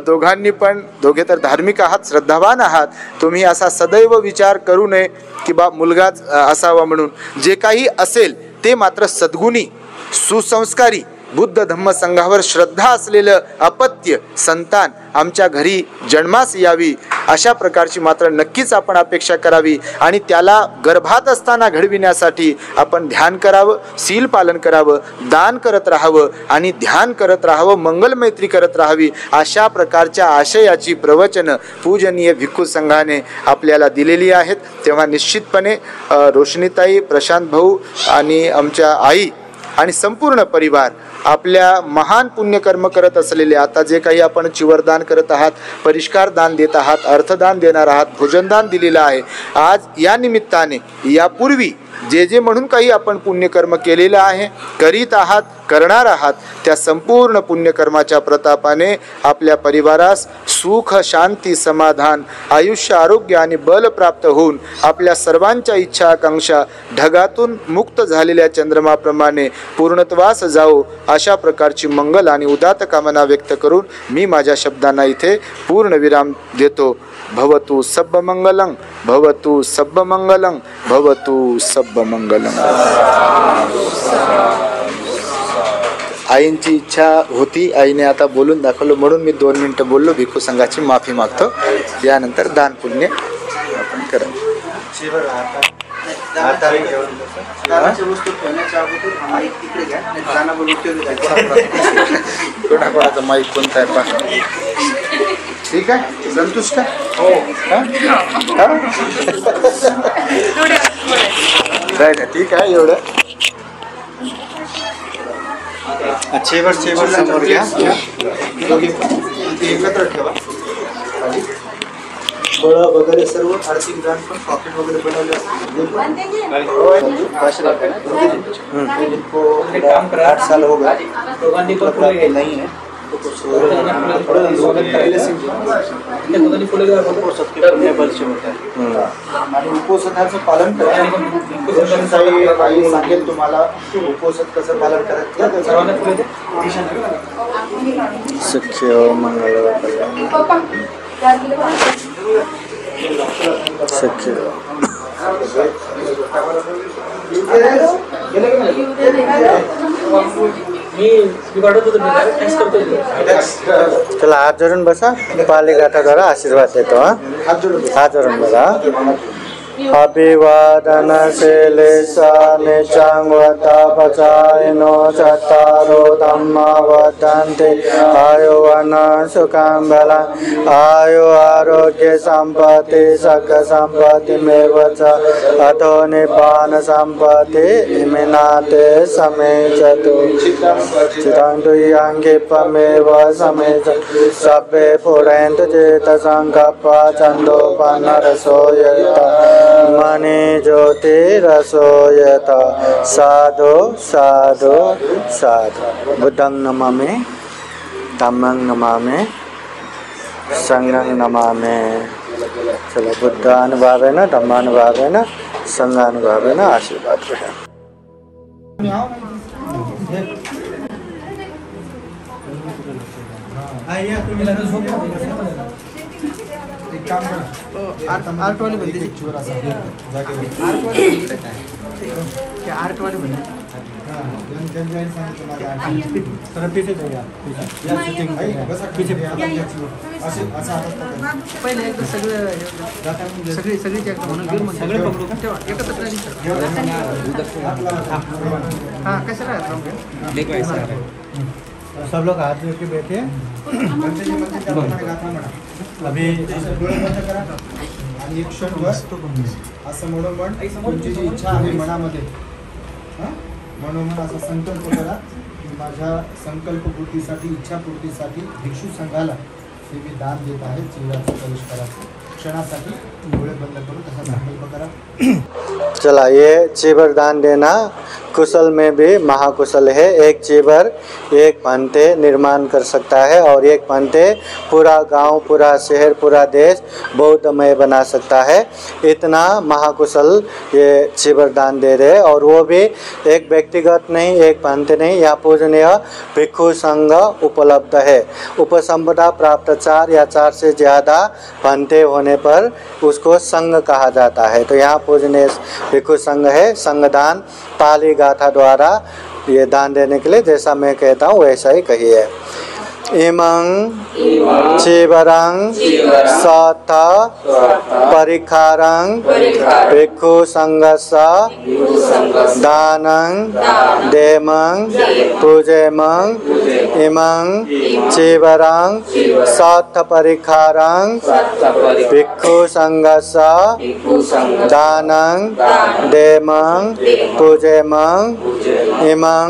दोघांनी पण, दोघे तर धार्मिक आहात, श्रद्धावान आहात, तुम्ही असा सदैव विचार करू नये की बा मुलगाच असावा म्हणून. जे काही असेल ते मात्र सद्गुणी, सुसंस्कारी, बुद्ध धम्म संघावर श्रद्धा असलेलं अपत्य संतान आमच्या घरी जन्मास यावी, अशा प्रकारची मात्र नक्कीच आपण अपेक्षा करावी. आणि त्याला गर्भात असताना घडविण्यासाठी आपण ध्यान करावं, शील पालन करावं, दान करत राहावं आणि ध्यान करत राहावं, मंगलमैत्री करत राहावी. अशा प्रकारच्या आशयाची प्रवचनं पूजनीय भिक्खू संघाने आपल्याला दिलेली आहेत. तेव्हा निश्चितपणे रोशनीताई, प्रशांत भाऊ आणि आमच्या आई आणि संपूर्ण परिवार आपल्या महान पुण्यकर्म करत असलेले, आता जे काही आपण चिवरदान करत आहात, परिष्कार दान देत आहात, अर्थदान देणार आहात, भोजनदान दिलेलं आहे, आज या निमित्ताने यापूर्वी जे जे म्हणून काही आपण पुण्यकर्म केलेलं आहे, करीत आहात, करणार आहात, त्या संपूर्ण पुण्यकर्माच्या प्रतापाने आपल्या परिवारास सुख, शांती, समाधान, आयुष्य, आरोग्य आणि बल प्राप्त होऊन आपल्या सर्वांच्या इच्छा आकांक्षा ढगातून मुक्त झालेल्या चंद्रमाप्रमाणे पूर्णत्वास जाओ, अशा प्रकारची मंगल आणि उदात्त कामना व्यक्त करून मी माझ्या शब्दांना इथे पूर्णविराम देतो. भवतु सब्ब मंगलं, भवतु सब्ब मंगलं, भवतु सब्ब मंगलं. आईंची इच्छा होती, आईने आता बोलून दाखवलं म्हणून मी 2 मिनिटं बोललो. भिक्खू संघाची माफी मागतो. यानंतर दान पुण्य आपण करा. कोणाकोणाचा माईक कोणता आहे पहा. ठीक आहे, संतुष्ट हो. ठीक आहे, एवढं चेवर समोर घ्या, एकत्र ठेवा. फळं वगैरे सर्व आर्थिक दान पण पॉकेट वगैरे बनवले काम करा 8 साल हो गए दोघांनी पण फुले घ्यायची. नहीं है आणि उपोषणाचं पालन करा. काही सांगेल तुम्हाला उपोषण कसं पालन करायचं. सर्वांना फुले दे. सुखी हो मंगल सुखी हो. मी वाढवतो तुम्ही टॅक्स करतो. चला हात जोडून बसा. पाली गाठाद्वारा आशीर्वाद देतो. हात जोडून बसा. अभिवादनशीलेसा निचांगवतापचायनो चत्तारो धम्मा वदन्ति आयुवन सुखं बलं आयु आरोग्य संपत्ति सक संपत्तिमेव च अतो निब्बान संपत्ति इमिनाते समेचतु चिदन्तु यांगिपमेव समेचतु सभ्ये पुरन्तु चेतसंकप्पा छन्दोपन्नरसो यत् मणि ज्योति रसोयत साधु साधु साधु. बुद्धं नमामि धम्मं नमामि संघं नमामि. चलो बुद्धानुभावेन धम्मानुभावेन संघानुभावेन आशीर्वाद ग्रहण. एक काम करा. आर्ट वाली बनते एक चोर असा जागेवर आर्ट वाली बनते. पहिले एकदा सगळे सगळीचे एकदा म्हणून घेऊन मग सगळे पकडू का तेव्हा एकत्र हां कशाला सब लोग हाथ जोड़ के बैठे. अभी आणि एक क्षणभर असं म्हणून तुमची जी इच्छा आहे मनामध्ये मनोमन असा संकल्प करा की माझ्या संकल्पपूर्तीसाठी इच्छापूर्तीसाठी भिक्षू संघाला हे मी दान देत आहे. चिवराचा प्रवेश करा. क्षणासाठी डोळे बंद करून तसा संकल्प करा. चला ये चीवर दान देना कुशल में भी महाकुशल है. एक चीवर एक पंते निर्माण कर सकता है और एक पंते पूरा गांव पूरा शहर पूरा देश बौद्धमय बना सकता है. इतना महाकुशल ये चीवर दान दे रहे और वो भी एक व्यक्तिगत नहीं एक पंते नहीं. यहाँ पूजनीय भिक्षु संघ उपलब्ध है. उपसंपदा प्राप्त 4 या 4 से ज़्यादा पंते होने पर उसको संघ कहा जाता है. तो यहाँ पूजनीय भिक्षु संघ है. संघदान पाली गाथा द्वारा ये दान देने के लिए जैसा मैं कहता हूँ वैसा ही कहिए. इमं चीवरं सथ परिखारं भिक्षु संघस्य दानं देमं पूजेमं. इमं चीवरं सथ परिखारं भिक्षु संघस्य दानं देमं पूजेमं. इमं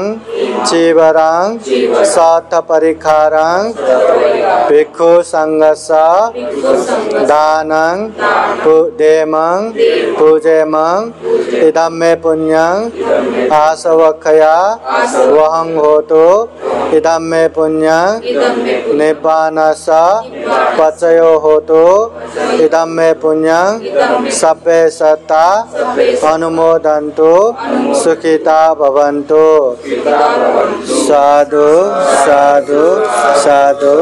चीवरं सथ परिखारं भिक्षु संघस्य दानं देमं पूजेमं. इदं मे पुण्यं आसवक्षया वहं होतु. इदं मे पुण्यं निब्बानस्य पचयो होतु. इदं मे पुण्यं सभ्ये सत्ता अनुमोदन्तु सुखिता भवन्तु. साधु साधु साधु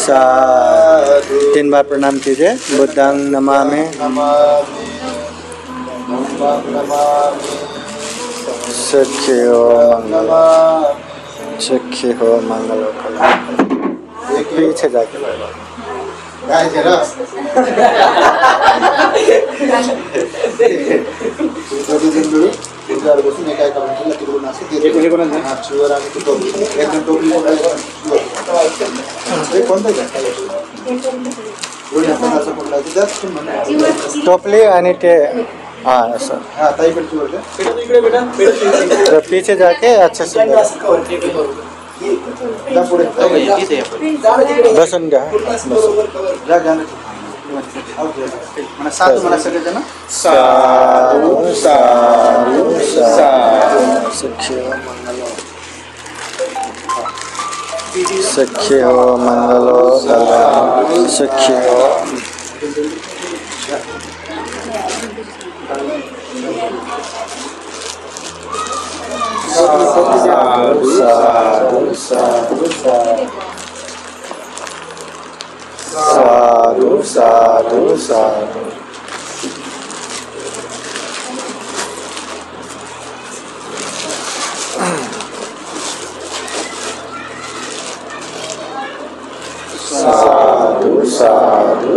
साधु. 3 बार प्रणाम कीजिए. बुद्धं नमामि सुखी हो मंगल सुखी हो मंगल. पीछे जाके काय केलं बसून एका एका मिनिटाला तिकडून असं चिवर आणि ती टोपली एकदम टोपली कोणतं टोपली आणि ते हाँ सर. हाँ ताई पर चिवर तो पीछे जाके अच्छे से बसून घ्या. जा मला साधू मला सगळेजण साधु साधु साधु सख्य हो मंगलो सख्य हो मंगलो कल्याण सख्य हो साधु साधु साधु साधु साधु साधु साधु साधु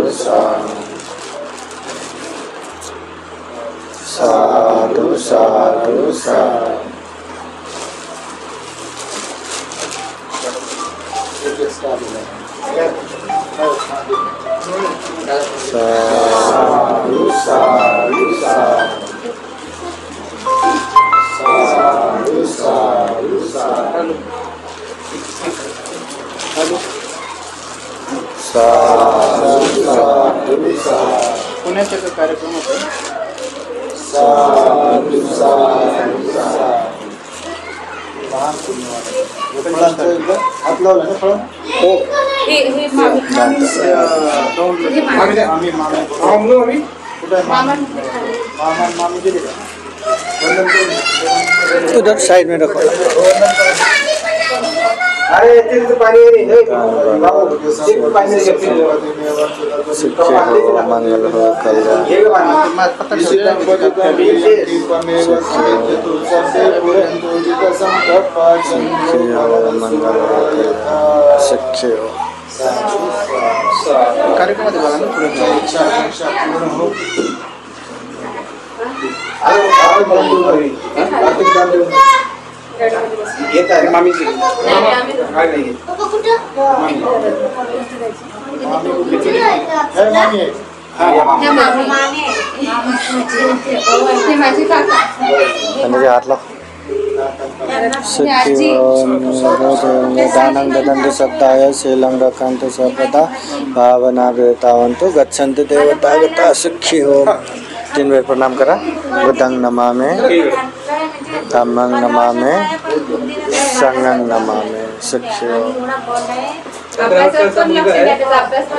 साधु साधु साधु साधु साधु साधु साधु साधु पुण्याचा कार्यक्रम होता साधु साधु हात लावला ना फळ हे मामी मामी गेले का? उधर साइड में रखो अरे पाणी सुखी हो मंगल हो कल्याण सुखी हो मंगल हो कल्याण सुखी हो कार्यक्रमात बघा ना येत आहे मामीची माझी काका म्हणजे हात लाव सुखी हो दानं ददन्तु सप्ताय शीलं रक्षन्तु सर्वदा भावना वृतावन्तु गच्छन्तु देवता गता सुखी हो 3 बार प्रणाम करा बुद्धं नमामि धम्मं नमामि संघं नमामि सुखी हो अभ्यासात पण लक्ष द्या त्याचा अभ्यास पण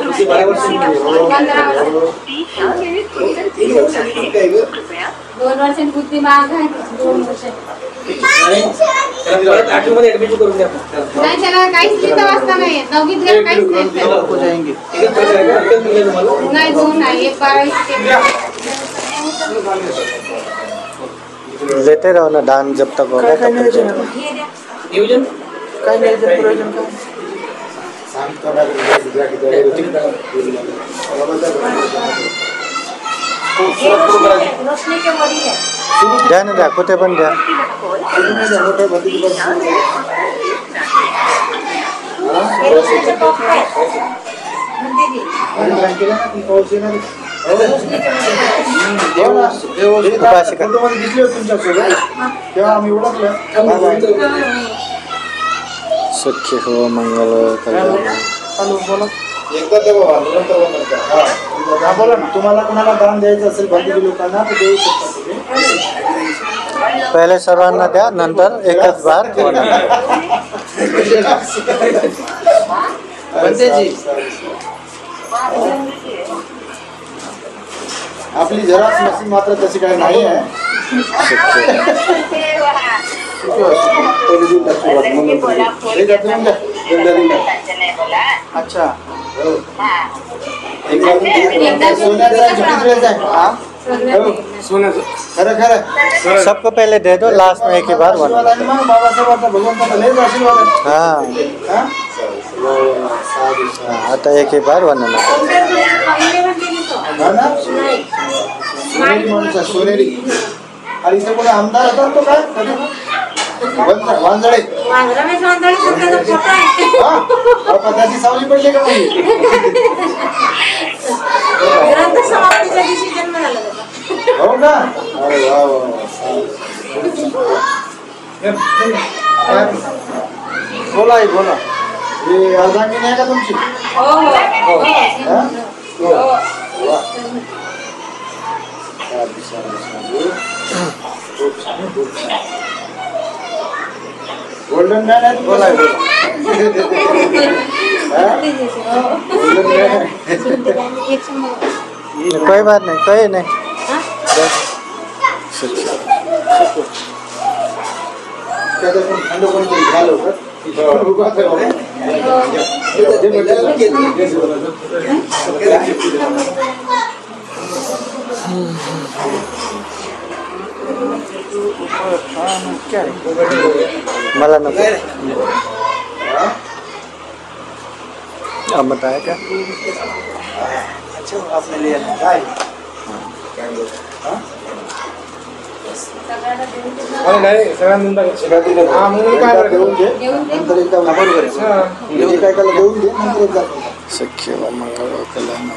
दोन वर्षांनी बुद्धी माग आहे 2 वर्ष नाही त्याला काहीच लिहिता वाचता नाही 9वीत गेला काहीच नाही 2 आहे 1 12 लेते रहो ना दान जब तक होगा तब तक नियोजन काय नियोजन प्रयोजन काय द्या ना द्या कुठे पण द्या सुखी हो मंगल हो कल्याण एकदा तेव्हा नंतर नंतर हा बोला ना तुम्हाला कोणाला दान द्यायचं असेल बाकीच्या लोकांना तर देऊ शकता तुम्ही पहले सर्वांना द्या नंतर एकच बार आपली झेरॉक्स मशीन मात्र तशी काही नाही आहे अच्छा खरं खरं सबको पहले दे दो लास्ट में एक ही बार वन बाबासाहेबांचा भगवंताचा लयच आशीर्वाद आहे. हाँ हा? आता एक ही बार वन हा ना? सोनेरी माणूस आहे, सोनेरी. आणि इथे कोणी आमदार होता तो काय वांजळे हा? बाबा, त्याची सावली पडली का नाही हो का अरे वा वा बोला आई बोला हे अर्धांगिनी आहे का तुमची हा? गोल्डन मॅन आहेत बोला कोई बात नहीं, कोई नहीं। मला नको। आप बताया क्या? अच्छा आपने लिया सख्य व मंगल व कल्याण।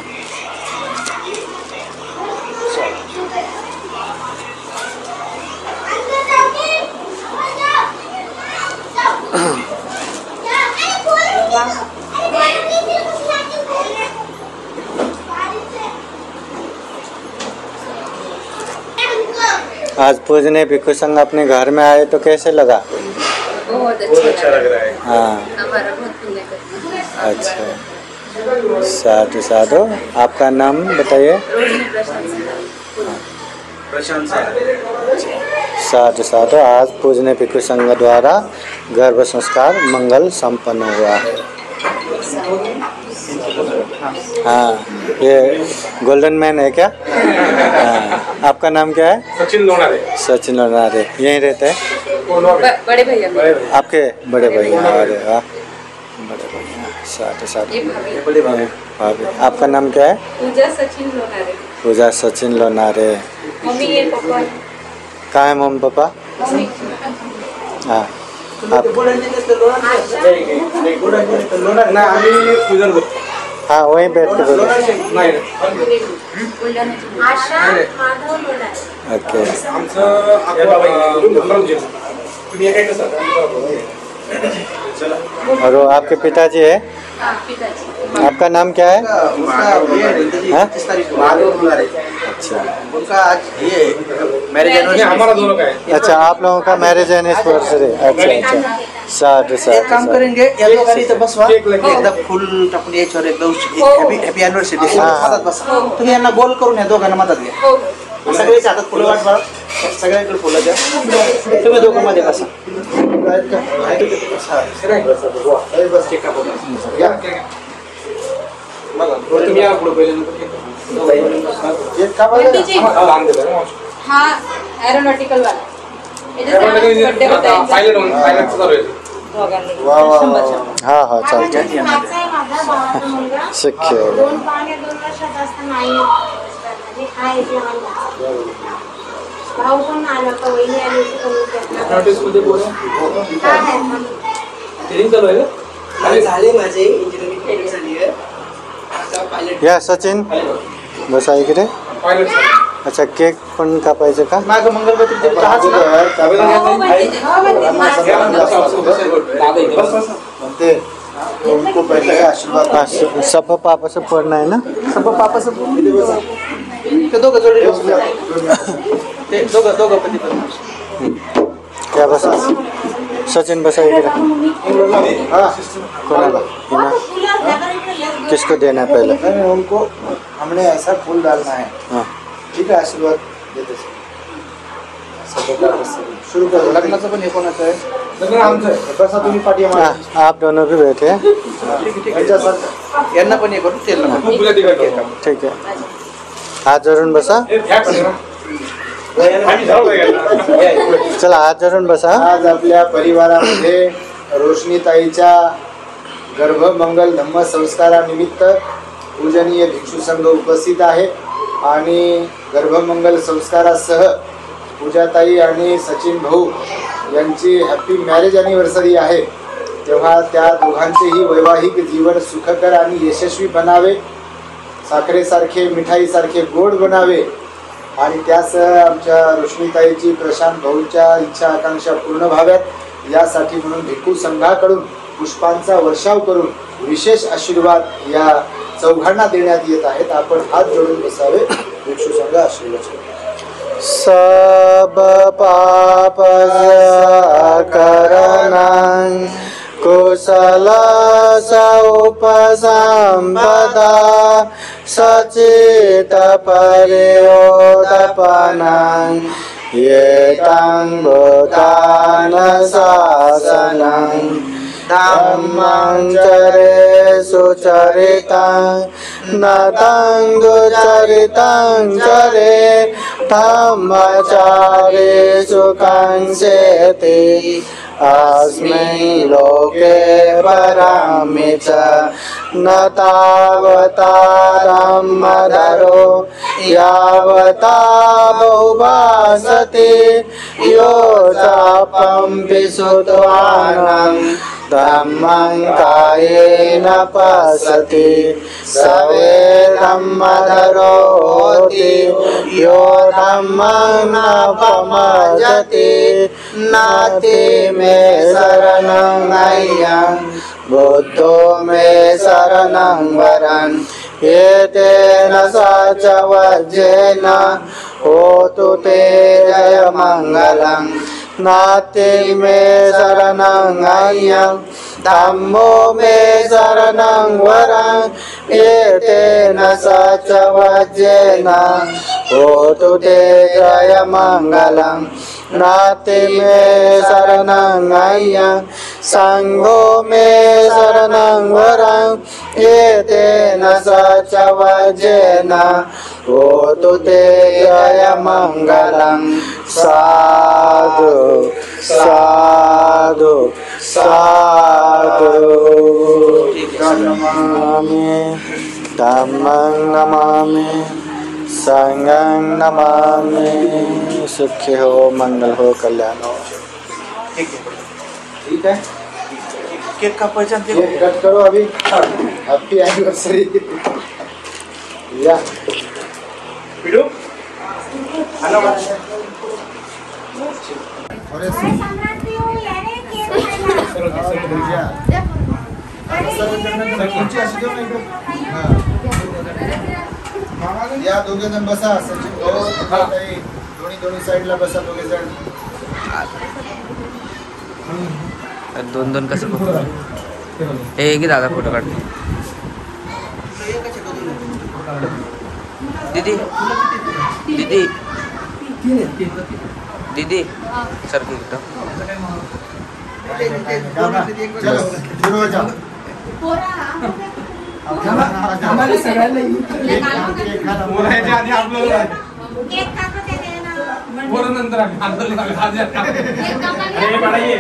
आज पूजने भिक्षु संघ अपने घर में आए तो कैसे लगा? बहुत अच्छा लग रहा है। हाँ, हमारा बहुत पुण्य करना है। अच्छा, साधु साधु। आपका नाम बताइए। प्रशांत साधु साधु। आज पूजने भिक्षु संघ द्वारा गर्भ संस्कार मंगल संपन्न हुआ है। हाँ, ये गोल्डन मैन है क्या? हाँ, आपका नाम क्या है? सचिन लोनारे। सचिन लोनारे। यहीं रहते हैं? बड़े भैया आपके बड़े भैया। अरे वाह, बड़े भैया। साधु साधु। बड़े भाई भाभी। आपका नाम क्या है? पूजा सचिन लोनारे। पूजा सचिन लोनारे। मम्मी ये पापा। कहाँ है मम्मी पापा? मम्मी हाँ, आप ना आम्ही पूजन करतो। हाँ वहीं बैठ के बोलो। नाही आशा माधव लोनारे। ओके। आमचं अमरावती। तुम्ही काय कसं और वो आपके पिताजी है? हाँ पिताजी। आपका नाम क्या है? हाँ? 25 तारीख माधव लोनारे। अच्छा उनका आज ये मैरिज नाही आम्हाला दोन काय अच्छा, आप लोगों का मैरिज एनिवर्सरी। अच्छा अच्छा, साधु एक साधु काम साधु। करेंगे या दोघांनी इथं बसवा केक लागेल. एकदम फुल टाकून याच्यावर एकदम हो. हॅपी अॅनिव्हर्सरी हा. मदत बसा तुम्ही यांना गोल करून या दोघांना मदत घ्या हो सगळ्याच्या हातात फुलं वाट बाळा सगळ्याकडे फुलं द्या तुम्ही दोघं मध्ये बसा तुम्ही या पुढे पहिले हा एरोनॉटिकल वाला बर्थडे होता है पायलट चालू आहे. वाह वाह वाह। हाँ हाँ चालतं। शक्य आहे. 2 पावणे 2 वर्षात असताना आई आहे लहान भाऊ पण आला होता वहिनी आली होती नोटीस मध्ये बोल ट्रेनिंग चालू आहे का? झाले माझे इंजिनिअरिंग ट्रेनिंग झाली आहे आता पायलट या सचिन बसा इकडे। पायलट अच्छा, केक पण कापायचं का? मागं मंगलवती चहाच ते उनको पहले आशीर्वाद हाँ, सब पापा से पढ़ना है ना? सब पापा सब ते दोघं जोडी ते दोघं पती पत्नी क्या बसा? सचिन बसा इधर। हाँ कोणाला? हिना? किसको देना है पहले? नहीं, उनको हमने ऐसा फूल डालना है। हाँ ठीक है, आशीर्वाद देते शुरू करो। लग्नाचं पण हे कोणाचं आहे लग्न आमचं आहे. बसा तुम्ही पाठी हाँ, आप दोनों भी बैठे हैं। यांना पण हे करू त्यांना पण. खूप गुलाटी करतो. ठीक है, हाथ जोड़ून बसा। हे फॅक्स आहे ना? आम्ही जाऊ का? चला हाथ जोड़ून बसा। आज आपल्या परिवारामध्ये रोशनीताईच्या गर्भमंगल धम्म संस्कारानिमित्त पूजनीय भिक्षू संघ उपस्थित आहे आणि गर्भमंगल संस्कारासह पूजाताई आणि सचिन भाऊ यांची हॅपी मॅरेज ॲनिव्हर्सरी आहे। तेव्हा त्या दोघांचेही वैवाहिक जीवन सुखकर आणि यशस्वी बनावे, साखरेसारखे मिठाईसारखे गोड बनावे आणि त्यासह आमच्या रोशनीताईची प्रशांत भाऊच्या इच्छा आकांक्षा पूर्ण व्हाव्यात यासाठी म्हणून भिक्खू संघाकडून पुष्पांचा वर्षाव करून विशेष आशीर्वाद या चौघांना देण्यात येत आहेत. आपण हात जोडून बसावे. भिक्षू संघ आशीर्वचन. सब पाप करणां कुशल उपसंपदा सचित पर्योदपनां येतं भूतान शासनं धम्मं चरे सुचरितं नतं दुचरितं चरे धम्मचारे सुखं सेति अस्मिन् लोके परामि च न तावता धम्मधरो यावता बहुभासते यो चापं विशुद्धानं धम्मं कायेन पश्यति सवे धम्मधरो होति यो धम्मं न पमजति नाति मे शरणं अय्यं बुद्धो मे शरणं वरन् एतेन सच वज्रेण होतु ते जयमङ्गलं नाति मे शरणं अय्यं धम्मो मे शरणं वरन् एतेन सच वज्रेण होतु ते जयमङ्गलं नाति मे शरणं अय्यं संघो मे शरणं वरन् एतेन सच वज्रेण होतु ते जयमङ्गलं साधु साधु साधु नमामि धम्मं नमामि संघं नमामि सुखी हो मंगल हो कल्याण हो. ठीक है केक कापायचा कट करो अभी. Happy anniversary. या व्हिडिओ आला बघा. अरे संक्रांती हो यारे केक खायला. या दोघे जण बसा. सचिन भाऊ दोन्ही साईडला बसा. दोघे जण दोन दोन कसं एक दादा फोटो काढ. दीदी दीदी दीदी सर की चलो शुरू हो जाओ. आम्हाला सगळ्यांना बोलायच्या आधी आपलं केक कापू दे ना. बोलून नंतर आम्ही आंदोलन आधी अरे बाळा ये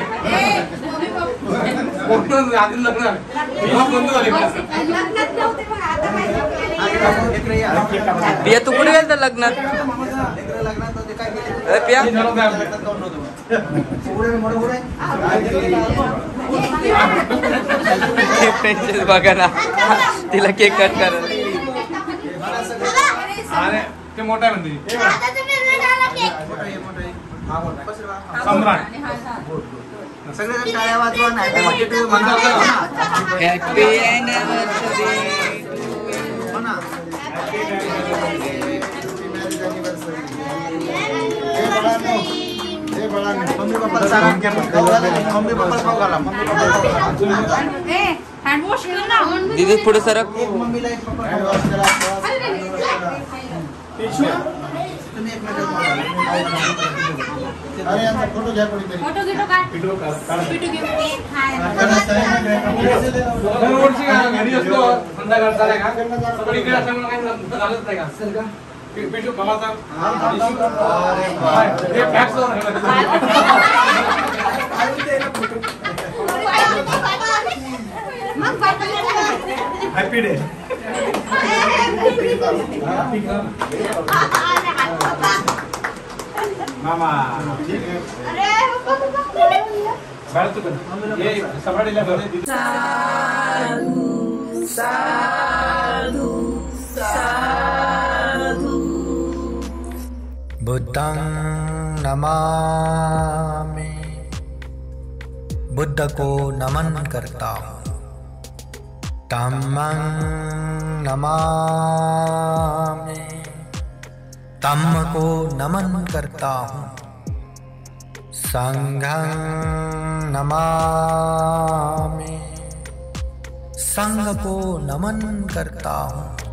बोलून आधी लग्न झालं. बंद झाले लग्नात नव्हते पण आता माहिती. पिया तू कुठे गेलता लग्नात? पिया बघा ना तिला केक कट करा. अरे ते मोठा आहे म्हणते सम्राट. सगळे टाळ्या वाजवा. नाही हॅपी एनिव्हर्सरी. मम्मी पप्पा सांगा. मम्मी पप्पा खाऊ घाला. मम्मी पप्पा हँडवॉश कर ना. दीदी पुढे सरक. मम्मीला एक पप्पा तुम्ही एक मिनिट. अरे यांचा फोटो घ्या कोणीतरी. फोटो घेतो काय? व्हिडिओ काढ. पिटू घेऊ. दरवर्षी घरी असतो संध्याकाळचा नाही का पण इकडे असल्यामुळे काही झालंच नाही का पिटू बाबाचा हे फॅक्स हॅपी डे. मामा ठीक आहे. बाहेर तू ये सभाडीला घरी. बुद्धं नमामि. बुद्ध को नमन करता हूँ. धम्मं नमामि। धम्म को नमन करता हूँ। संघं नमामि। संघ को नमन करता हूँ।